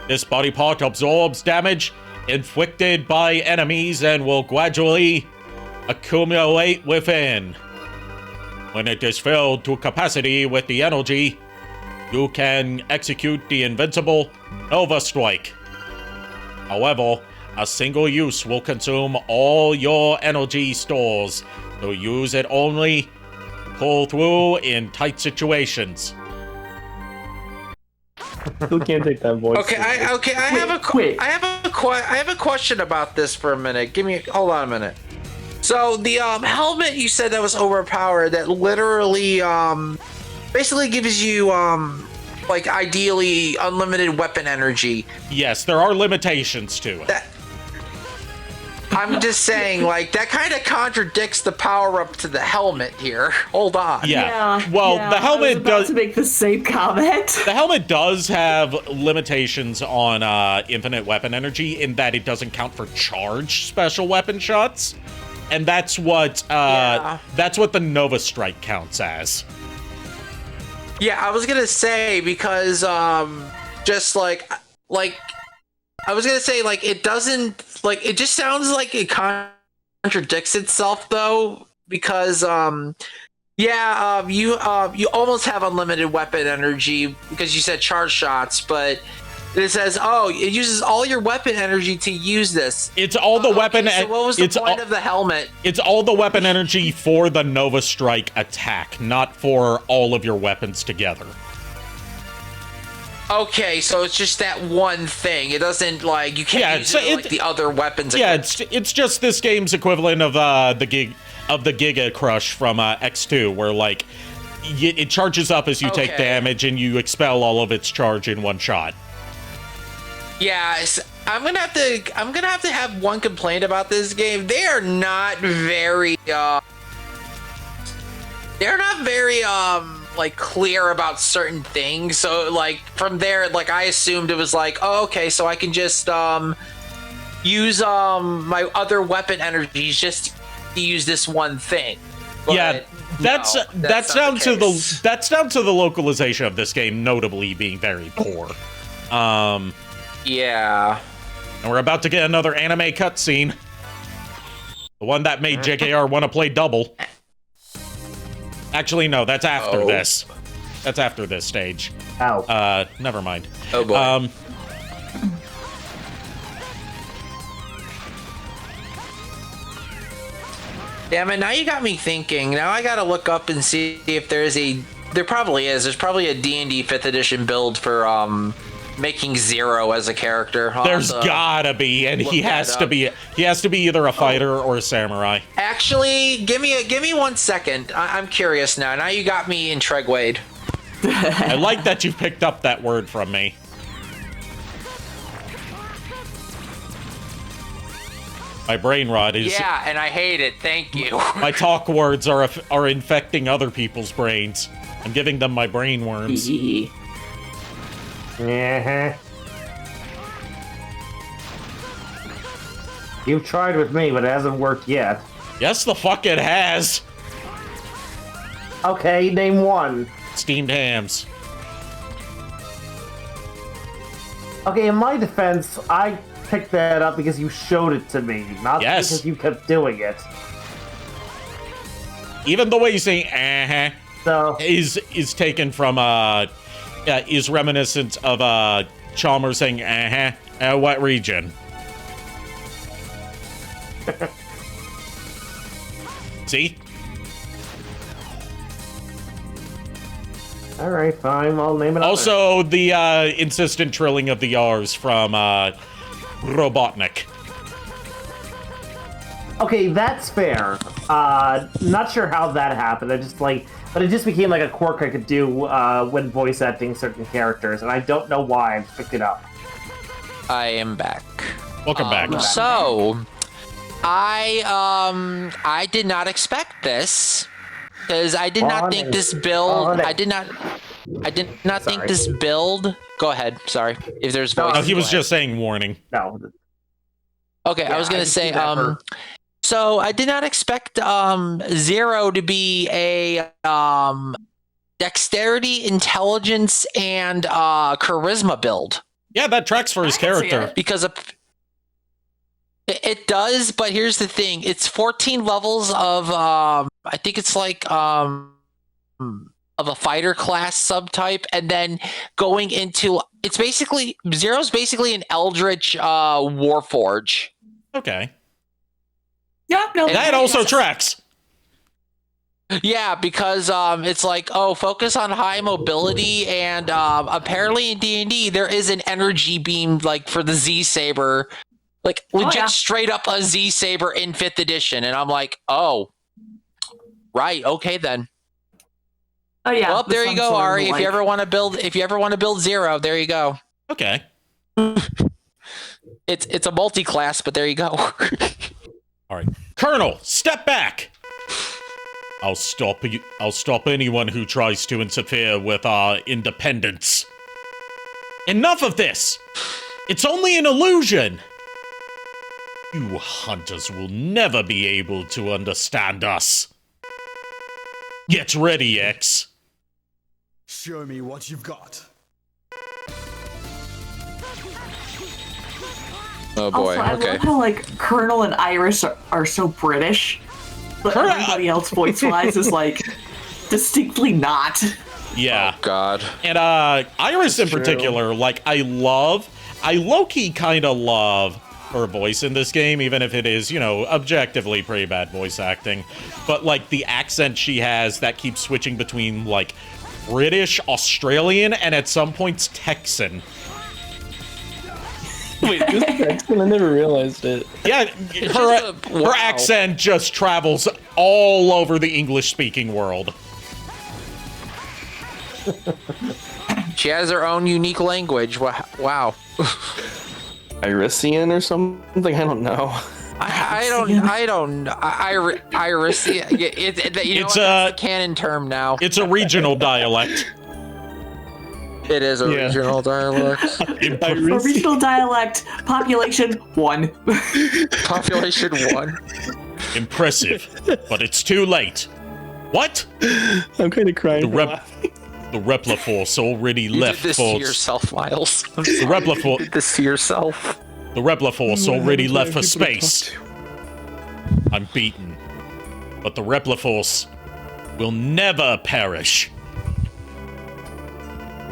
This body part absorbs damage inflicted by enemies and will gradually accumulate within. When it is filled to capacity with the energy, you can execute the invincible Nova Strike. However, a single use will consume all your energy stores, so use it only to pull through in tight situations. Who can't take that voice? Okay, I have a question about this for a minute. Hold on a minute. So the helmet you said that was overpowered, that literally basically gives you like ideally unlimited weapon energy. Yes, there are limitations to it. I'm just saying, like, that kind of contradicts the power up to the helmet here. Hold on. Yeah. Well, the helmet does to make the same comment. The helmet does have limitations on infinite weapon energy in that it doesn't count for charged special weapon shots, and that's what the Nova Strike counts as. Yeah, I was gonna say because just like I was gonna say, like, it doesn't, like, it just sounds like it contradicts itself though, because you almost have unlimited weapon energy because you said charge shots, but it says, oh, it uses all your weapon energy to use this. It's all the weapon. So what was the point of the helmet? It's all the weapon energy for the Nova Strike attack, not for all of your weapons together. Okay, so it's just that one thing. It doesn't, like, you can't use it like the other weapons. Yeah, it's just this game's equivalent of the Giga Crush from X2, where, like, it charges up as you take damage and you expel all of its charge in one shot. Yeah, I'm gonna have to have one complaint about this game. They are not very like clear about certain things. So like from there, like I assumed it was like, oh, okay, so I can just use my other weapon energies just to use this one thing. But yeah, that's down to the localization of this game notably being very poor. Yeah. And we're about to get another anime cutscene. The one that made JKR want to play double. Actually, no, that's after this. That's after this stage. Ow. Never mind. Oh boy. Damn it, now you got me thinking. Now I gotta look up and see if there probably is. There's probably a D&D 5th edition build for, making Zero as a character. There's gotta be, and he has to be either a fighter or a samurai. Actually, give me 1 second. I'm curious now. Now you got me intrigued. I like that you picked up that word from me. My brain rot is... Yeah, and I hate it. Thank you. My talk words are infecting other people's brains. I'm giving them my brain worms. You've tried with me, but it hasn't worked yet. Yes, the fuck it has. Okay, name one. Steamed hams. Okay, in my defense, I picked that up because you showed it to me, not because you kept doing it. Even the way you say so is taken from is reminiscent of Chalmers saying what region? See? All right, fine. I'll name it. Also, the insistent trilling of the R's from Robotnik. Okay, that's fair. Not sure how that happened. But it just became like a quirk I could do when voice acting certain characters, and I don't know why I just picked it up. I am back. Welcome back. So, I did not expect this because I did not think this build. I did not think this build. Go ahead. Sorry, if there's voice. No, he was just saying warning. No. Okay, Yeah, I was gonna I say. see that So I did not expect Zero to be a dexterity, intelligence, and charisma build. Yeah, that tracks for his character. Because it does, but here's the thing: it's 14 levels of I think it's like of a fighter class subtype, and then going into it's basically Zero's basically an Eldritch Warforge. Okay. Yeah, no, That also tracks. Yeah, because it's like, oh, focus on high mobility, and apparently in D&D there is an energy beam like for the Z-Saber, like legit straight up a Z-Saber in 5th edition, and I'm like, oh, right, okay then. Oh yeah. Well, there you go, Ari. Like... If you ever want to build Zero, there you go. Okay. It's a multi-class, but there you go. All right, Colonel, step back. I'll stop anyone who tries to interfere with our independence. Enough of this! It's only an illusion! You hunters will never be able to understand us. Get ready, X. Show me what you've got. Oh boy, also, I love how like Colonel and Iris are so British, but everybody else voice-wise is like distinctly not. Yeah. Oh god. And Iris in particular, like I low-key kind of love her voice in this game, even if it is, you know, objectively pretty bad voice acting. But like the accent she has that keeps switching between like British, Australian, and at some points Texan. Wait, this Texan? I never realized it. Yeah, her accent just travels all over the English-speaking world. She has her own unique language. Wow. Irisian or something? I don't know. Irisian. It's a canon term now. It's a regional dialect. It is a regional dialect. A regional dialect, population 1. Population 1. Impressive, but it's too late. What? I'm kind of crying. The Repliforce already left. You did this to yourself, Miles. The Repliforce. You did this to yourself. The Repliforce already left for space. I'm beaten, but the Repliforce will never perish.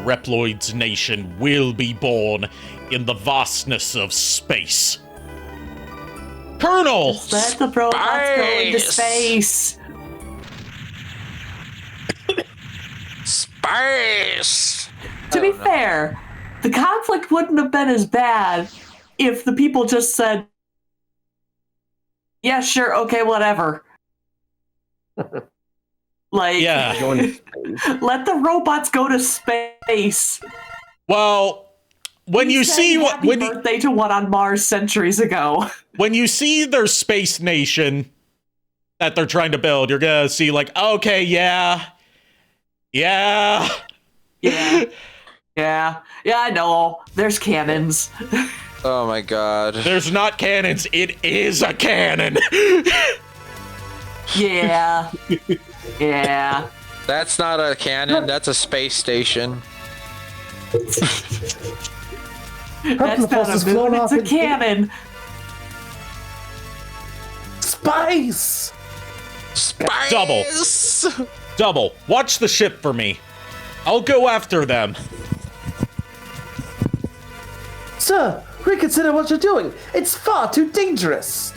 Reploid's nation will be born in the vastness of space. Colonel! Let the robots go into space. Space! To be fair, the conflict wouldn't have been as bad if the people just said, yeah, sure, okay, whatever. Like, Yeah. let the robots go to space. Well, when you see what happy birthday to one on Mars centuries ago. When you see their space nation that they're trying to build, you're gonna see like, okay, yeah, I know. There's cannons. Oh my god. There's not cannons. It is a cannon. Yeah. Yeah. That's not a cannon, that's a space station. That's not a moon, it's a cannon. Spice! Space! Double. Watch the ship for me. I'll go after them. Sir, reconsider what you're doing. It's far too dangerous.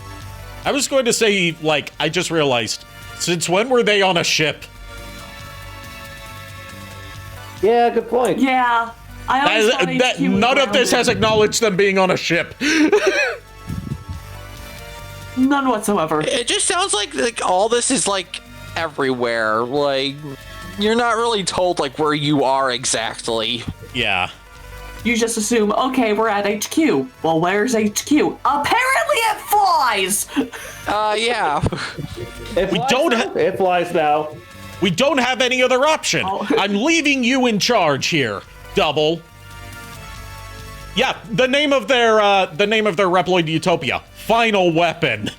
I was going to say, like, I just realized, since when were they on a ship? Yeah, good point. Yeah. I always thought HQ was none of this has grounded. acknowledged them being on a ship. None whatsoever. It just sounds like all this is like everywhere. Like you're not really told like where you are exactly. Yeah. You just assume, okay, we're at HQ. Well, where's HQ? Apparently it flies! Yeah. It flies now. We don't have any other option. Oh. I'm leaving you in charge here, Double. Yeah, the name of their Reploid Utopia. Final Weapon.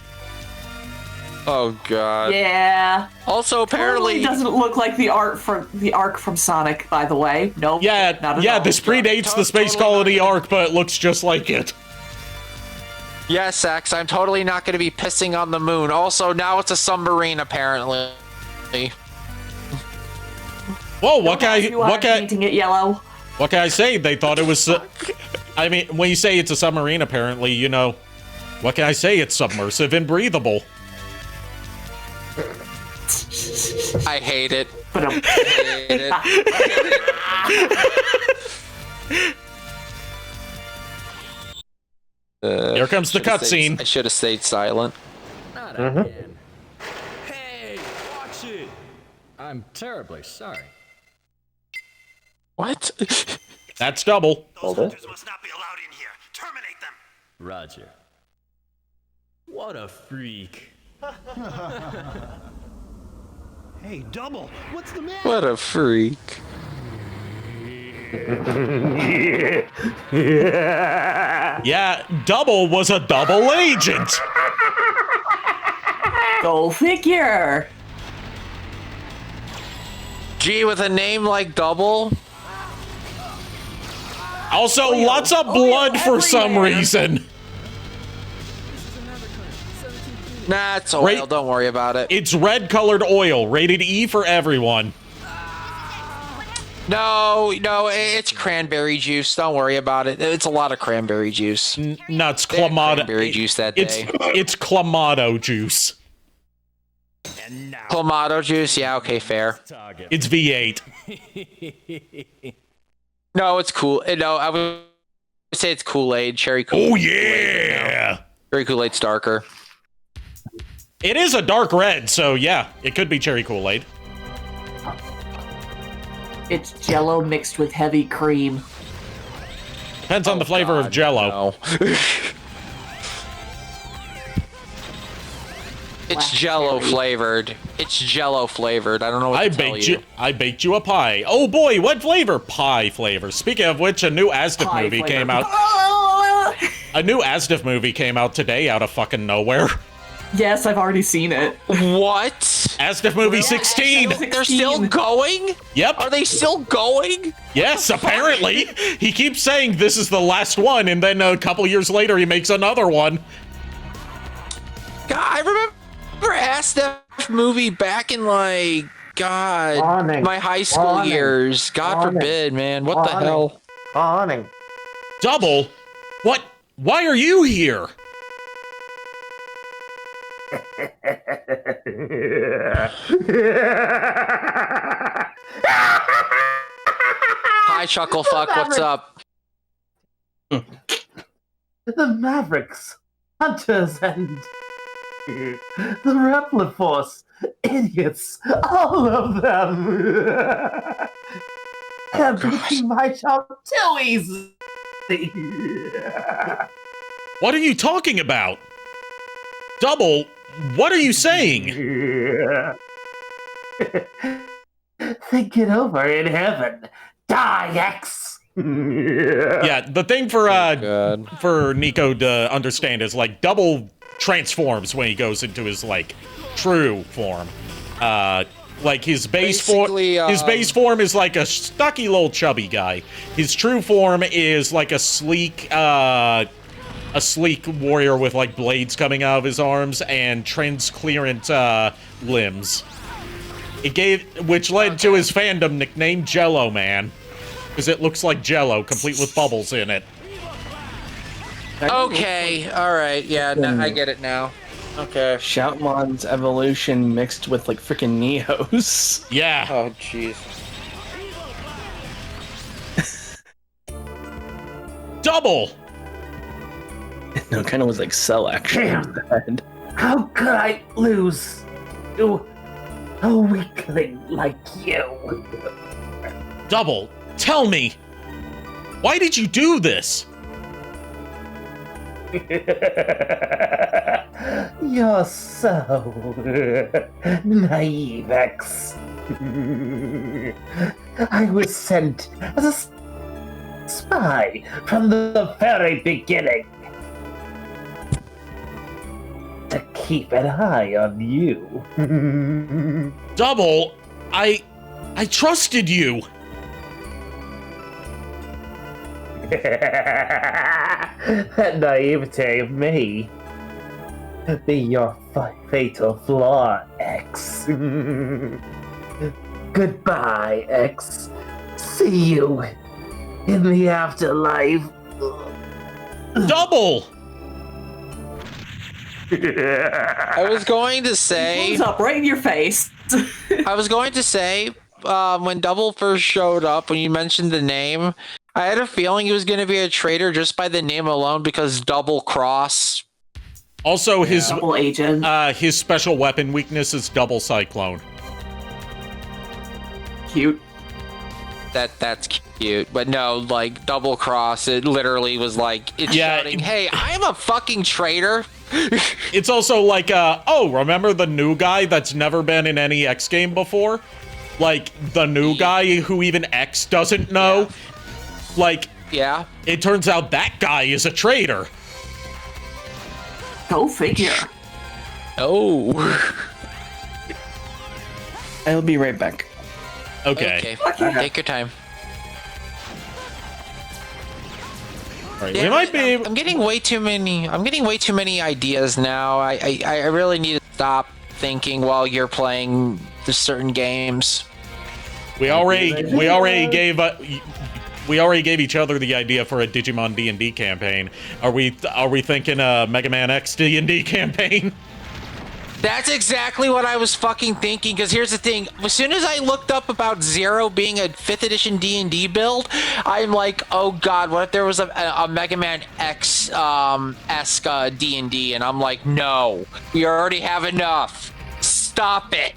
Oh god. Yeah. Also, apparently Totally doesn't look like the arc from Sonic, by the way. Nope. Yeah, not at yeah. all. This predates the Space Colony arc, but it looks just like it. Yes, X. I'm totally not going to be pissing on the moon. Also, now it's a submarine, apparently. Whoa! What can painting it yellow? What can I say? They thought it was. I mean, when you say it's a submarine, apparently, you know. What can I say? It's submersive and breathable. I hate it. But I hate it. Here comes the cutscene. I should have stayed silent. Not again. Hey, watch it! I'm terribly sorry. What? That's Double. Those hunters must not be allowed in here. Terminate them. Roger. What a freak. Hey, Double, what's the matter? What a freak. Yeah, Double was a double agent. Go figure. Gee, with a name like Double. Also, lots of blood for some everywhere. reason. Nah, it's oil. Don't worry about it. It's red-colored oil, rated E for everyone. No, it's cranberry juice. Don't worry about it. It's a lot of cranberry juice. Nuts, They had Clamato. cranberry juice that day. It's Clamato juice. Clamato juice? Yeah, okay, fair. It's V8. No, it's cool. No, I would say it's Kool-Aid, cherry Kool-Aid. Oh, yeah! Cherry Kool-Aid's darker. It is a dark red, so yeah, it could be cherry Kool-Aid. It's Jello mixed with heavy cream. Depends on the flavor of Jello. No. It's Jello flavored. It's Jello flavored. I don't know what to tell you. I baked you a pie. Oh boy, what flavor? Pie flavor. Speaking of which, a new Asdif Pie movie flavor. came out. A new Asdif movie came out today out of fucking nowhere. Yes, I've already seen it. What? Asdif movie 16. They're still going? Yep. Are they still going? Yes, apparently. He keeps saying this is the last one, and then a couple years later he makes another one. God, I remember Asdef movie back in my high school years. God forbid, man. What the hell? Double? What? Why are you here? Hi, Chucklefuck. What's up? The Mavericks, Hunters, and the Repliforce. Idiots, all of them. They're making my job too easy. What are you talking about? Double, what are you saying? Think it over in heaven. Die, X. Yeah, the thing for Nico to understand is like Double transforms when he goes into his like true form. Like his base form, his base form is like a stocky little chubby guy. His true form is like a sleek warrior with like blades coming out of his arms and transclearant limbs. Which led to his fandom nickname Jello Man, because it looks like Jello, complete with bubbles in it. Okay, all right, yeah, I get it now. Okay. Shoutmon's evolution mixed with like freaking Neos. Yeah. Oh, jeez. Double. No, it kind of was like Cell actually. How could I lose to a weakling like you? Double, tell me, why did you do this? You're so naive, X. I was sent as a spy from the very beginning to keep an eye on you. Double, I trusted you. That naivete of me be your fatal flaw, X. Goodbye, X. See you in the afterlife. Double! I was going to say. Blows up right in your face. I was going to say, when Double first showed up, when you mentioned the name, I had a feeling he was going to be a traitor just by the name alone because double cross. Also, his Double agent. his special weapon weakness is double cyclone. Cute. That's cute, but no, like double cross. It literally was like it's shouting, "Hey, I'm a fucking traitor." It's also like, oh, remember the new guy that's never been in any X game before? Like the new guy who even X doesn't know. Yeah. Like, yeah, it turns out that guy is a traitor. Go figure. Oh. I'll be right back. Okay. Take your time. Right, yeah, we might be. I'm getting way too many. I'm getting way too many ideas now. I really need to stop thinking while you're playing the certain games. We already gave each other the idea for a Digimon D&D campaign. Are we thinking a Mega Man X D&D campaign? That's exactly what I was fucking thinking, because here's the thing. As soon as I looked up about Zero being a 5th edition D&D build, I'm like, oh god, what if there was a Mega Man X esque D&D? And I'm like, no, we already have enough. Stop it.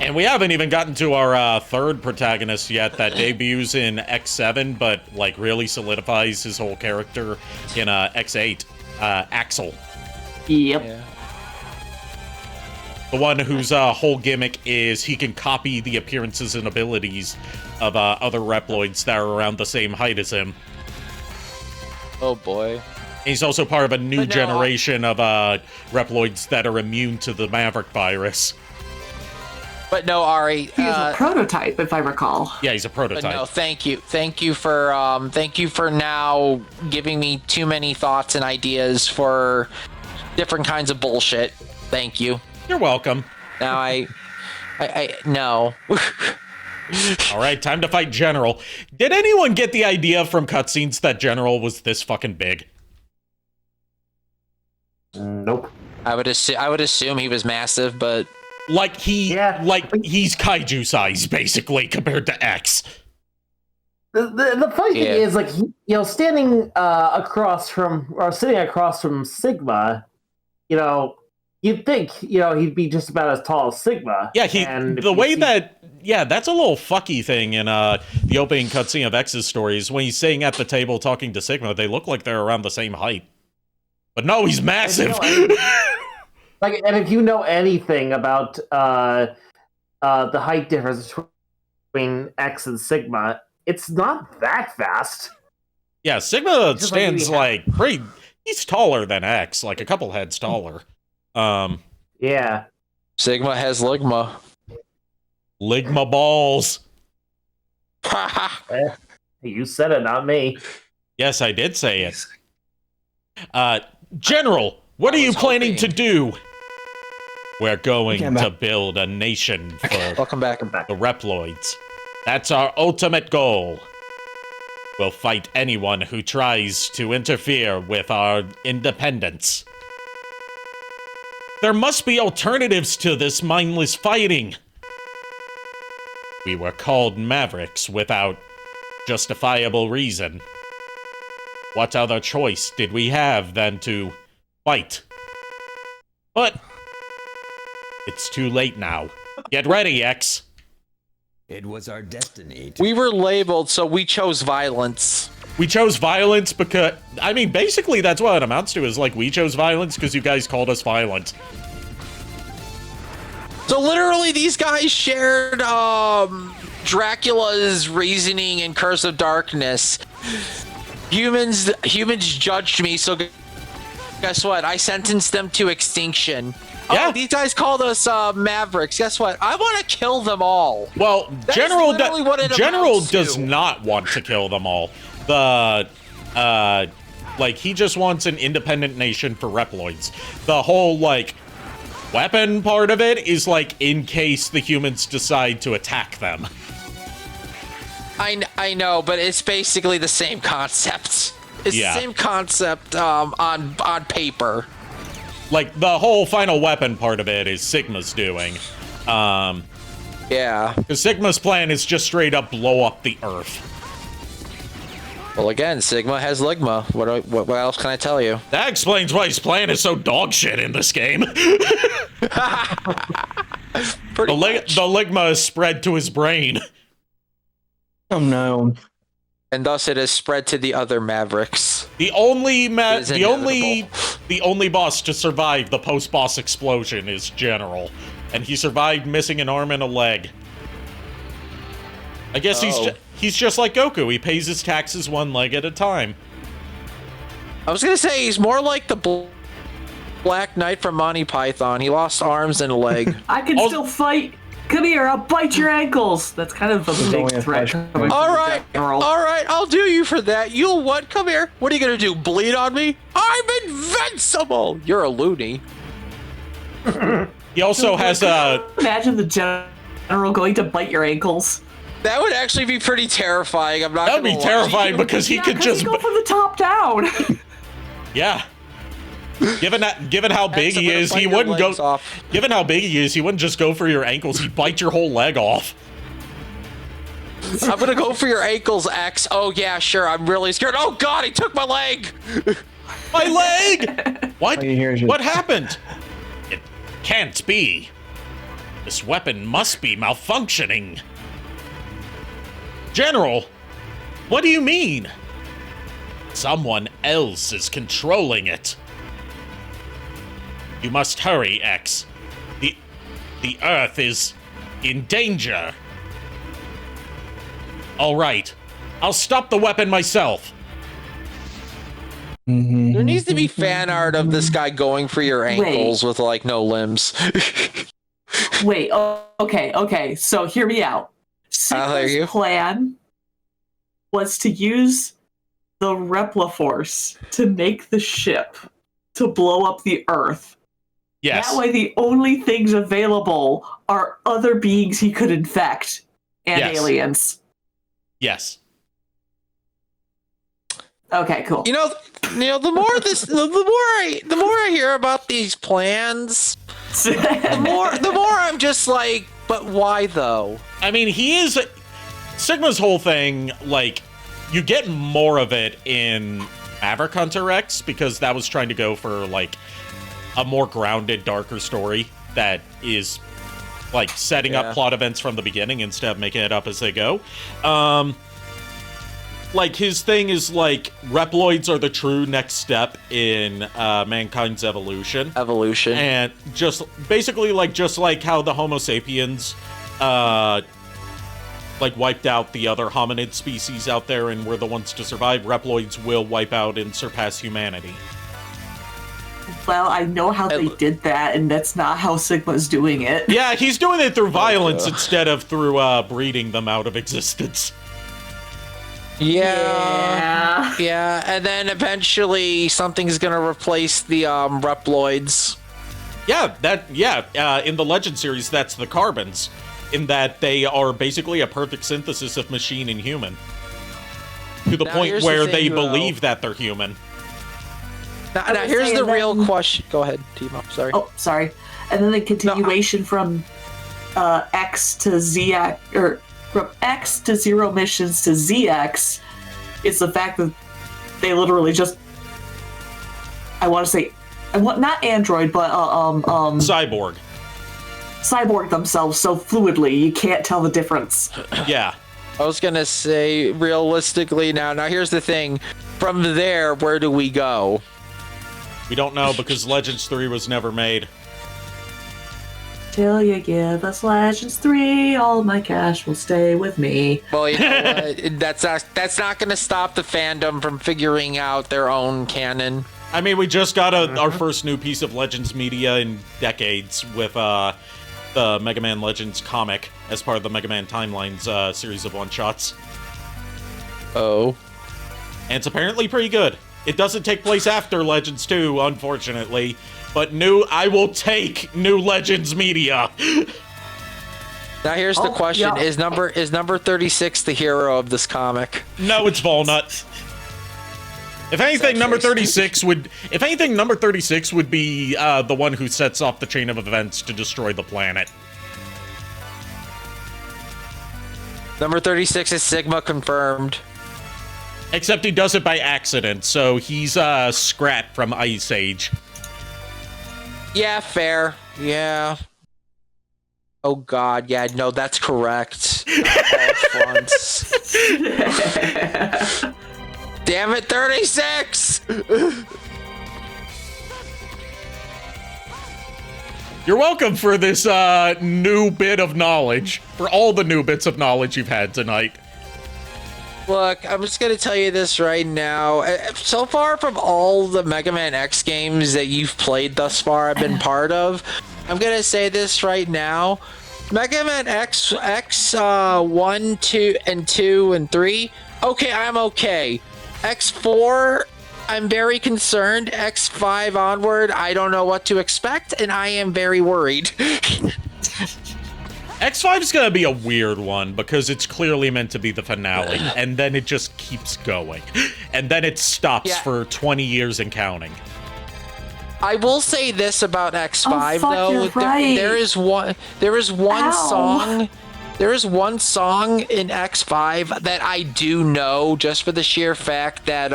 And we haven't even gotten to our third protagonist yet that debuts in X7, but like really solidifies his whole character in X8, Axel. Yep. Yeah. The one whose whole gimmick is he can copy the appearances and abilities of other Reploids that are around the same height as him. Oh boy. He's also part of a new generation of Reploids that are immune to the Maverick virus. But no, Ari. He's a prototype, if I recall. Yeah, he's a prototype. But no, thank you for now giving me too many thoughts and ideas for different kinds of bullshit. Thank you. You're welcome. Now I no. All right, time to fight General. Did anyone get the idea from cutscenes that General was this fucking big? Nope. I would assume he was massive, but like he's kaiju size basically compared to X. The funny thing is, like, standing across from Sigma, you'd think, he'd be just about as tall as Sigma. Yeah, that's a little fucky thing in the opening cutscene of X's stories. When he's sitting at the table talking to Sigma, they look like they're around the same height. But no, he's massive. And if you know anything about the height difference between X and Sigma, it's not that fast. Yeah, Sigma stands like pretty. He's taller than X, like a couple heads taller. Yeah. Sigma has Ligma. Ligma balls. You said it, not me. Yes, I did say it. General, what are you planning to do? We're going to build a nation for Welcome back. the Reploids. That's our ultimate goal. We'll fight anyone who tries to interfere with our independence. There must be alternatives to this mindless fighting. We were called Mavericks without justifiable reason. What other choice did we have than to fight But it's too late now. Get ready, X. It was our destiny to... We were labeled, so we chose violence. We chose violence because, I mean, basically that's what it amounts to, is like we chose violence because you guys called us violent. So literally these guys shared Dracula's reasoning in Curse of Darkness. Humans judged me, so guess what? I sentenced them to extinction. Yeah. Oh, these guys called us Mavericks. Guess what? I want to kill them all. Well, That's General literally what it General amounts does to. not want to kill them all. Like, he just wants an independent nation for Reploids. The whole, like, weapon part of it is, like, in case the humans decide to attack them. I know, but it's basically the same concept. It's Yeah. the same concept on paper. Like, the whole final weapon part of it is Sigma's doing. Yeah. Because Sigma's plan is just straight up blow up the Earth. Well, again, Sigma has Ligma. What else can I tell you? That explains why his plan is so dog shit in this game. The Ligma is spread to his brain. Oh no. And thus it has spread to the other Mavericks. The only is inevitable. the only boss to survive the post-boss explosion is General, and he survived missing an arm and a leg. I guess he's just like Goku. He pays his taxes one leg at a time. I was gonna say he's more like the Black Knight from Monty Python. He lost arms and a leg. I can still fight. Come here, I'll bite your ankles. That's kind of a only big a threat. fight. coming all from right, General. all right, I'll do you for that. You'll what? Come here. What are you gonna do? Bleed on me? I'm invincible. You're a loony. He also has a Imagine the General going to bite your ankles. That would actually be pretty terrifying. I'm not. That'd be gonna lie. terrifying because he could 'cause just you go from the top down. yeah. Given how big I'm he gonna is, bite he your wouldn't legs go. off. Given how big he is, he wouldn't just go for your ankles. He'd bite your whole leg off. I'm gonna go for your ankles, X. Oh yeah, sure. I'm really scared. Oh God, he took my leg. My leg! What? All you hear is just- What happened? It can't be. This weapon must be malfunctioning. General, what do you mean? Someone else is controlling it. You must hurry, X. The Earth is in danger. All right, I'll stop the weapon myself. There needs to be fan art of this guy going for your ankles with like no limbs. Wait, okay. So hear me out. I'll hear you. Sigma's plan was to use the Repliforce to make the ship to blow up the Earth. Yes. That way, the only things available are other beings he could infect and Yes. aliens. Yes. Okay, cool. You know, the more I hear about these plans, the more I'm just like, but why though? I mean, Sigma's whole thing, like, you get more of it in Maverick Hunter X, because that was trying to go for, like, a more grounded, darker story that is, like, setting up plot events from the beginning instead of making it up as they go. Like, his thing is, like, Reploids are the true next step in mankind's evolution. And just like how the Homo sapiens like wiped out the other hominid species out there and were the ones to survive, Reploids will wipe out and surpass humanity. Well, I know how they did that, and that's not how Sigma's doing it. Yeah, he's doing it through violence instead of through breeding them out of existence. Yeah, and then eventually something's gonna replace the Reploids. In the Legend series, that's the Carbons, in that they are basically a perfect synthesis of machine and human. To the point here's where the they thing, believe that they're human. Now here's the real question. Go ahead, Timo. Sorry. Oh, sorry. And then the continuation from X to ZX, or from X to Zero Missions to ZX, is the fact that they literally just, I want to say, not android, but Cyborg. cyborg themselves so fluidly you can't tell the difference. Yeah. I was gonna say, realistically now here's the thing. From there, where do we go? We don't know because Legends 3 was never made. Till you give us Legends 3, all my cash will stay with me. Well, you know what? That's not gonna stop the fandom from figuring out their own canon. I mean, we just got our first new piece of Legends media in decades with the Mega Man Legends comic as part of the Mega Man Timelines series of one-shots. Oh. And it's apparently pretty good. It doesn't take place after Legends 2, unfortunately, but I will take new Legends media. Now here's the question: yeah. Is number 36 the hero of this comic? No, it's Volnut. If anything, number 36 would be the one who sets off the chain of events to destroy the planet. Number 36 is Sigma confirmed. Except he does it by accident, so he's Scrat from Ice Age. Yeah, fair. Yeah. Oh god, yeah, no, that's correct. All fronts. Damn it, 36! You're welcome for this new bit of knowledge, for all the new bits of knowledge you've had tonight. Look, I'm just gonna tell you this right now. So far from all the Mega Man X games that you've played thus far, I've been part of, I'm gonna say this right now. Mega Man X 1, 2, and 2, and 3, okay, I'm okay. X4, I'm very concerned. X5 onward, I don't know what to expect, and I am very worried. X5 is gonna be a weird one because it's clearly meant to be the finale, and then it just keeps going. And then it stops for 20 years and counting. I will say this about X5 though. You're right. There is one song. There is one song in X5 that I do know just for the sheer fact that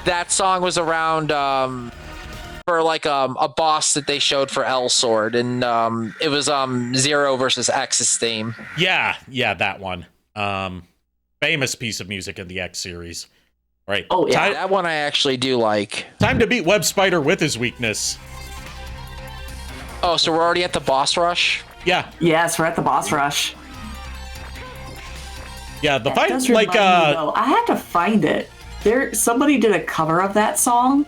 that song was around for like a boss that they showed for L Sword, and it was Zero versus X's theme. Yeah, that one. Famous piece of music in the X series. Right. Oh yeah, that one I actually do like. Time to beat Web Spider with his weakness. Oh, so we're already at the boss rush? Yeah. Yes, we're at the boss rush. Yeah, the fight, Does remind me, though, I had to find it. Somebody did a cover of that song,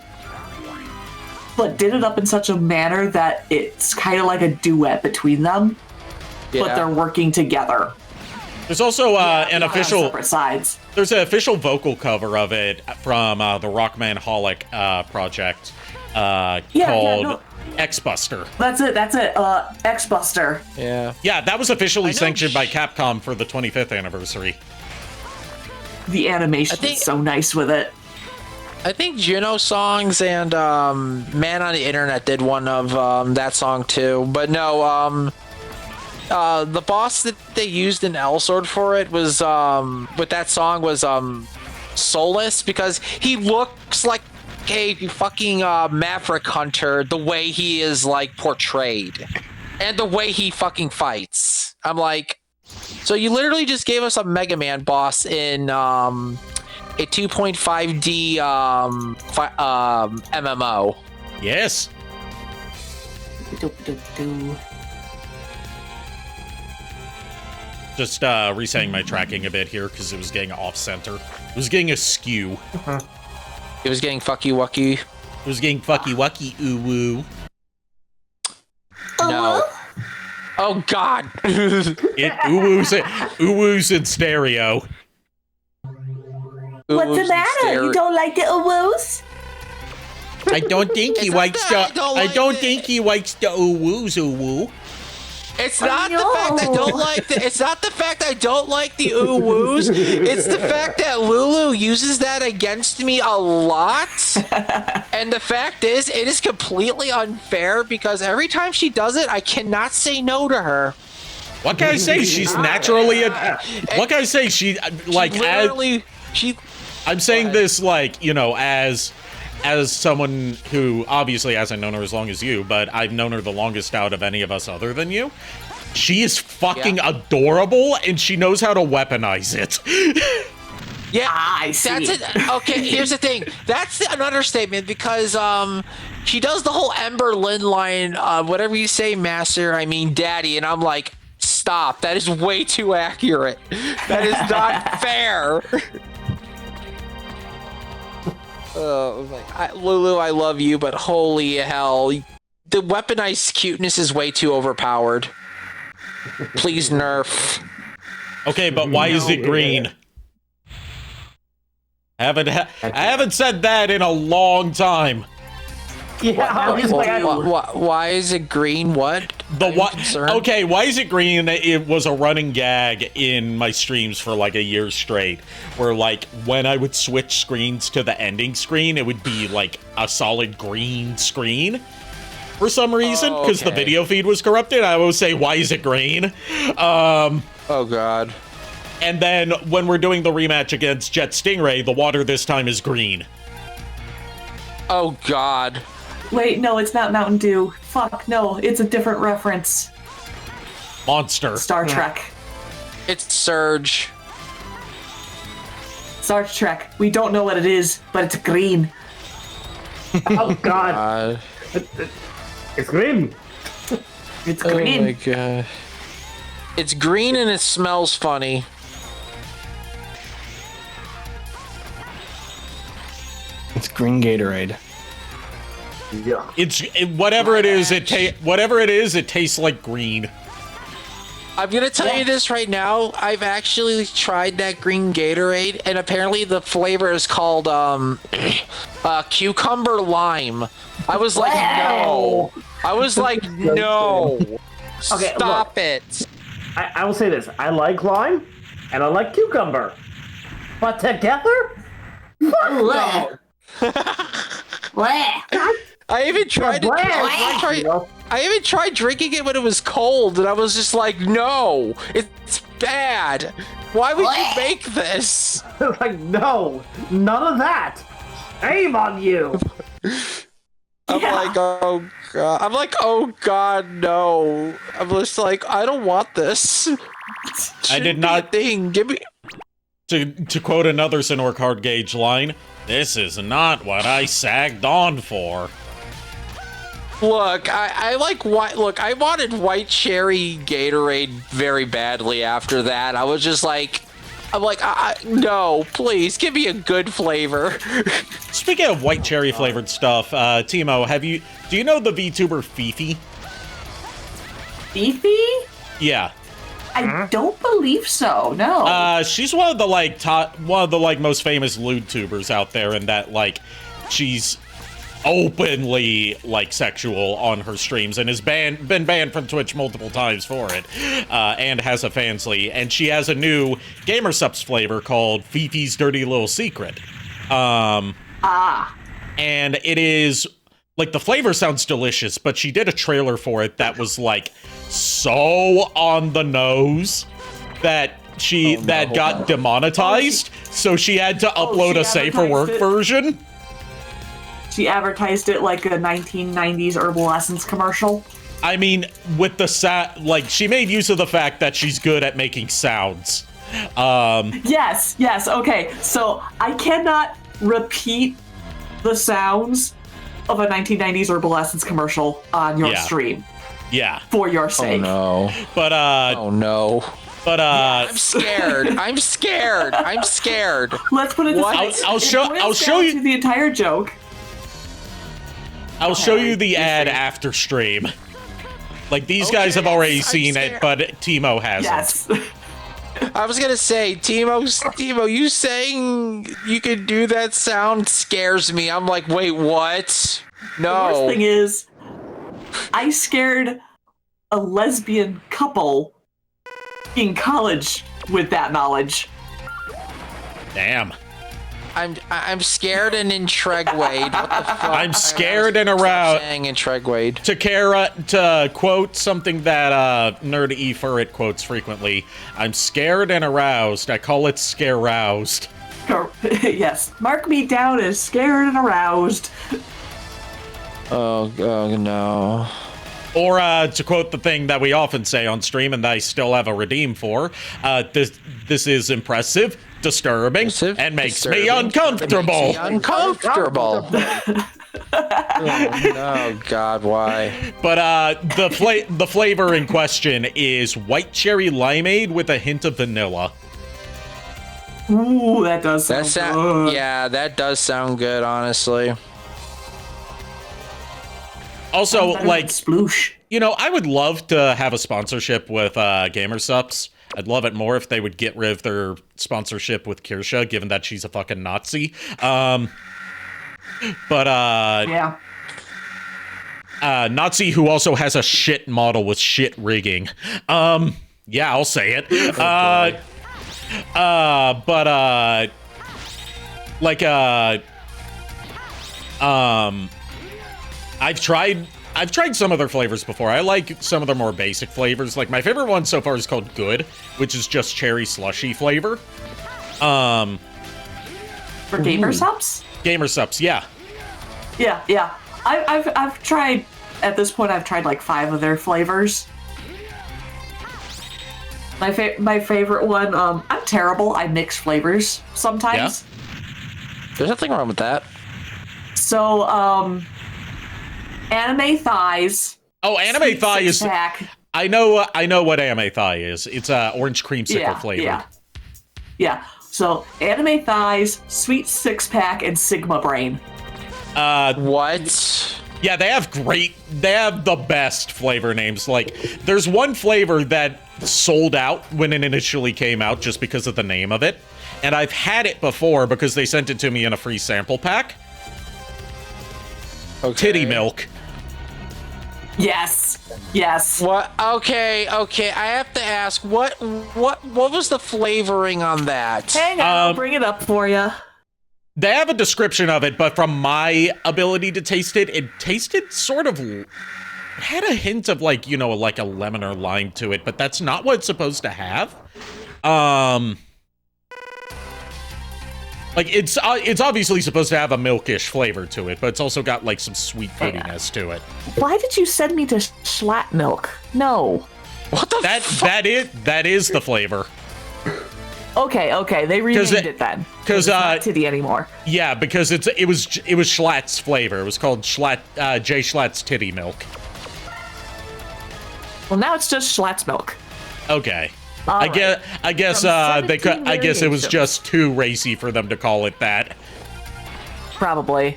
but did it up in such a manner that it's kind of like a duet between them, but they're working together. There's also an official separate sides. There's an official vocal cover of it from the Rockman Holic project called X-Buster. That's it. X-Buster. Yeah. Yeah, that was officially sanctioned by Capcom for the 25th anniversary. The animation is so nice with it. I think Juno Songs and Man on the Internet did one of that song too. But no, the boss that they used in L Sword for it was with that song was Solus, because he looks like a fucking Maverick Hunter the way he is like portrayed and the way he fucking fights. I'm like, so you literally just gave us a Mega Man boss in a 2.5D MMO. Yes. Just resetting my tracking a bit here because it was getting off center. It was getting askew. It was getting fucky wucky. It was getting fucky wucky ooh woo. No. Oh God. It ooh woos in stereo. What's the matter? You don't like the ooh-woos? I don't think he likes the. I don't think he likes the ooh woos ooh woo. It's not the fact I don't like the. It's not the fact I don't like the ooh woos. It's the fact that Lulu uses that against me a lot. And the fact is, it is completely unfair because every time she does it, I cannot say no to her. What can I say? She's naturally a. What can I say? She like literally she. I'm saying this like, you know, as someone who obviously hasn't known her as long as you, but I've known her the longest out of any of us other than you. She is fucking adorable, and she knows how to weaponize it. Yeah, I see. that's it. Okay, here's the thing. That's an understatement because she does the whole Ember Lynn line, whatever you say, master, I mean daddy, and I'm like, stop. That is way too accurate. That is not fair. Lulu, I love you, but holy hell. The weaponized cuteness is way too overpowered. Please nerf. Okay, but why is it green? I haven't said that in a long time. Yeah, Why is it green? What? Okay, why is it green? It was a running gag in my streams for like a year straight, where like when I would switch screens to the ending screen, it would be like a solid green screen for some reason, because the video feed was corrupted. I would say, why is it green? Oh god. And then when we're doing the rematch against Jet Stingray, the water this time is green. Oh god. Wait, no, it's not Mountain Dew. Fuck, no, it's a different reference. Monster. Star Trek. It's Surge. Star Trek. We don't know what it is, but it's green. Oh god. It's green. It's green. Oh my god. It's green and it smells funny. It's green Gatorade. Yeah. Whatever it is, it tastes like green. I'm gonna tell you this right now. I've actually tried that green Gatorade, and apparently the flavor is called cucumber lime. I was like, no. I was like, no. Okay, Stop it. I will say this. I like lime, and I like cucumber. But together? Fuck no. I even tried it. I even tried drinking it when it was cold, and I was just like, no, it's bad. Why would you make this? Like, no, none of that. Shame on you. I'm like, oh god. I'm like, oh god, no. I'm just like, I don't want this. I did not. Give me. To quote another Sinor card gauge line, this is not what I sagged on for. Look, I like white. Look, I wanted white cherry Gatorade very badly after that. I was just like, no, please give me a good flavor. Speaking of white cherry flavored stuff, Timo, do you know the VTuber Fifi? Fifi? Yeah. I don't believe so. No. She's one of the most famous lewd tubers out there, in that like she's openly like sexual on her streams and has been banned from Twitch multiple times for it, and has a fansly, and she has a new gamer subs flavor called Fifi's Dirty Little Secret. And it is like, the flavor sounds delicious, but she did a trailer for it that was like so on the nose that got demonetized, so she had to upload a safer work version. She advertised it like a 1990s Herbal Essence commercial. I mean, with the like, she made use of the fact that she's good at making sounds. Yes, okay. So I cannot repeat the sounds of a 1990s Herbal Essence commercial on your stream. Yeah. For your sake. Oh no. But oh no. But I'm scared. I'm scared. Let's put it this way. I'll show you the entire joke. I'll show you the ad after stream. Like, these guys have already seen it, but Timo hasn't. Yes. I was gonna say, Timo, you saying you can do that sound scares me. I'm like, wait, what? No. The worst thing is, I scared a lesbian couple in college with that knowledge. Damn. I'm scared and in Tregwade. What the fuck? I'm scared and aroused. Saying in Tregwade. To quote something that Nerd Furret quotes frequently, I'm scared and aroused. I call it scare-roused. Yes, mark me down as scared and aroused. Oh no. Or to quote the thing that we often say on stream, and that I still have a redeem for, this is impressive, disturbing, and makes me uncomfortable. Uncomfortable. Oh God, why? But the flavor in question is white cherry limeade with a hint of vanilla. Ooh, that does sound good. Yeah, that does sound good, honestly. Also, like, sploosh. You know, I would love to have a sponsorship with Gamersups. I'd love it more if they would get rid of their sponsorship with Kirsha, given that she's a fucking Nazi. Yeah. Nazi who also has a shit model with shit rigging. Yeah, I'll say it. I've tried some of their flavors before. I like some of their more basic flavors. Like, my favorite one so far is called Good, which is just cherry slushy flavor. For Gamersups? Gamersups, yeah. Yeah. I've tried, at this point, I've tried like 5 of their flavors. My favorite one, I'm terrible. I mix flavors sometimes. Yeah. There's nothing wrong with that. So, anime thighs. Oh, anime thigh is. Pack. I know what anime thigh is. It's orange creamsicle flavored. Yeah. So, anime thighs, sweet 6-pack, and Sigma Brain. What? Yeah, they have the best flavor names. Like, there's one flavor that sold out when it initially came out just because of the name of it. And I've had it before because they sent it to me in a free sample pack. Okay. Titty milk. Yes. What? Okay. I have to ask, what was the flavoring on that? Hang on, I'll bring it up for you. They have a description of it, but from my ability to taste it, it tasted sort of... It had a hint of, like, you know, like a lemon or lime to it, but that's not what it's supposed to have. Like, it's obviously supposed to have a milkish flavor to it, but it's also got, like, some sweet fruitiness to it. Why did you send me to Schlatt milk? No. What the fuck? That is the flavor. Okay, they renamed it then. Because it's not titty anymore. Yeah, because it was Schlatt's flavor. It was called Jay Schlatt's titty milk. Well, now it's just Schlatt's milk. Okay. All I right. guess it was just too racy for them to call it that. Probably.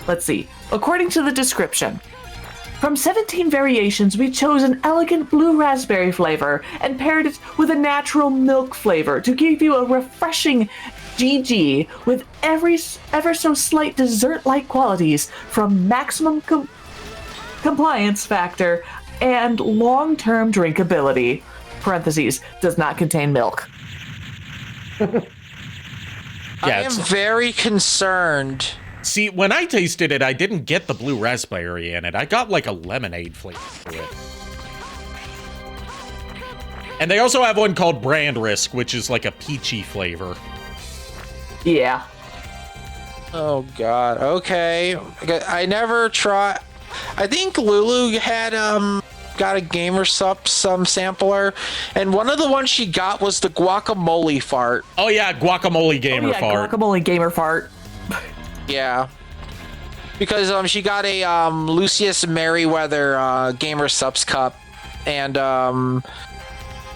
Let's see. According to the description, from 17 variations, we chose an elegant blue raspberry flavor and paired it with a natural milk flavor to give you a refreshing GG with ever so slight dessert-like qualities from maximum compliance factor and long-term drinkability. Parentheses, does not contain milk. I am very concerned. See, when I tasted it, I didn't get the blue raspberry in it. I got like a lemonade flavor to it. And they also have one called Brand Risk, which is like a peachy flavor. Yeah. Oh God. Okay. I never tried. I think Lulu had got a Gamersup sampler, and one of the ones she got was the guacamole fart. Oh yeah, guacamole gamer fart. Guacamole gamer fart. Yeah. Because she got a Lucius Merriweather Gamersups cup, and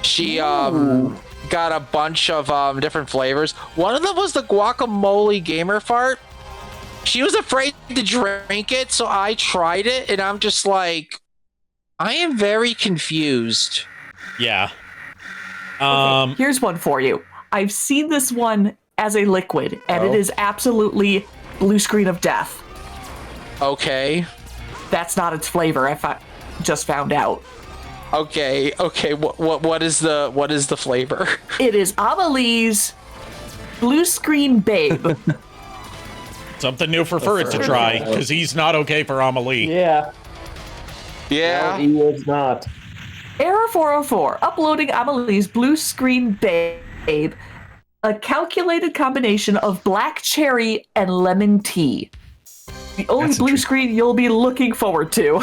she got a bunch of different flavors. One of them was the guacamole gamer fart. She was afraid to drink it, so I tried it, and I'm just like, I am very confused. Yeah. Okay, here's one for you. I've seen this one as a liquid, and it is absolutely blue screen of death. Okay. That's not its flavor. I just found out. Okay. What is the flavor? It is Amelie's Blue Screen Babe. Something new for Furret to try, because he's not okay for Amelie. Yeah. Yeah. No, he was not. Error 404. Uploading Amelie's Blue Screen Babe. a calculated combination of black cherry and lemon tea. The only That's blue interesting. screen you'll be looking forward to.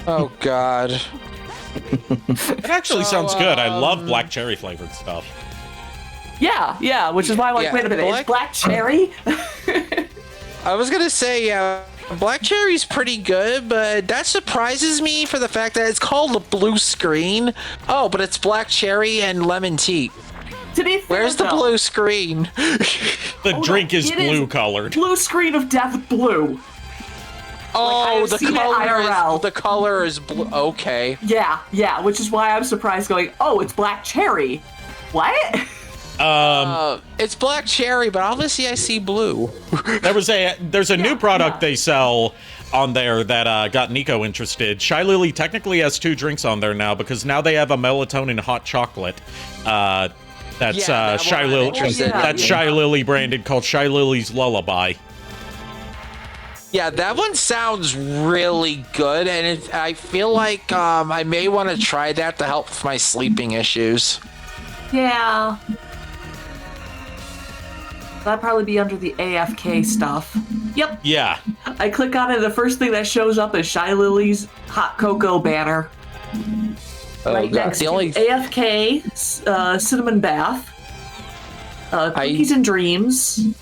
Oh God. It actually sounds good. I love black cherry flavored stuff. Yeah, which is why I'm like, Yeah, wait a minute, it's black cherry? I was gonna say, yeah, black cherry's pretty good, but that surprises me for the fact that it's called a blue screen. Oh, but it's black cherry and lemon tea. To be fair, Where's the though, blue screen? The drink is it blue colored. Blue screen of death blue. Oh, I've the seen it color IRL. is the color is blue. Okay. Yeah, which is why I'm surprised going, oh, it's black cherry. What? It's black cherry, but obviously I see blue. There's a new product they sell on there that got Nico interested. Shy Lily technically has 2 drinks on there now because now they have a melatonin hot chocolate. That's that Shy one I'm Lily. interested in. That's Shy Lily branded, called Shy Lily's Lullaby. Yeah, that one sounds really good, and I feel like I may want to try that to help with my sleeping issues. Yeah. That'd probably be under the AFK stuff. Yep. Yeah. I click on it, the first thing that shows up is Shy Lily's hot cocoa banner. Oh, Right God. next The to only AFK, cinnamon bath, cookies and dreams.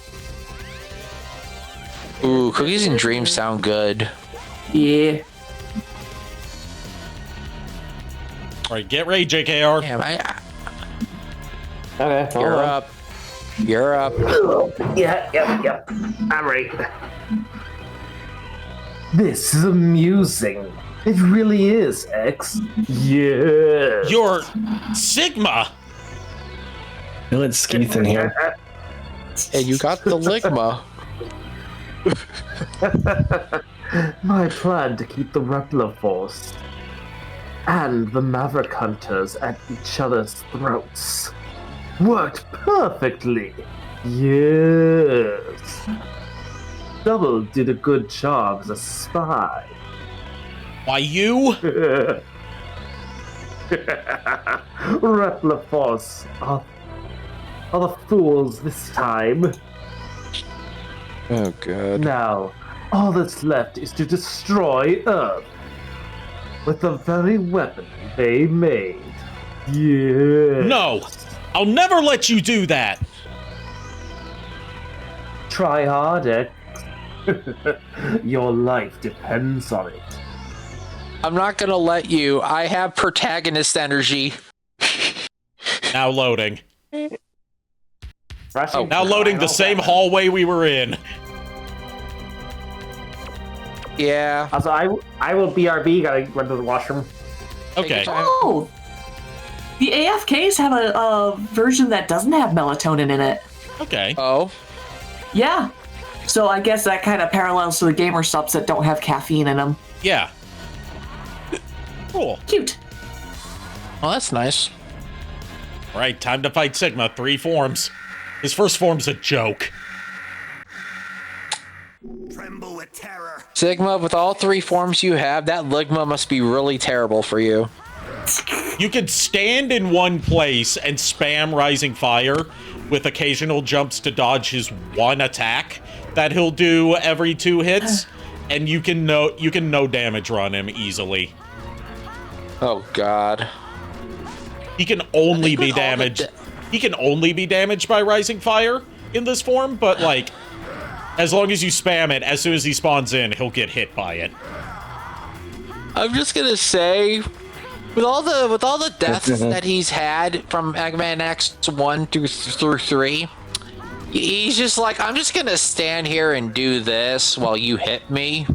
Ooh, cookies and dreams sound good. Yeah. All right, get ready, JKR. Damn, Okay, hold you're on. up. You're up. Yep. I'm ready. This is amusing. It really is, X. Yeah. You're Sigma. Feel it Skeeth in here. Hey, you got the ligma. My plan to keep the Repler Force and the Maverick Hunters at each other's throats worked perfectly. Yes. Double did a good job as a spy. Why you? Repler Force are the fools this time. Oh, God. Now, all that's left is to destroy Earth with the very weapon they made. Yeah. No, I'll never let you do that. Try hard, X. Your life depends on it. I'm not gonna let you. I have protagonist energy. Now loading. Oh, Now loading the same hallway we were in. Yeah. Also, I will BRB. Gotta run to the washroom. Okay. Oh! The AFKs have a version that doesn't have melatonin in it. Okay. Oh. Yeah. So I guess that kind of parallels to the gamer subs that don't have caffeine in them. Yeah. Cool. Cute. Well, that's nice. All right, time to fight Sigma. 3 forms. His first form's a joke. Tremble with terror. Sigma, with all 3 forms you have, that ligma must be really terrible for you. You could stand in one place and spam Rising Fire with occasional jumps to dodge his one attack that he'll do every 2 hits, and you can no damage run him easily. Oh, God. He can only be with all the damaged. He can only be damaged by Rising Fire in this form, but like, as long as you spam it, as soon as he spawns in, he'll get hit by it. I'm just gonna say, with all the deaths that he's had from Mega Man X1 through 3, he's just like, I'm just gonna stand here and do this while you hit me.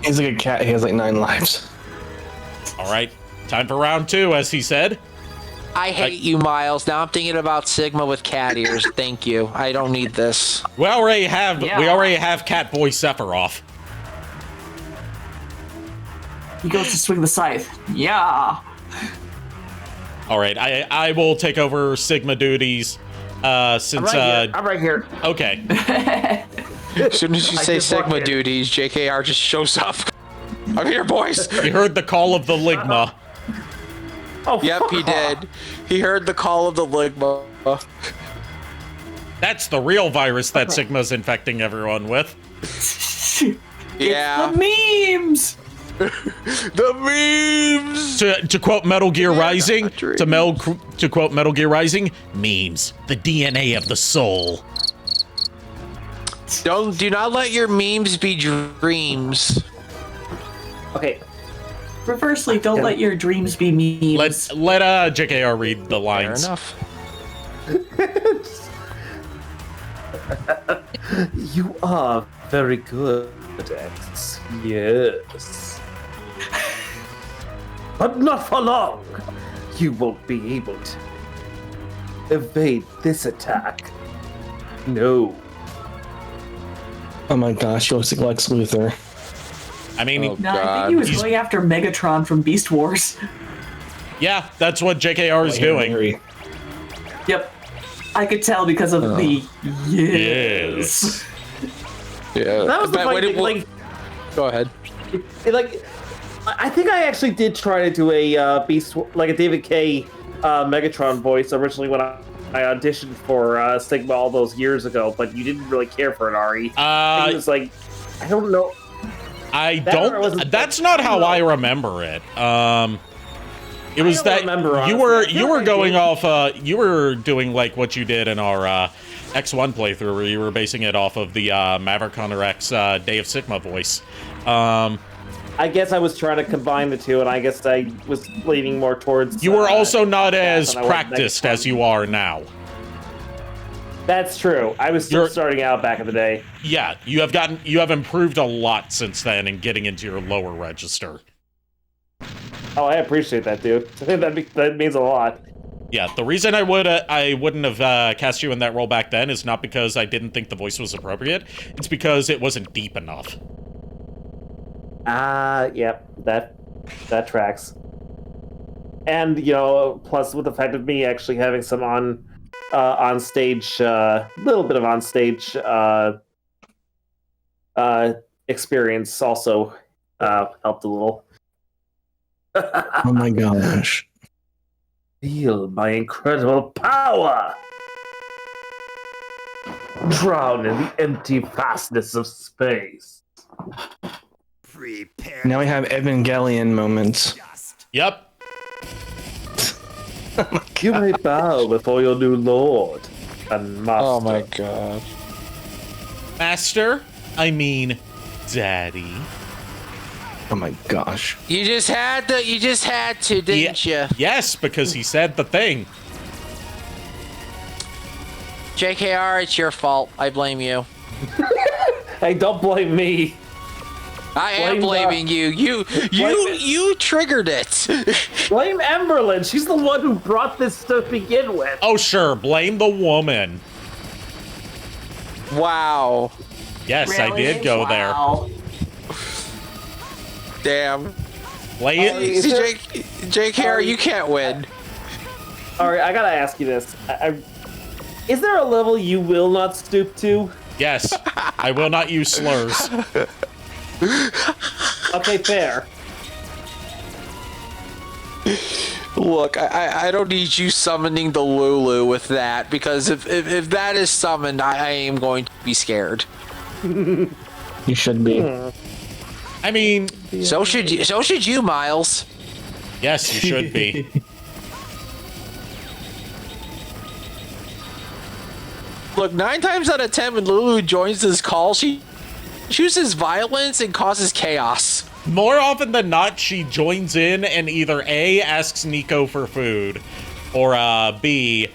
He's like a cat. He has like 9 lives. All right, time for round 2, as he said. I hate you, Miles. Now I'm thinking about Sigma with cat ears. Thank you. I don't need this. We already have Catboy Sephiroth. He goes to swing the scythe. Yeah. All right, I will take over Sigma duties. Since I'm right here. Okay. As soon as you say just walked Sigma in. duties, JKR just shows up. I'm here, boys. You heard the call of the Ligma. Oh, Yep, fuck he off. did. He heard the call of the ligma. That's the real virus that Sigma's infecting everyone with. Yeah. The memes. The memes. To quote Metal Gear Rising, to quote Metal Gear Rising, memes, the DNA of the soul. Do not let your memes be dreams. Okay. Reversely, don't let your dreams be memes. Let JKR read the lines. Fair enough. You are very good, X. Yes. But not for long. You won't be able to evade this attack. No. Oh my gosh, he looks like Lex Luthor. I mean, No, I think he was going after Megatron from Beast Wars. Yeah, that's what JKR is doing. Yep. I could tell because of the yes. Yeah. That was the funny thing, like, go ahead. I think I actually did try to do a a David K. Megatron voice originally when I auditioned for Sigma all those years ago, but you didn't really care for it, Ari. It was like, I don't know. That's not how I remember it. It was that you were going off. You were doing like what you did in our X1 playthrough, where you were basing it off of the Maverick Hunter X Day of Sigma voice. I guess I was trying to combine the two, and I guess I was leaning more towards. You were also not as practiced as you are now. That's true. I was still starting out back in the day. Yeah, you have improved a lot since then in getting into your lower register. Oh, I appreciate that, dude. That means a lot. Yeah, the reason I wouldn't have cast you in that role back then is not because I didn't think the voice was appropriate. It's because it wasn't deep enough. Yep, that tracks. And plus with the fact of me actually having some on stage, little bit of on stage experience also helped a little. Oh my gosh. Feel my incredible power! Drown in the empty vastness of space. Prepare. Now we have Evangelion moments. Yep. You may bow before your new lord and master. Oh my god. Master? I mean, Daddy. Oh my gosh. You just had to, didn't you? Yes, because he said the thing. JKR, it's your fault. I blame you. Hey, don't blame me. I am blaming you. You triggered it. Blame Emberlyn. She's the one who brought this to begin with. Oh, sure. Blame the woman. Wow. Yes, Really? I did go Wow. Damn. Play it. JKR, you can't win. Alright, I gotta ask you this. Is there a level you will not stoop to? Yes, I will not use slurs. Okay, fair. Look, I don't need you summoning the Lulu with that, because if that is summoned, I am going to be scared. You should be. I mean, so should you, Miles. Yes, you should be. Look, 9 times out of 10 when Lulu joins this call, she chooses violence and causes chaos. More often than not, she joins in and either A, asks Nico for food, or B,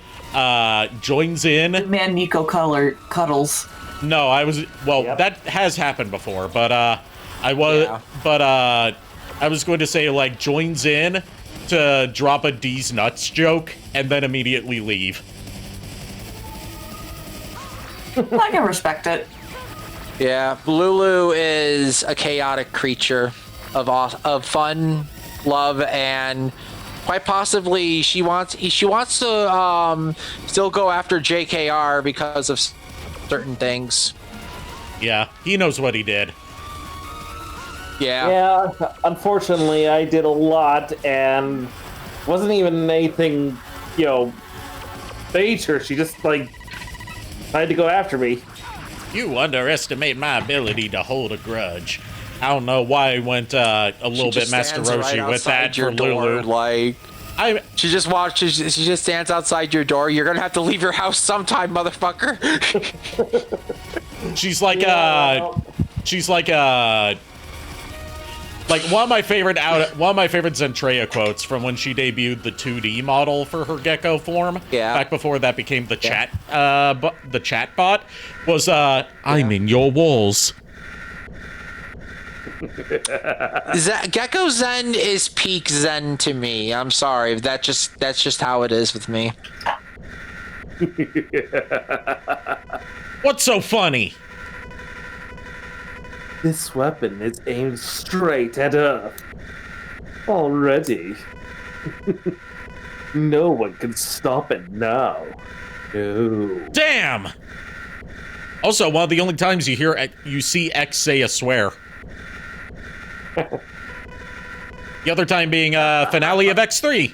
joins in. Man, Nico cuddles. No, that has happened before, but I was going to say, like, joins in to drop a D's nuts joke and then immediately leave. I can respect it. Yeah, Lulu is a chaotic creature of fun, love, and quite possibly she wants to still go after JKR because of certain things. Yeah, he knows what he did. Yeah. Yeah, unfortunately, I did a lot, and wasn't even anything, major. She just, Tried to go after me. You underestimate my ability to hold a grudge. I don't know why I went a little bit Master Roshi with that for Lulu. Like, she just stands outside your door. You're gonna have to leave your house sometime, motherfucker. She's like one of my favorite Zentreya quotes from when she debuted the 2D model for her gecko form. Yeah. Back before that became the chat was I'm in your walls. Gecko Zen is peak Zen to me. I'm sorry. That's just how it is with me. What's so funny? This weapon is aimed straight at Earth. Already. No one can stop it now. No. Damn! Also, one of the only times you see X say a swear. The other time being finale of X3.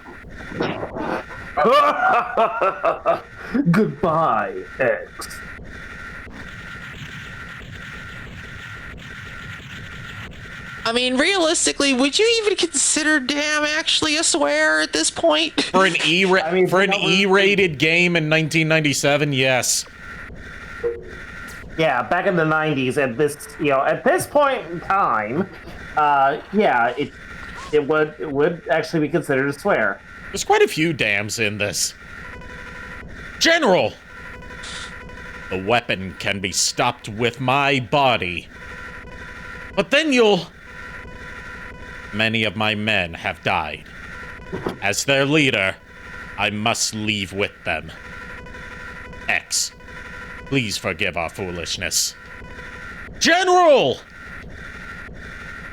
Goodbye, X. I mean, realistically, would you even consider damn actually a swear at this point? For an E-rated game in 1997, yes. Yeah, back in the 90s, at this point in time, yeah, it would actually be considered a swear. There's quite a few dams in this. General! The weapon can be stopped with my body. But then Many of my men have died. As their leader, I must leave with them. X, please forgive our foolishness. General!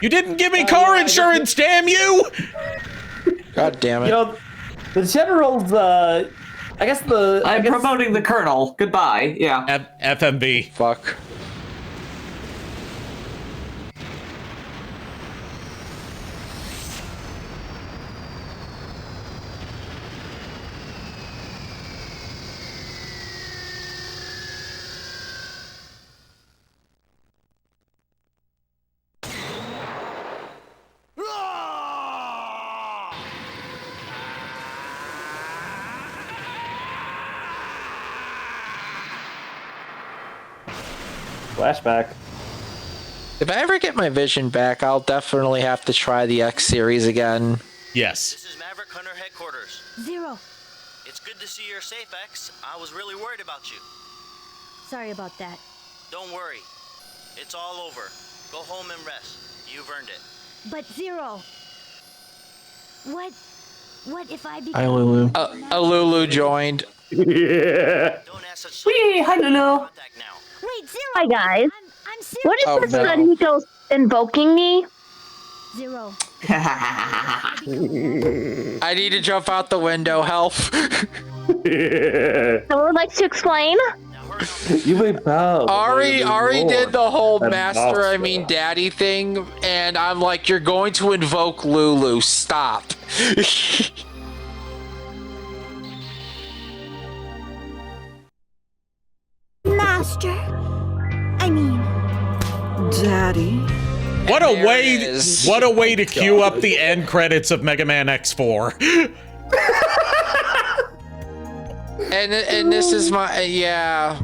You didn't give me car insurance, damn you! God damn it. The general's, I'm promoting the colonel. Goodbye. Yeah. FMB. Fuck. Flashback. If I ever get my vision back, I'll definitely have to try the X series again. Yes. This is Maverick Hunter headquarters. Zero. It's good to see you're safe, X. I was really worried about you. Sorry about that. Don't worry. It's all over. Go home and rest. You've earned it. But Zero. What if I become... Hi, Lulu. Lulu joined. Yeah. Don't ask such Wee, hi, Lulu. contact now. Wait, Zero. Hi, guys. I'm serious. What is Oh, this no. that Nico's invoking me? Zero. I need to jump out the window. Help. Someone would like to explain? You may bow. Ari did the whole And master, I master. mean daddy thing, and I'm like, you're going to invoke Lulu. Stop. Master. I mean... Daddy. What a There way! it is. What a way to cue up the end credits of Mega Man X4. And this is my yeah.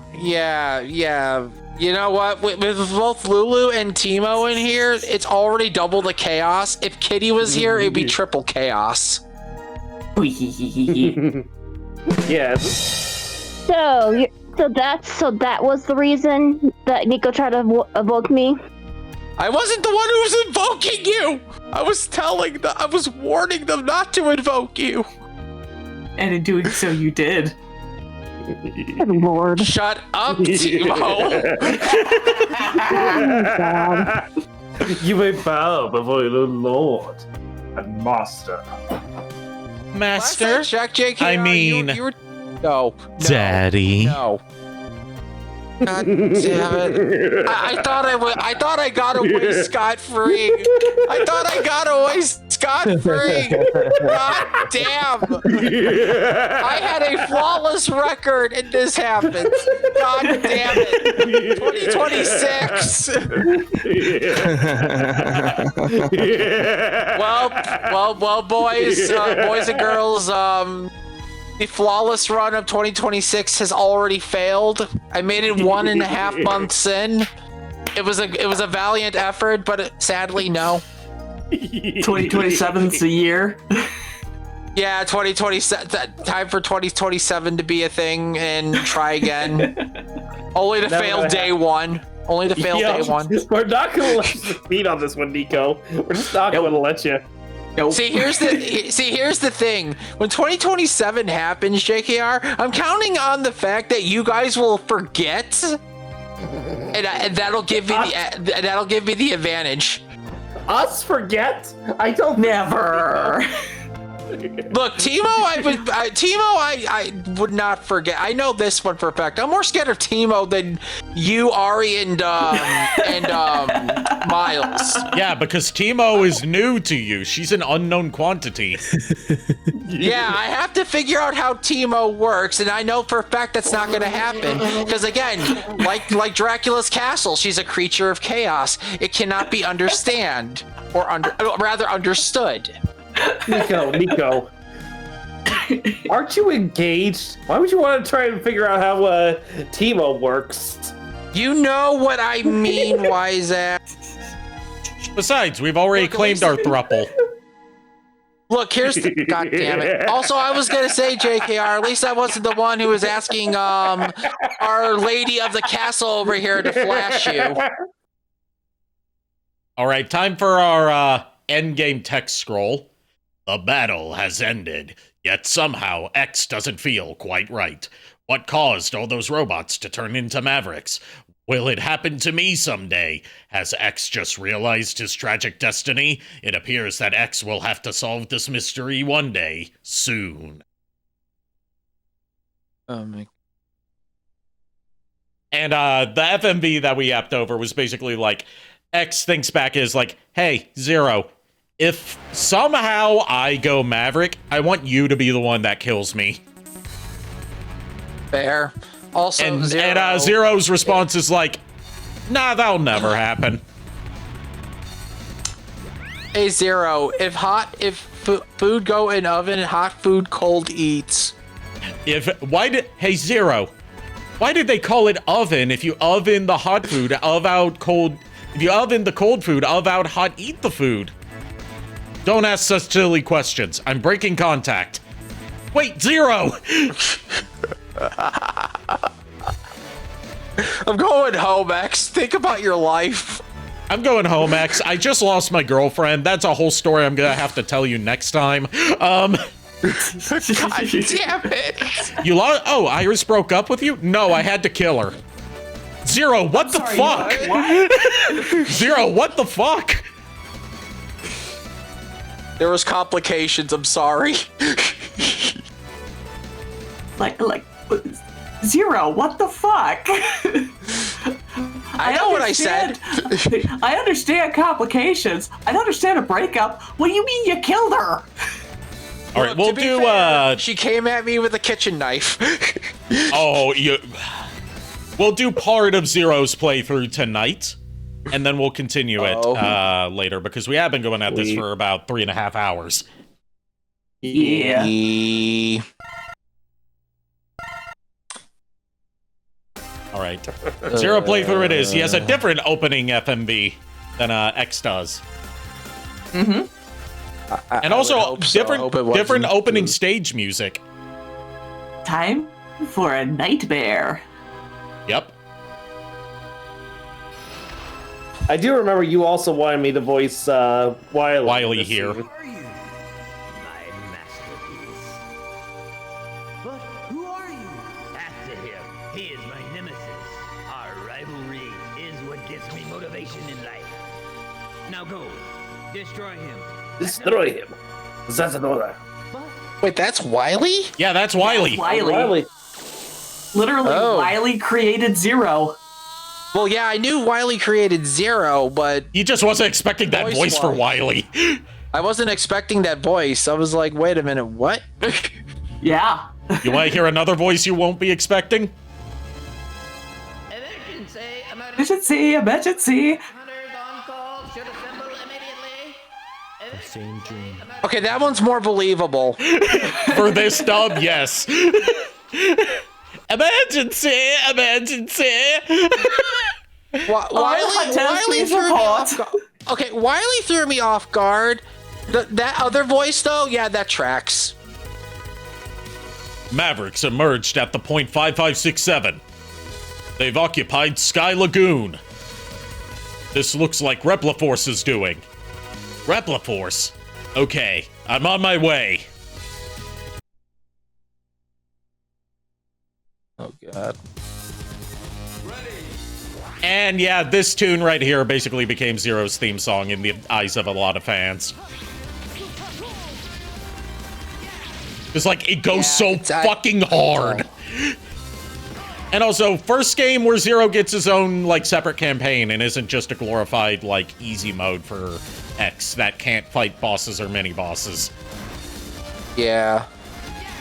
You know what? With both Lulu and Timo in here, it's already double the chaos. If Kitty was here, it'd be triple chaos. Yeah. So that was the reason that Nico tried to evoke me? I wasn't the one who was invoking you. I was warning them not to invoke you. And in doing so, you did. Good lord. Shut up, Timo. You may bow before the Lord and Master. Master? Check, JK. I mean... you were... No. Daddy. No. God damn it! I thought I got away scot free. I thought I got away scot scot-free. God damn. I had a flawless record and this happened. God damn it. 2026. Well, boys and girls, the flawless run of 2026 has already failed. I made it 1.5 months in. It was a valiant effort, but sadly, no. 2027's the year. Yeah, 2027. Time for 2027 to be a thing and try again. Only to fail day one. Only to fail day one. We're not gonna let you beat on this one, Nico. We're just not gonna let you. Nope. See, here's the thing. When 2027 happens, JKR, I'm counting on the fact that you guys will forget, and that'll give me the advantage. Us forget? I don't never. Look, Timo, I would not forget. I know this one for a fact. I'm more scared of Timo than you, Ari, and Miles. Yeah, because Timo is new to you. She's an unknown quantity. Yeah, I have to figure out how Timo works, and I know for a fact that's not going to happen. Because again, like Dracula's castle, she's a creature of chaos. It cannot be understood. Nico. Aren't you engaged? Why would you want to try and figure out how Timo works? You know what I mean, Wise-ass. Besides, we've already claimed our thruple. Look, here's the... God damn it. Also, I was going to say, JKR, at least I wasn't the one who was asking our lady of the castle over here to flash you. All right, time for our endgame text scroll. The battle has ended, yet somehow X doesn't feel quite right. What caused all those robots to turn into Mavericks? Will it happen to me someday? Has X just realized his tragic destiny? It appears that X will have to solve this mystery one day, soon. And the FMV that we apped over was basically like, X thinks back is like, hey, Zero, if somehow I go Maverick, I want you to be the one that kills me. Fair. Also, Zero's response is like, nah, that'll never happen. Hey, Zero, if food go in oven, hot food cold eats. Hey, Zero, why did they call it oven if you oven the hot food, if you oven the cold food, out hot eat the food? Don't ask such silly questions. I'm breaking contact. Wait, Zero! I'm going home, X. Think about your life. I'm going home, X. I just lost my girlfriend. That's a whole story I'm gonna have to tell you next time. God damn it. You lost? Oh, Iris broke up with you? No, I had to kill her. Zero, what the fuck? What? Zero, what the fuck? There was complications, I'm sorry. like, Zero, what the fuck? I know what I said. I understand complications. I don't understand a breakup. What do you mean you killed her? All right, we'll do, fair, she came at me with a kitchen knife. We'll do part of Zero's playthrough tonight, and then we'll continue it later, because we have been going at this for about 3.5 hours. Yeah. All right. Zero playthrough it is. He has a different opening FMV than X does. Mm-hmm. And also different opening stage music. Time for a nightmare. Yep. I do remember you also wanted me to voice Wily here. But who are you? After him. He is my nemesis. Our rivalry is what gives me motivation in life. Now go. Destroy him. Destroy him. That's an order. Wait, that's Wily? Yeah, that's Wily. Wily. Literally, Wily created Zero. Well, yeah, I knew Wily created Zero, but... He just wasn't expecting that voice for Wily. I wasn't expecting that voice. I was like, wait a minute, what? Yeah. You want to hear another voice you won't be expecting? Emergency, emergency. Same dream. Okay, that one's more believable. For this dub, yes. Emergency, emergency. Wiley threw me off guard. Okay, Wiley threw me off guard. That other voice, though, yeah, that tracks. Mavericks emerged at the point 5567. They've occupied Sky Lagoon. This looks like Repliforce is doing. Repliforce? Okay, I'm on my way. Oh, God. And yeah, this tune right here basically became Zero's theme song in the eyes of a lot of fans. It's like, it goes so fucking hard. And also, first game where Zero gets his own, like, separate campaign and isn't just a glorified, like, easy mode for X that can't fight bosses or mini-bosses. Yeah.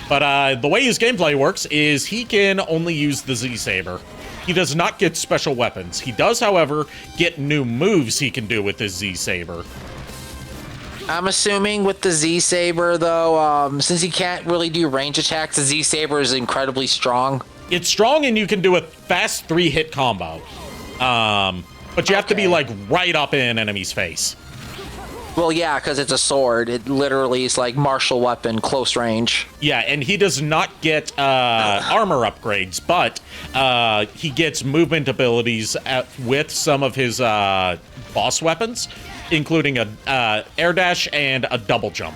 But the way his gameplay works is he can only use the Z-Saber. He does not get special weapons. He does, however, get new moves he can do with his Z-Saber. I'm assuming with the Z-Saber, though, since he can't really do range attacks, the Z-Saber is incredibly strong. It's strong, and you can do a fast 3-hit combo. But you have to be, like, right up in an enemy's face. Well, yeah, because it's a sword. It literally is like martial weapon, close range. Yeah, and he does not get armor upgrades, but he gets movement abilities with some of his boss weapons, including a air dash and a double jump.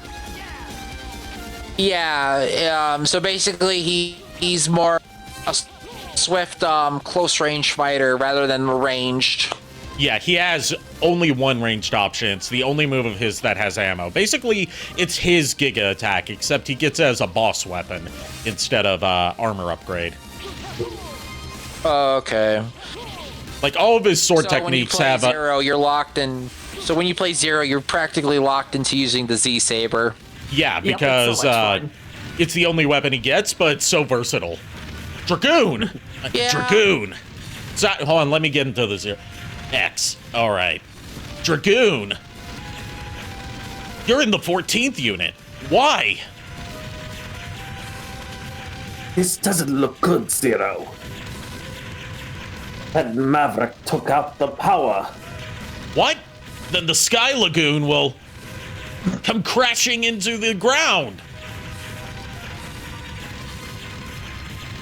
Yeah, so basically he's more a swift, close range fighter rather than ranged. Yeah, he has only one ranged option. It's the only move of his that has ammo. Basically, it's his Giga attack, except he gets it as a boss weapon instead of armor upgrade. Okay. Like, all of his sword techniques have Zero, you're locked in. So when you play Zero, you're practically locked into using the Z-Saber. Yeah, because it's the only weapon he gets, but it's so versatile. Dragoon! Yeah. Dragoon! So, hold on, let me get into the Zero. X. Alright. Dragoon! You're in the 14th unit. Why? This doesn't look good, Zero. That Maverick took out the power. What? Then the Sky Lagoon will come crashing into the ground.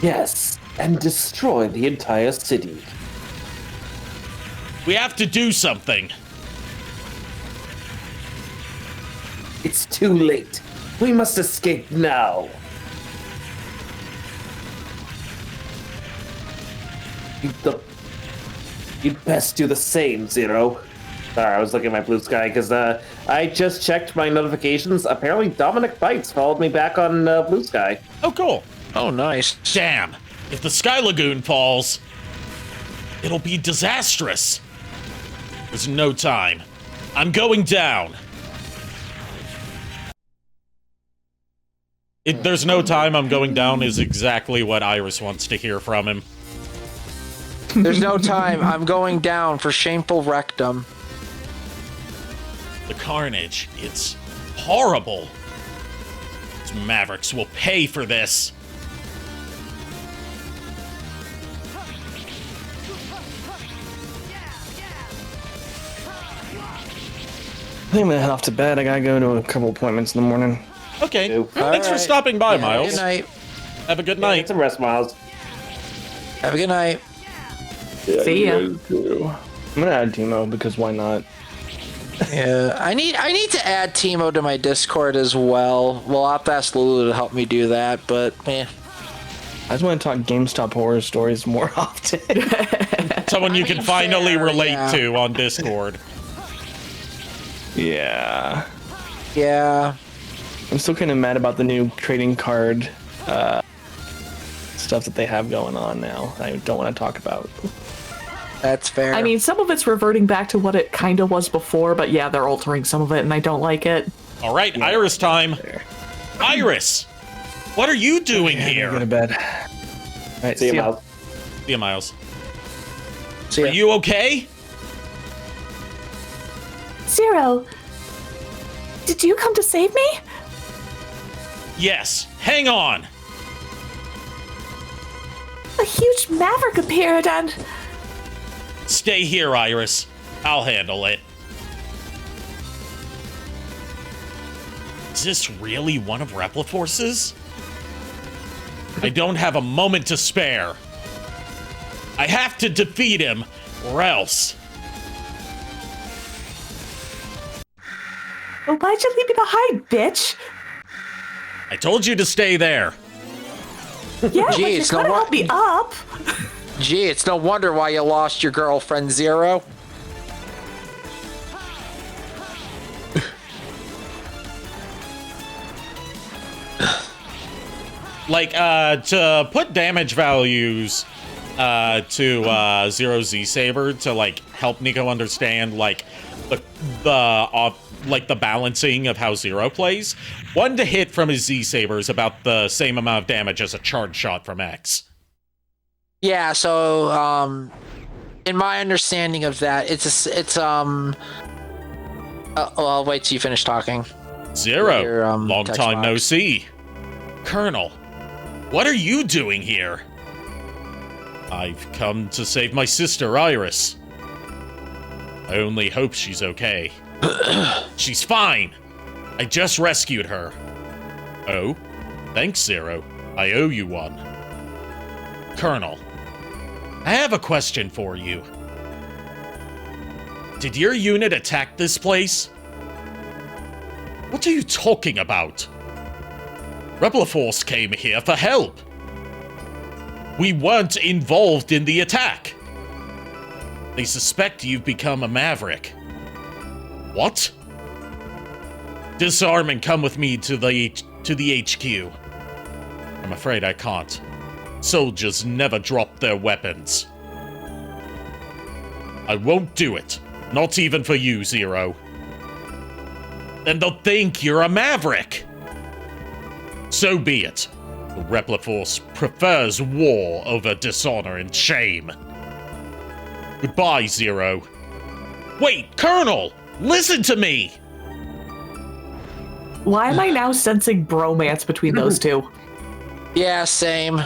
Yes, and destroy the entire city. We have to do something. It's too late. We must escape now. You'd best do the same, Zero. Sorry, I was looking at my blue sky because I just checked my notifications. Apparently, Dominic Bites followed me back on blue sky. Oh, cool. Oh, nice. Damn. If the Sky Lagoon falls, it'll be disastrous. There's no time. I'm going down. There's no time, I'm going down is exactly what Iris wants to hear from him. There's no time. I'm going down for shameful rectum. The carnage. It's horrible. These Mavericks will pay for this. I think I'm gonna head off to bed. I gotta go to a couple appointments in the morning. Okay. Thanks for stopping by, Miles. Good night. Have a good night. Get some rest, Miles. Have a good night. Yeah, See ya. I'm gonna add Timo because why not? Yeah, I need to add Timo to my Discord as well. Well, I'll have to ask Lulu to help me do that, but I just want to talk GameStop horror stories more often. Someone you can finally relate to on Discord. Yeah. Yeah. I'm still kind of mad about the new trading card stuff that they have going on now. I don't want to talk about. That's fair. I mean, some of it's reverting back to what it kind of was before, but yeah, they're altering some of it, and I don't like it. All right, Iris time. Iris, what are you doing here? Go to bed. All right, See you, Miles. See you, Miles. See ya. Are you okay? Zero, did you come to save me? Yes. Hang on. A huge maverick appeared and... Stay here, Iris. I'll handle it. Is this really one of Repliforce's? I don't have a moment to spare. I have to defeat him, or else. Oh, why'd you leave me behind, bitch? I told you to stay there. Yeah, Gee, but it's you're no gonna help me up. Gee, it's no wonder why you lost your girlfriend, Zero. Like, to put damage values to Zero Z Saber to like help Nico understand like the balancing of how Zero plays. 1 to hit from his Z Saber is about the same amount of damage as a charge shot from X. Yeah, so in my understanding of that, I'll wait till you finish talking. Zero, Your, long text time no box. see. Colonel, what are you doing here? I've come to save my sister, Iris. I only hope she's okay. She's fine. I just rescued her. Oh, thanks, Zero. I owe you one. Colonel, I have a question for you. Did your unit attack this place? What are you talking about? Repliforce came here for help. We weren't involved in the attack. They suspect you've become a maverick. What? Disarm and come with me to the HQ. I'm afraid I can't. Soldiers never drop their weapons. I won't do it. Not even for you, Zero. Then they'll think you're a maverick. So be it. The Repliforce prefers war over dishonor and shame. Goodbye, Zero. Wait, Colonel! Listen to me! Why am I now sensing bromance between those two? Yeah, same.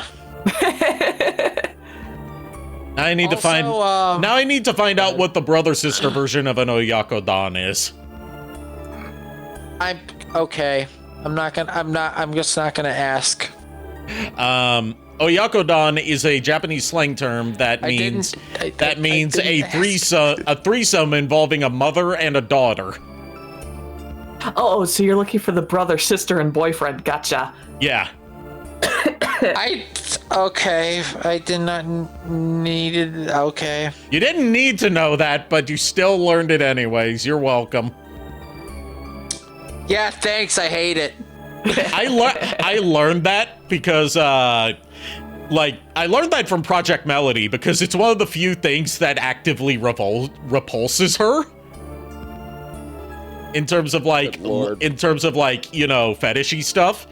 I need to find. Now I need to find out what the brother-sister version of an Oyakodon is. I'm okay. I'm just not gonna ask. Oyakodon is a Japanese slang term that means a threesome involving a mother and a daughter. Oh, so you're looking for the brother, sister, and boyfriend. Gotcha. Yeah. Okay. I did not need it. Okay. You didn't need to know that, but you still learned it anyways. You're welcome. Yeah, thanks. I hate it. I learned that because I learned that from Project Melody because it's one of the few things that actively repulses her. In terms of you know, fetishy stuff.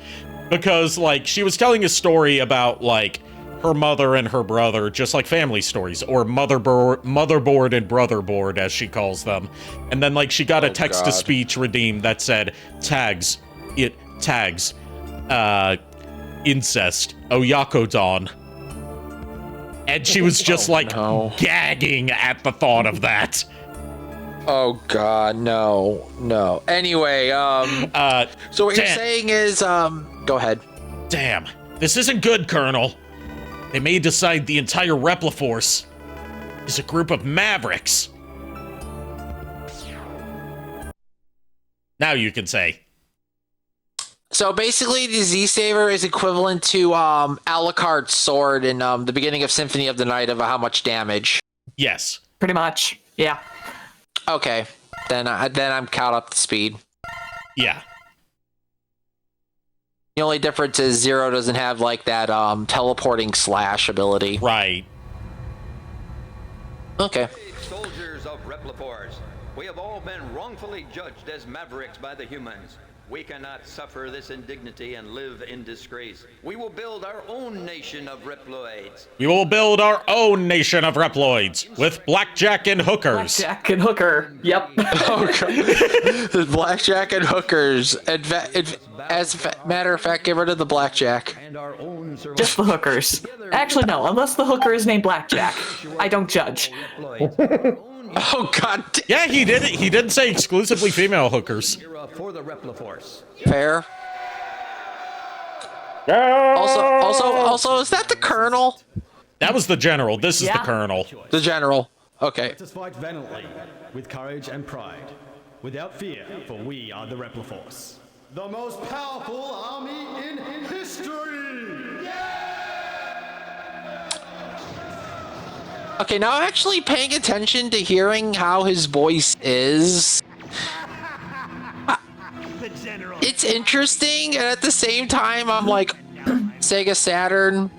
Because like she was telling a story about like her mother and her brother, just like family stories, or motherboard and brotherboard as she calls them. And then like she got a text-to-speech redeemed that said tags incest Oyakodon. And she was just gagging at the thought of that. Oh God, no. Anyway, so what you're saying is, go ahead. Damn, this isn't good, Colonel. They may decide the entire Repliforce is a group of mavericks. Now you can say. So basically, the Z-Saver is equivalent to Alucard's sword in the beginning of Symphony of the Night of how much damage. Yes. Pretty much. Yeah. Okay, then I'm caught up to speed. Yeah. The only difference is Zero doesn't have like that teleporting slash ability. Right. Okay. Soldiers of Repliforce, we have all been wrongfully judged as mavericks by the humans. We cannot suffer this indignity and live in disgrace. We will build our own nation of Reploids. We will build our own nation of Reploids with blackjack and hookers. Blackjack and hooker. Yep. Blackjack and hookers. As a matter of fact, get rid of the blackjack. Just the hookers. Actually, no. Unless the hooker is named Blackjack, I don't judge. Oh God. Yeah, he did. He didn't say exclusively female hookers. For the Repliforce. Fair. Also, is that the Colonel? That was the General. This is the Colonel. The General. Okay. Let us fight valiantly, with courage and pride, without fear, for we are the Repliforce. The most powerful army in history! Okay, now I'm actually paying attention to hearing how his voice is. It's interesting, and at the same time, I'm like, Sega Saturn.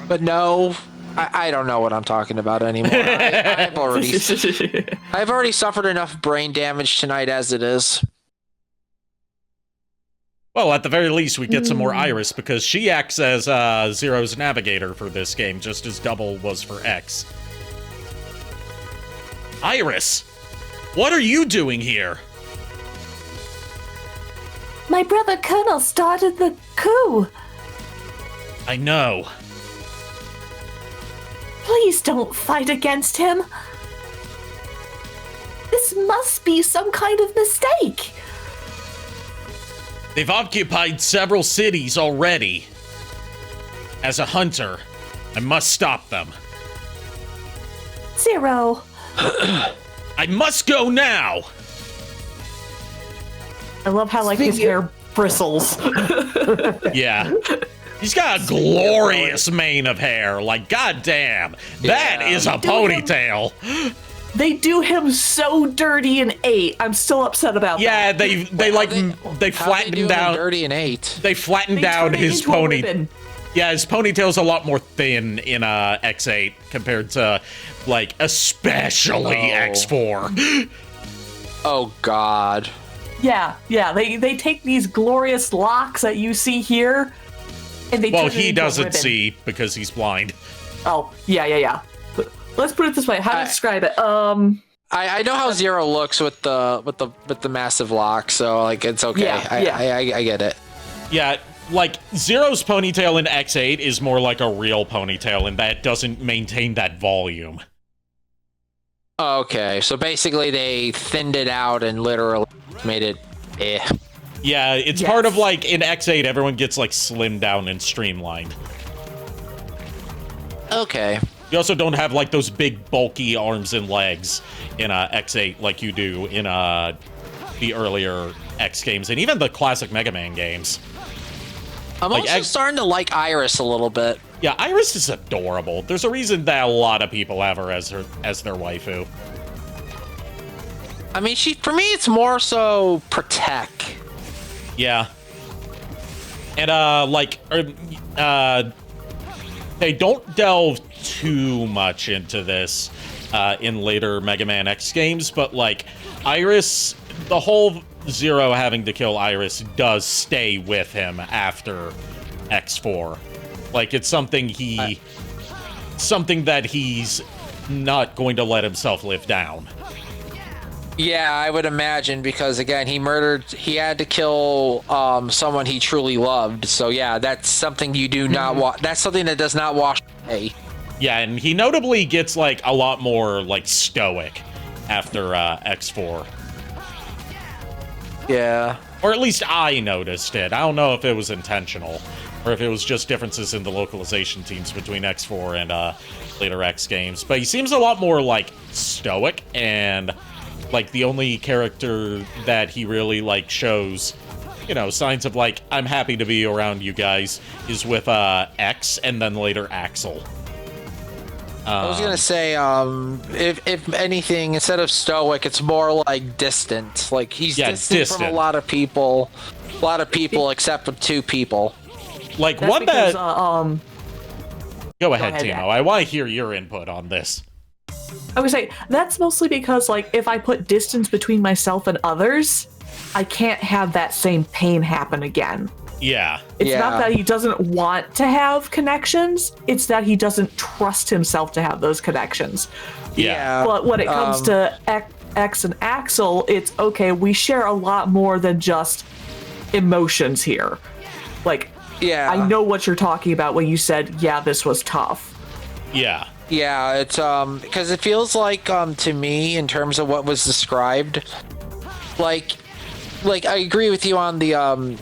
But no, I don't know what I'm talking about anymore. I've already suffered enough brain damage tonight as it is. Well, at the very least, we get some more Iris, because she acts as Zero's navigator for this game, just as Double was for X. Iris, what are you doing here? My brother Colonel started the coup. I know. Please don't fight against him. This must be some kind of mistake. They've occupied several cities already. As a hunter, I must stop them. Zero. I must go now! I love how, like, his hair bristles. Yeah. He's got a glorious mane of hair. Like, goddamn. That is a ponytail. They do him so dirty in 8. I'm still upset about that. Yeah, they flattened him down. Dirty in 8. They flattened down his pony. Yeah, his ponytail's a lot more thin in X8 compared to, like, especially X4. Oh God. Yeah. They take these glorious locks that you see here, and they. Well, he doesn't see because he's blind. Oh, yeah. Let's put it this way. How to describe it? I know how Zero looks with the massive lock, so like it's okay. Yeah. I get it. Yeah, like Zero's ponytail in X8 is more like a real ponytail, and that doesn't maintain that volume. Okay, so basically they thinned it out and literally made it Yeah, it's part of, like, in X8, everyone gets, like, slimmed down and streamlined. Okay. You also don't have, like, those big, bulky arms and legs in X8 like you do in the earlier X games, and even the classic Mega Man games. I'm like, also starting to like Iris a little bit. Yeah, Iris is adorable. There's a reason that a lot of people have her as their waifu. I mean, for me, it's more so Protect. Yeah. And, they don't delve too much into this in later Mega Man X games, but, like, Iris, the whole Zero having to kill Iris does stay with him after X4. Like, it's something that he's not going to let himself live down. Yeah, I would imagine, because again, he had to kill someone he truly loved. So yeah, that's something you do not that's something that does not wash away. Yeah, and he notably gets, like, a lot more, like, stoic after X4. Yeah. Or at least I noticed it. I don't know if it was intentional, or if it was just differences in the localization teams between X4 and later X games. But he seems a lot more, like, stoic, and, like, the only character that he really, like, shows, you know, signs of, like, I'm happy to be around you guys, is with X, and then later Axel. I was gonna say, if anything, instead of stoic, it's more like distant. Like, he's distant from a lot of people. Except for 2 people. Like, That's one because, that... Go ahead, Timo. I want to hear your input on this. I would say that's mostly because, like, if I put distance between myself and others, I can't have that same pain happen again. Yeah. It's not that he doesn't want to have connections, it's that he doesn't trust himself to have those connections. Yeah. But when it comes to X and Axel, it's okay, we share a lot more than just emotions here. Like, I know what you're talking about when you said, yeah, this was tough. Yeah. Yeah, it's because it feels like to me, in terms of what was described, like I agree with you on the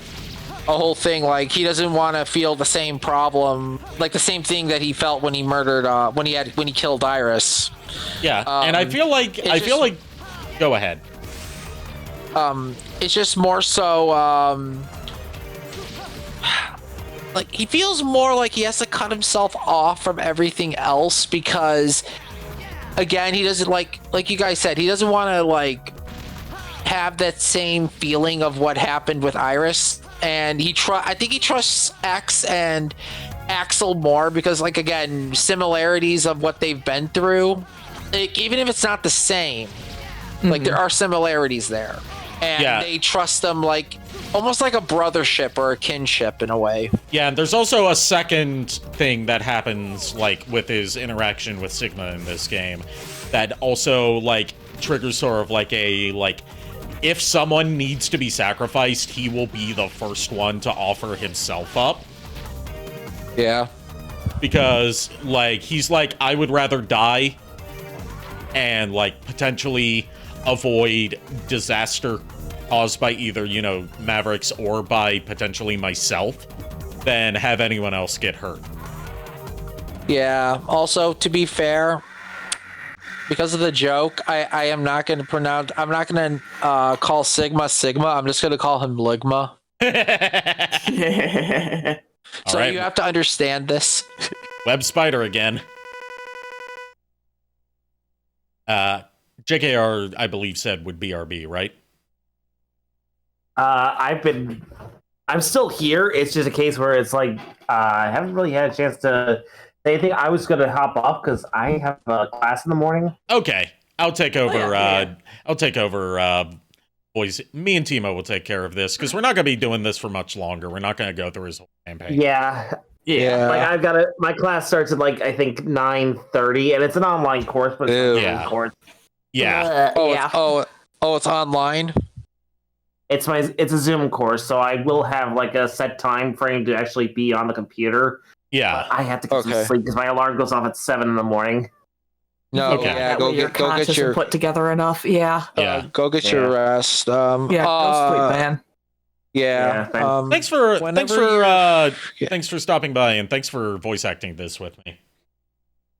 whole thing. Like, he doesn't want to feel the same problem, like the same thing that he felt when he murdered when he killed Iris. Yeah, and I feel like go ahead. It's just more so like, he feels more like he has to cut himself off from everything else because, again, he doesn't like you guys said, he doesn't want to like have that same feeling of what happened with Iris, and I think he trusts X and Axel more because, like, again, similarities of what they've been through, like, even if it's not the same, like, there are similarities there, and they trust them like almost like a brothership or a kinship in a way. Yeah, and there's also a second thing that happens, like, with his interaction with Sigma in this game that also, like, triggers sort of like a, like, if someone needs to be sacrificed, he will be the first one to offer himself up. Yeah. Because, like, he's like, I would rather die and, like, potentially avoid disaster caused by either, you know, Mavericks or by potentially myself than have anyone else get hurt. Yeah. Also, to be fair, because of the joke, I am not going to pronounce. I'm not going to call Sigma. I'm just going to call him Ligma. So right. You have to understand this. Web Spider again. JKR, I believe, said would BRB, right? I'm still here. It's just a case where it's like, I haven't really had a chance to say anything. I was going to hop off because I have a class in the morning. Okay. I'll take over, I'll take over, boys. Me and Timo will take care of this because we're not going to be doing this for much longer. We're not going to go through his whole campaign. Yeah. Like, my class starts at, like, I think 9:30, and it's an online course, but it's an online course. Yeah. It's online? It's a Zoom course, so I will have, like, a set time frame to actually be on the computer. Yeah. But I have to get some sleep because my alarm goes off at 7 in the morning. No, go get your put together enough. Yeah. Go get your rest. Go sleep, man. Yeah. Thanks for stopping by, and thanks for voice acting this with me.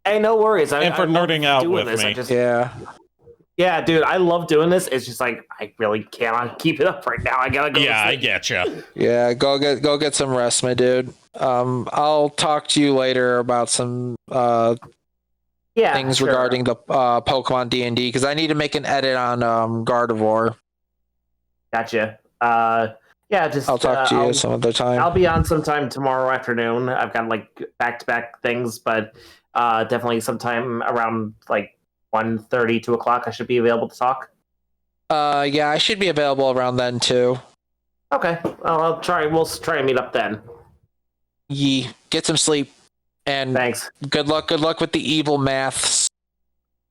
Hey, no worries. And for nerding out with me. Yeah, dude, I love doing this. It's just like, I really cannot keep it up right now. I gotta go. Yeah, I getcha. Yeah, go get some rest, my dude. I'll talk to you later about some things regarding the Pokemon D&D because I need to make an edit on Gardevoir. Gotcha. I'll talk to you some other time. I'll be on sometime tomorrow afternoon. I've got, like, back-to-back things, but definitely sometime around, like, 1:30, 2 o'clock, I should be available to talk. Yeah, I should be available around then too. Okay, we'll try and meet up then. Get some sleep, and thanks. Good luck with the evil maths.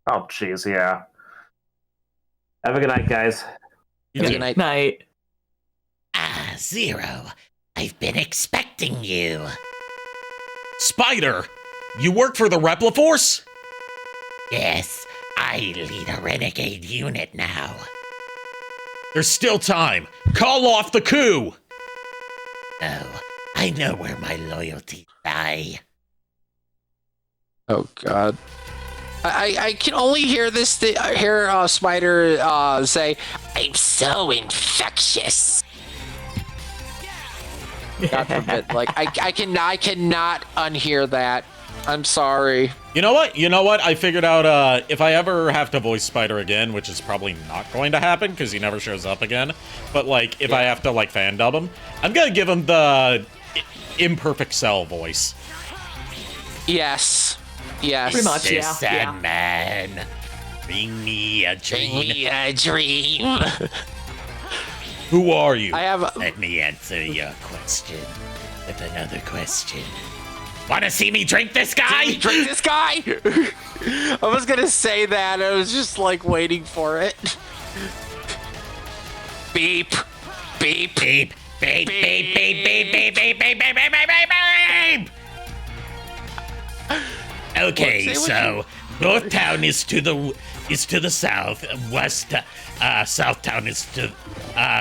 Oh, jeez, yeah. Have a good night, guys. Good night. Night. Zero. I've been expecting you. Spider, you work for the Repliforce? Yes, I lead a renegade unit now. There's still time. Call off the coup. No, I know where my loyalties lie. Oh, God. I can only hear Spider say, "I'm so infectious." God forbid. Like, I cannot unhear that. I'm sorry. You know what? I figured out if I ever have to voice Spider again, which is probably not going to happen because he never shows up again. But, like, if I have to, like, fan dub him, I'm gonna give him the imperfect cell voice. Yes. Pretty much, Sandman. Bring me a dream. Bring me a dream. Who are you? Let me answer your question with another question. Wanna see me drink this guy? Drink this guy? I was gonna say that. I was just like waiting for it. Beep. Beep. Beep. Beep. Beep. Beep. Beep. Beep. Beep. Beep. Beep. Beep. Beep. Okay, so North Town is to the south. West South Town is to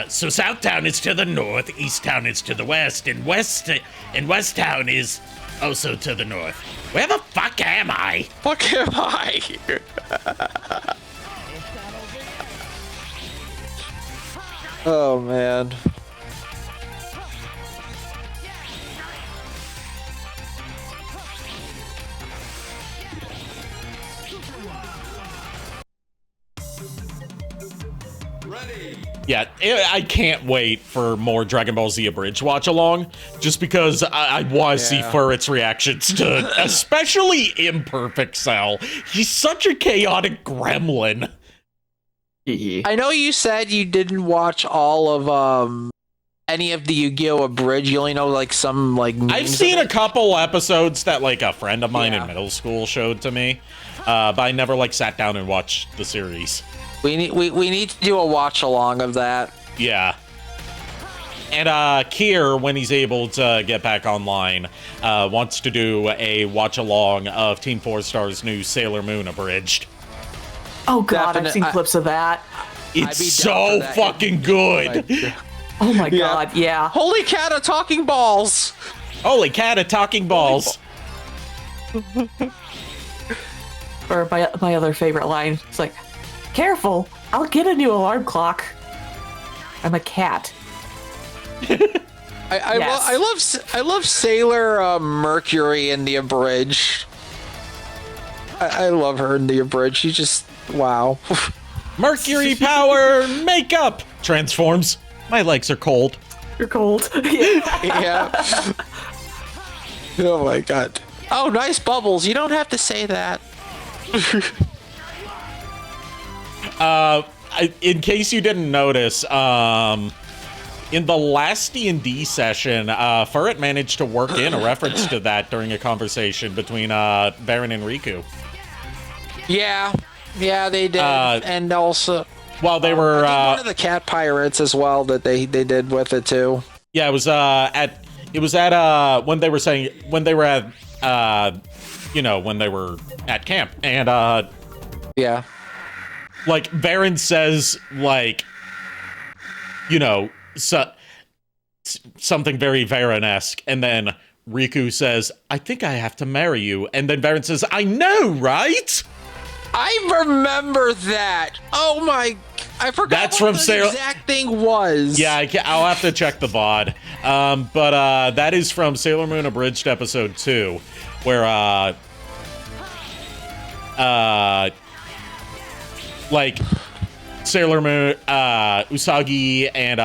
so South Town is to the north. East Town is to the west, and West Town is also to the north. Where the fuck am I? Fuck am I? Oh man. Yeah, I can't wait for more Dragon Ball Z Abridged watch along, just because I want to see Furret's reactions to, especially Imperfect Cell. He's such a chaotic gremlin. I know you said you didn't watch all of any of the Yu-Gi-Oh! Abridged. You only know like some like. I've seen a couple episodes that like a friend of mine in middle school showed to me, but I never like sat down and watched the series. We need to do a watch along of that. Yeah. And Kier, when he's able to get back online, wants to do a watch along of Team 4 Star's new Sailor Moon Abridged. Oh god, I've seen clips of that. It's so fucking good. Oh my god, yeah. Holy cat of talking balls. Holy cat of talking balls. Or my other favorite line, it's like, careful, I'll get a new alarm clock. I'm a cat. I love Sailor Mercury in the Abridged. I love her in the Abridged. She's just wow. Mercury power makeup transforms. My legs are cold. You're cold. Yeah. Oh my god. Oh, nice bubbles. You don't have to say that. In case you didn't notice, in the last D&D session, Furret managed to work in a reference to that during a conversation between Baron and Riku. Yeah, they did, and also while they were one of the cat pirates as well that they did with it too. Yeah, it was at when they were at camp, and yeah. Like, Baron says, like, you know, something very Baron-esque, and then Riku says, I think I have to marry you, and then Baron says, I know, right? I remember that. Oh my, I forgot That's what from the exact thing was. Yeah, I'll have to check the VOD. But that is from Sailor Moon Abridged Episode 2, where, like, Sailor Moon, Usagi and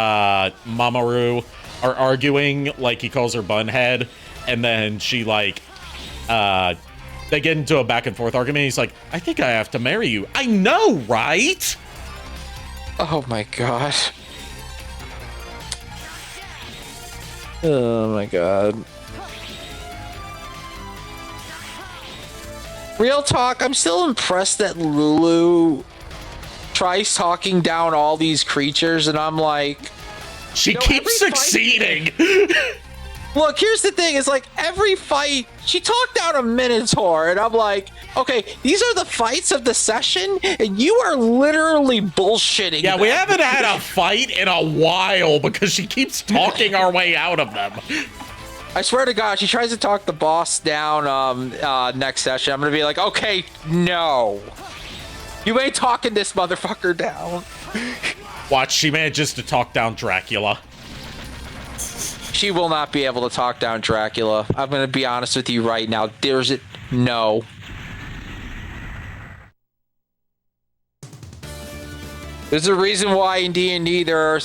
Mamoru are arguing, like he calls her Bunhead, and then she, like, they get into a back and forth argument. He's like, I think I have to marry you. I know, right? Oh my gosh. Oh my god. Real talk, I'm still impressed that Lulu tries talking down all these creatures, and I'm like... She keeps succeeding! Look, here's the thing, it's like, every fight, she talked down a Minotaur, and I'm like, okay, these are the fights of the session, and you are literally bullshitting Yeah, them. we haven't had a fight in a while, because she keeps talking our way out of them. I swear to God, she tries to talk the boss down next session. I'm gonna be like, okay, no. You ain't talking this motherfucker down. Watch, she manages to talk down Dracula. She will not be able to talk down Dracula. I'm gonna be honest with you right now. No. There's a reason why in D&D there are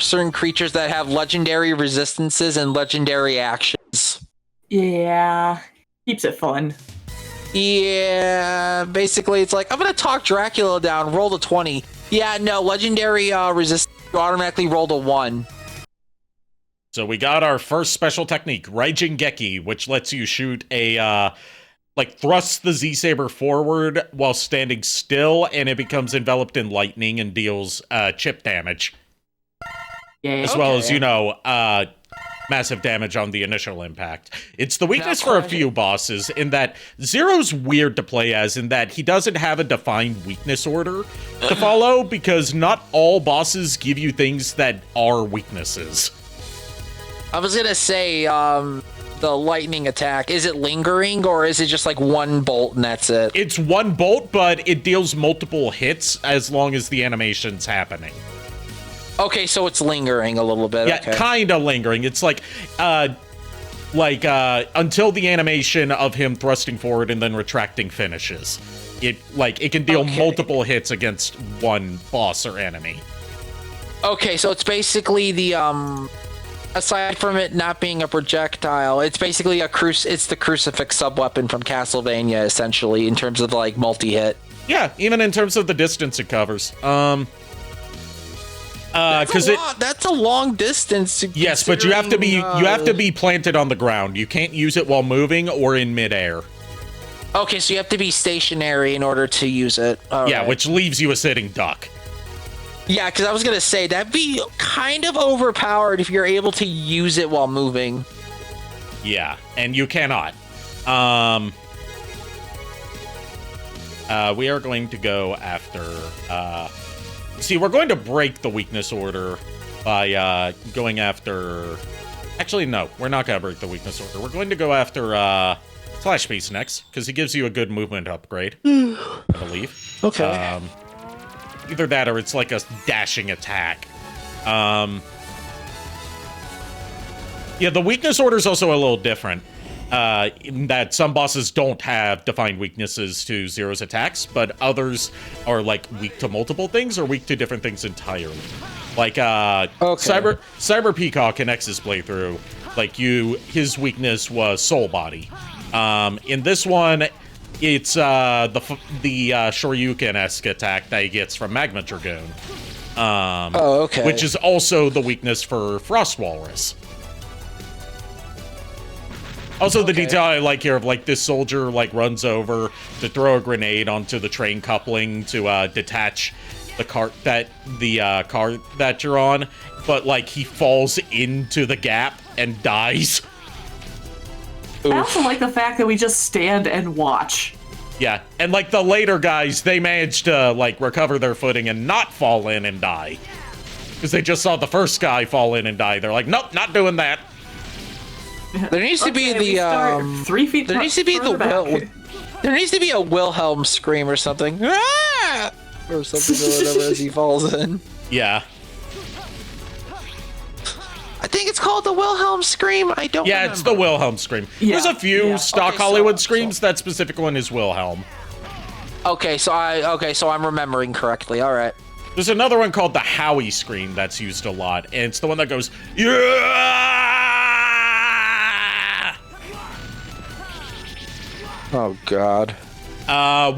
certain creatures that have legendary resistances and legendary actions. Yeah, keeps it fun. Yeah, basically it's like, I'm gonna talk Dracula down, roll a 20. Yeah, no, legendary resist, you automatically rolled a 1. So we got our first special technique, Raijingeki, which lets you shoot a, thrusts the Z-Saber forward while standing still, and it becomes enveloped in lightning and deals chip damage. Yeah. As well as, massive damage on the initial impact. It's the weakness for a few bosses in that Zero's weird to play as, in that he doesn't have a defined weakness order to follow, because not all bosses give you things that are weaknesses. I was gonna say, the lightning attack, is it lingering, or is it just like one bolt and that's it? It's one bolt, but it deals multiple hits as long as the animation's happening. Okay, so it's lingering a little bit. Yeah, okay. kind of lingering. It's until the animation of him thrusting forward and then retracting finishes. It can deal multiple hits against one boss or enemy. Okay, so it's basically the aside from it not being a projectile, it's basically it's the crucifix subweapon from Castlevania, essentially, in terms of like multi-hit. Yeah, even in terms of the distance it covers. That's a long distance. Yes, but you have to be planted on the ground. You can't use it while moving or in midair. Okay, so you have to be stationary in order to use it. All yeah, right. which leaves you a sitting duck. Yeah, because I was gonna say that'd be kind of overpowered if you're able to use it while moving. Yeah, and you cannot. We are going to go after. See, we're going to break the weakness order by going after... Actually, no, we're not going to break the weakness order. We're going to go after Slash Beast next, because he gives you a good movement upgrade, I believe. Okay. Either that or it's like a dashing attack. Yeah, the weakness order is also a little different. In that some bosses don't have defined weaknesses to Zero's attacks, but others are like weak to multiple things or weak to different things entirely. Like Cyber Peacock in X's playthrough, his weakness was Soul Body. In this one, it's the Shoryuken-esque attack that he gets from Magma Dragoon. Which is also the weakness for Frost Walrus. Also, the detail I like here of, this soldier, runs over to throw a grenade onto the train coupling to, detach the cart that you're on, but, he falls into the gap and dies. I also like the fact that we just stand and watch. Yeah, and, the later guys, they managed to, recover their footing and not fall in and die. Because they just saw the first guy fall in and die. They're like, nope, not doing that. There needs to be the 3 feet. There needs to be there needs to be a Wilhelm scream or something, ah! Or something or whatever as he falls in. Yeah. I think it's called the Wilhelm scream. I don't. Yeah, remember. It's the Wilhelm scream. Yeah, There's a few stock Okay, Hollywood screams. That specific one is Wilhelm. Okay, so I'm remembering correctly. All right. There's another one called the Howie scream that's used a lot, and it's the one that goes yeah. Oh, God.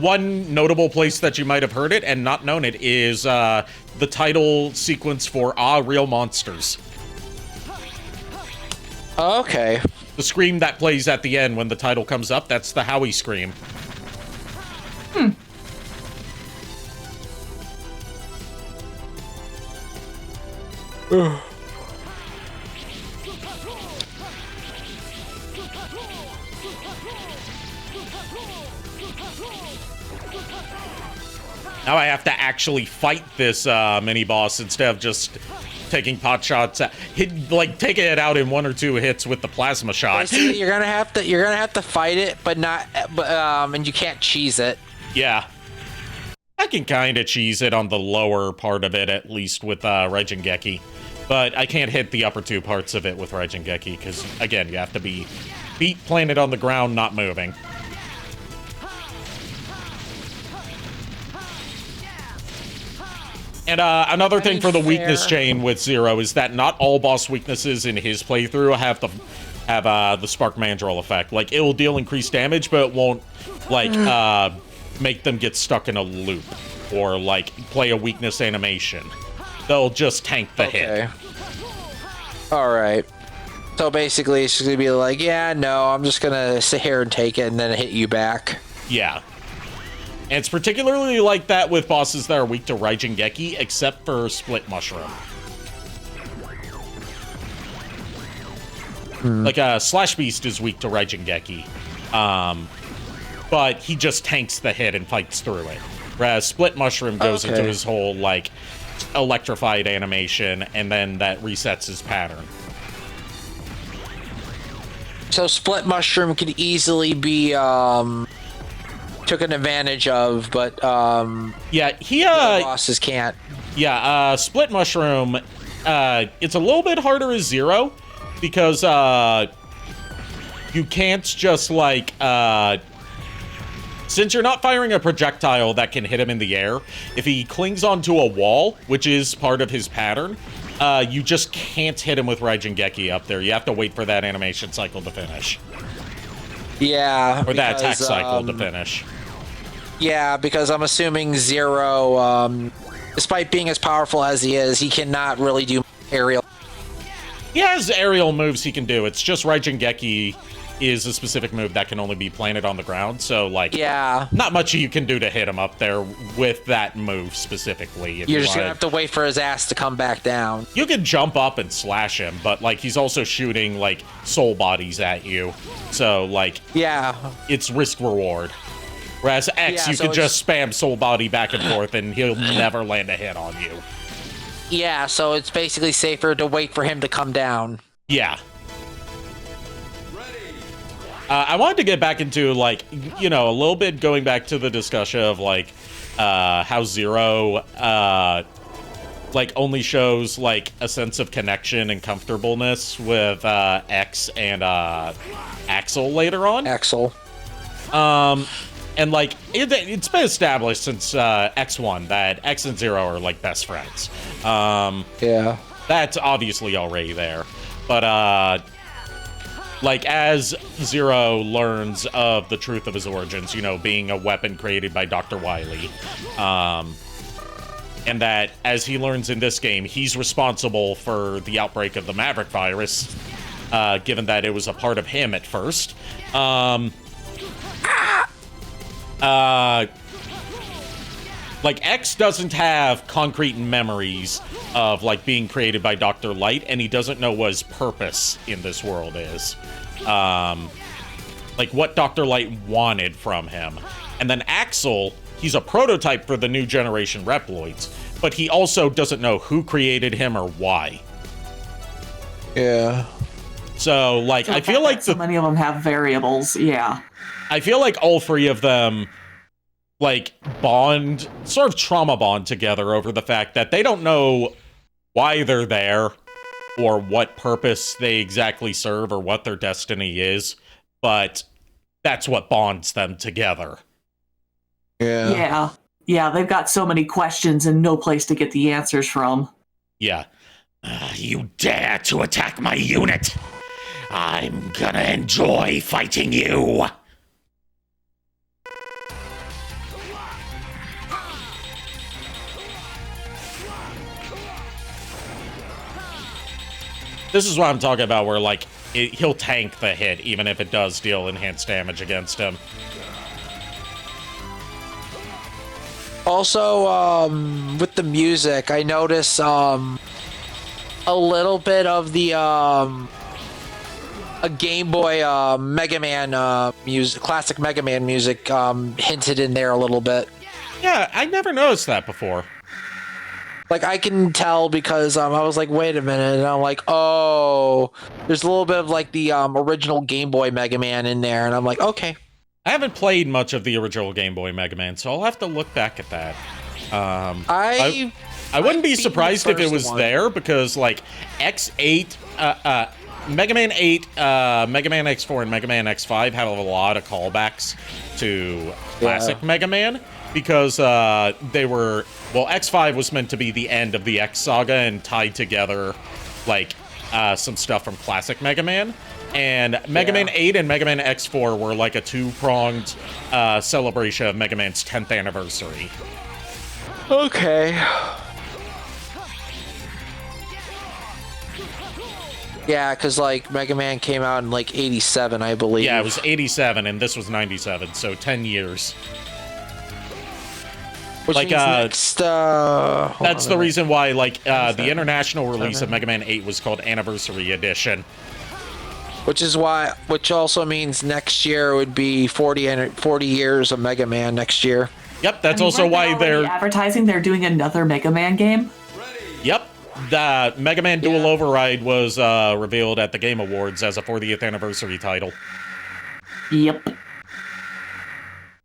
One notable place that you might have heard it and not known it is the title sequence for Real Monsters. Okay. The scream that plays at the end when the title comes up, that's the Howie scream. Now I have to actually fight this mini boss instead of just taking pot shots at, taking it out in 1 or 2 hits with the plasma shot. Basically, you're gonna have to fight it, and you can't cheese it. Yeah. I can kind of cheese it on the lower part of it, at least with Raijingeki. But I can't hit the upper 2 parts of it with Raijingeki, because, again, you have to be feet planted on the ground, not moving. And another thing for the weakness chain with Zero is that not all boss weaknesses in his playthrough have the Spark Mandrill effect. It will deal increased damage, but it won't like make them get stuck in a loop or like play a weakness animation. They'll just tank the hit. All right. So basically, it's just gonna be like, yeah, no, I'm just gonna sit here and take it, and then hit you back. Yeah. And it's particularly like that with bosses that are weak to Raijingeki, except for Split Mushroom. Like, Slash Beast is weak to Raijingeki. But he just tanks the hit and fights through it. Whereas Split Mushroom goes into his whole, like, electrified animation, and then that resets his pattern. So Split Mushroom could easily be, taken advantage of, but, yeah, the bosses can't. Yeah, Split Mushroom, it's a little bit harder as Zero, because, you can't just, like, since you're not firing a projectile that can hit him in the air, if he clings onto a wall, which is part of his pattern, you just can't hit him with Raijingeki up there. You have to wait for that animation cycle to finish. Yeah. Or that attack cycle to finish. Yeah, because I'm assuming Zero, despite being as powerful as he is, he cannot really do aerial. He has aerial moves he can do. It's just Raijingeki is a specific move that can only be planted on the ground. So, like, yeah, not much you can do to hit him up there with that move specifically. You're just gonna have to wait for his ass to come back down. You can jump up and slash him, but, like, he's also shooting, like, soul bodies at you. So, like, yeah, it's risk-reward. Whereas X, Yeah, you so can just spam soul body back and forth, and he'll never land a hit on you. Yeah, so it's basically safer to wait for him to come down. Yeah. I wanted to get back into, like, you know, a little bit going back to the discussion of, like, how Zero, like, only shows, like, a sense of connection and comfortableness with, X and, Axel later on. Axel. And, like, it's been established since, X1 that X and Zero are, like, best friends. Yeah. That's obviously already there. But, like, as Zero learns of the truth of his origins, you know, being a weapon created by Dr. Wily, and that, as he learns in this game, he's responsible for the outbreak of the Maverick virus, given that it was a part of him at first. Like, X doesn't have concrete memories of, like, being created by Dr. Light, and he doesn't know what his purpose in this world is. Like, what Dr. Light wanted from him. And then Axel, he's a prototype for the new generation Reploids, but he also doesn't know who created him or why. Yeah. So, like, I feel like so many of them have variables, yeah. I feel like all three of them, like, bond, sort of trauma bond together over the fact that they don't know why they're there or what purpose they exactly serve or what their destiny is, but that's what bonds them together. Yeah. Yeah, they've got so many questions and no place to get the answers from. Yeah. You dare to attack my unit? I'm gonna enjoy fighting you. This is what I'm talking about, where, like, he'll tank the hit, even if it does deal enhanced damage against him. Also, with the music, I notice, a little bit of the, a Game Boy, Mega Man, music, classic Mega Man music, hinted in there a little bit. Yeah, I never noticed that before. Like, I can tell because I was like, wait a minute, and I'm like, oh, there's a little bit of, like, the original Game Boy Mega Man in there, and I'm like, okay. I haven't played much of the original Game Boy Mega Man, so I'll have to look back at that. I wouldn't be surprised if it was there, because, like, X8, Mega Man 8, Mega Man X4, and Mega Man X5 had a lot of callbacks to classic Mega Man. Because they were, well, X5 was meant to be the end of the X saga and tied together, like, some stuff from classic Mega Man. And Mega Man 8 and Mega Man X4 were like a two-pronged celebration of Mega Man's 10th anniversary. Okay. Yeah, because like Mega Man came out in like 87, I believe. Yeah, it was 87 and this was 97, so 10 years. Which like means next, that's the reason why like the international release of Mega Man 8 was called Anniversary Edition. Which also means next year would be 40 years of Mega Man next year. Yep, that's also why they're advertising they're doing another Mega Man game. Yep. The Mega Man Dual Override was revealed at the Game Awards as a 40th anniversary title. Yep.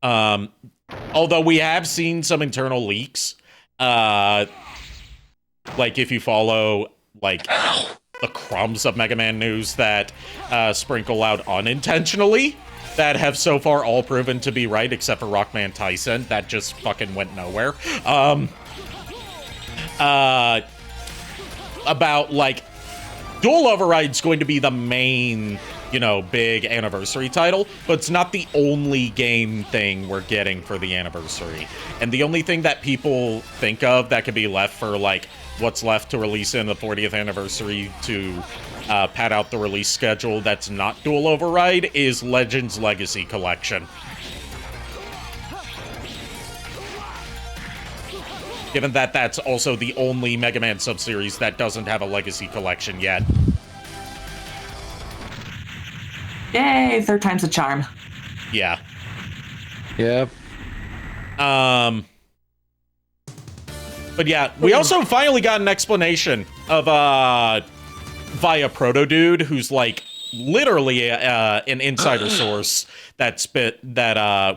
Although we have seen some internal leaks, like if you follow like the crumbs of Mega Man news that sprinkle out unintentionally, that have so far all proven to be right, except for Rockman Tyson, that just fucking went nowhere. About like Dual Override's going to be the main, big anniversary title, but it's not the only game thing we're getting for the anniversary. And the only thing that people think of that could be left for like what's left to release in the 40th anniversary to pad out the release schedule that's not Dual Override is Legends Legacy Collection. Given that that's also the only Mega Man subseries that doesn't have a Legacy Collection yet. Yay, third time's a charm. Yeah. Yep. But yeah, we also finally got an explanation of via Proto Dude, who's like literally an insider source that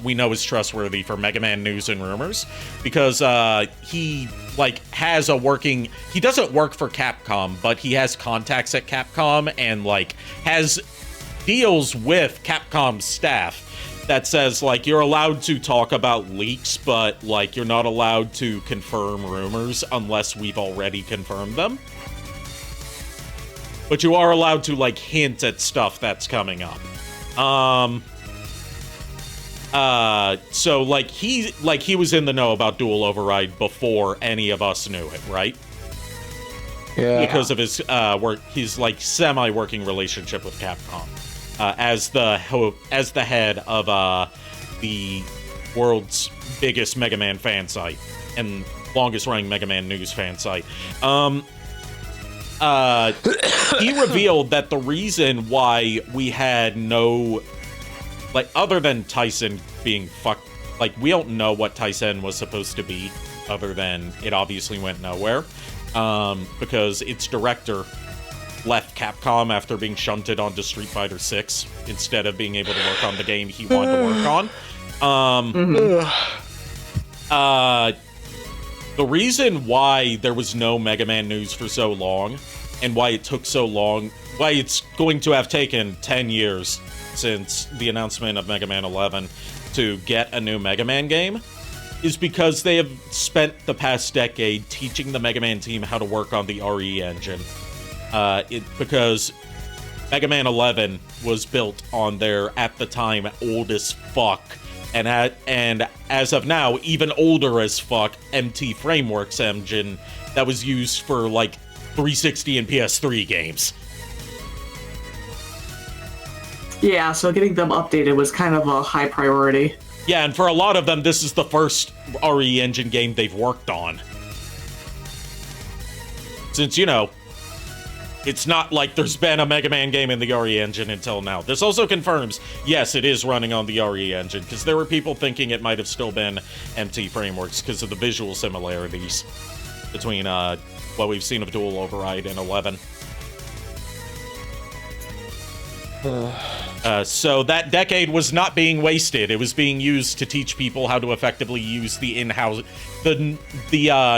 we know is trustworthy for Mega Man news and rumors, because he like has a working. He doesn't work for Capcom, but he has contacts at Capcom and like has deals with Capcom staff that says like you're allowed to talk about leaks, but like you're not allowed to confirm rumors unless we've already confirmed them. But you are allowed to like hint at stuff that's coming up. So like he was in the know about Dual Override before any of us knew it, right? Yeah. Because of his his like semi-working relationship with Capcom. As the head of the world's biggest Mega Man fan site and longest running Mega Man news fan site. He revealed that the reason why we had no, like, other than Tyson being fucked, like, we don't know what Tyson was supposed to be, other than it obviously went nowhere, because its director left Capcom after being shunted onto Street Fighter 6 instead of being able to work on the game he wanted to work on. The reason why there was no Mega Man news for so long, and why it took so long, why it's going to have taken 10 years since the announcement of Mega Man 11 to get a new Mega Man game, is because they have spent the past decade teaching the Mega Man team how to work on the RE engine. Because Mega Man 11 was built on their, at the time, old as fuck, and as of now, even older as fuck, MT Frameworks engine that was used for, like, 360 and PS3 games. Yeah, so getting them updated was kind of a high priority. Yeah, and for a lot of them, this is the first RE engine game they've worked on. Since, it's not like there's been a Mega Man game in the RE engine until now. This also confirms, yes, it is running on the RE engine, because there were people thinking it might have still been MT Frameworks because of the visual similarities between what we've seen of Dual Override and 11. So that decade was not being wasted. It was being used to teach people how to effectively use the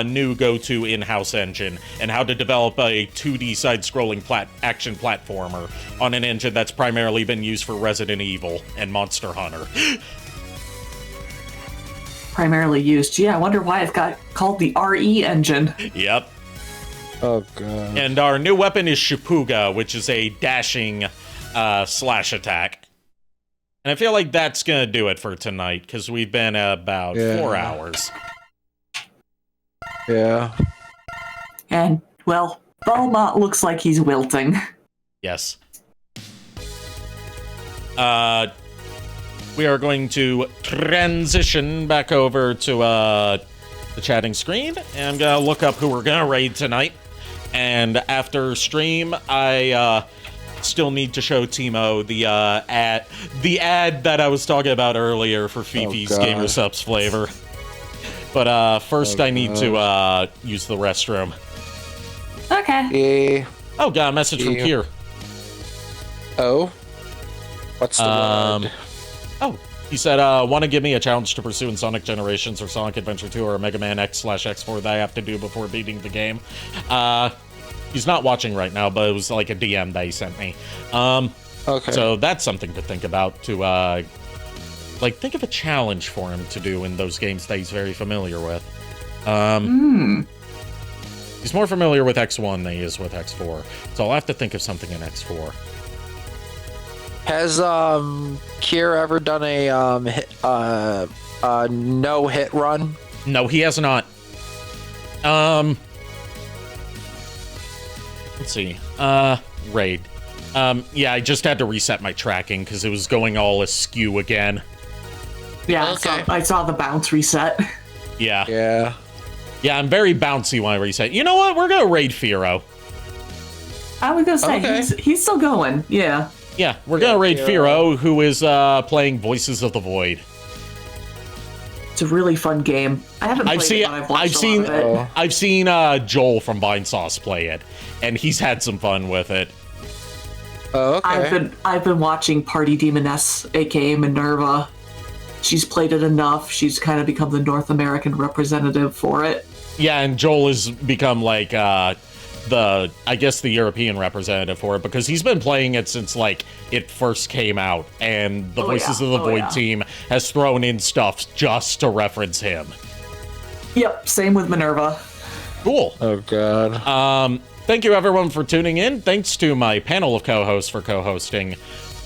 new go-to in-house engine, and how to develop a 2D side-scrolling action platformer on an engine that's primarily been used for Resident Evil and Monster Hunter. Primarily used. Gee, I wonder why it's got called the RE engine. Yep. Oh, God. And our new weapon is Shipuga, which is a dashing slash attack. And I feel like that's gonna do it for tonight, because we've been about 4 hours. Yeah. And, well, Belmont looks like he's wilting. Yes. We are going to transition back over to the chatting screen, and I'm gonna look up who we're gonna raid tonight. And after stream, I still need to show Timo the ad that I was talking about earlier for Fifi's Gamer Subs flavor. But first, I need to use the restroom. Okay. Oh, got a message from Kier. Oh? What's the word? Oh, he said, want to give me a challenge to pursue in Sonic Generations or Sonic Adventure 2 or Mega Man X/X4 that I have to do before beating the game. He's not watching right now, but it was like a DM that he sent me. Okay. So that's something to think about, to, think of a challenge for him to do in those games that he's very familiar with. He's more familiar with X1 than he is with X4, so I'll have to think of something in X4. Has Kier ever done a no hit run? No, he has not. Let's see. Raid. Yeah, I just had to reset my tracking because it was going all askew again. Yeah, Okay. I saw the bounce reset. Yeah. Yeah. Yeah, I'm very bouncy when I reset. You know what? We're gonna raid Firo. I was gonna say, Okay. he's still going. Yeah. Yeah, we're gonna raid Firo, who is playing Voices of the Void. It's a really fun game. I haven't played it, but I've watched a lot of it. I've seen Joel from Vinesauce play it, and he's had some fun with it. Oh, okay. I've been watching Party Demoness, aka Minerva. She's played it enough. She's kind of become the North American representative for it. Yeah, and Joel has become like the European representative for it, because he's been playing it since like it first came out, and the Voices of the Void team has thrown in stuff just to reference him. Yep, same with Minerva. Cool. Oh god. Thank you everyone for tuning in. Thanks to my panel of co-hosts for co-hosting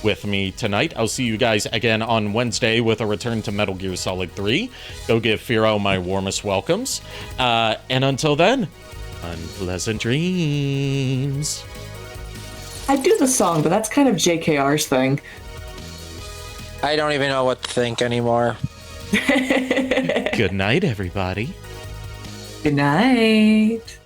with me tonight. I'll see you guys again on Wednesday with a return to Metal Gear Solid 3. Go give Firo my warmest welcomes. And until then, unpleasant dreams. I do the song, but that's kind of JKR's thing. I don't even know what to think anymore. Good night, everybody. Good night.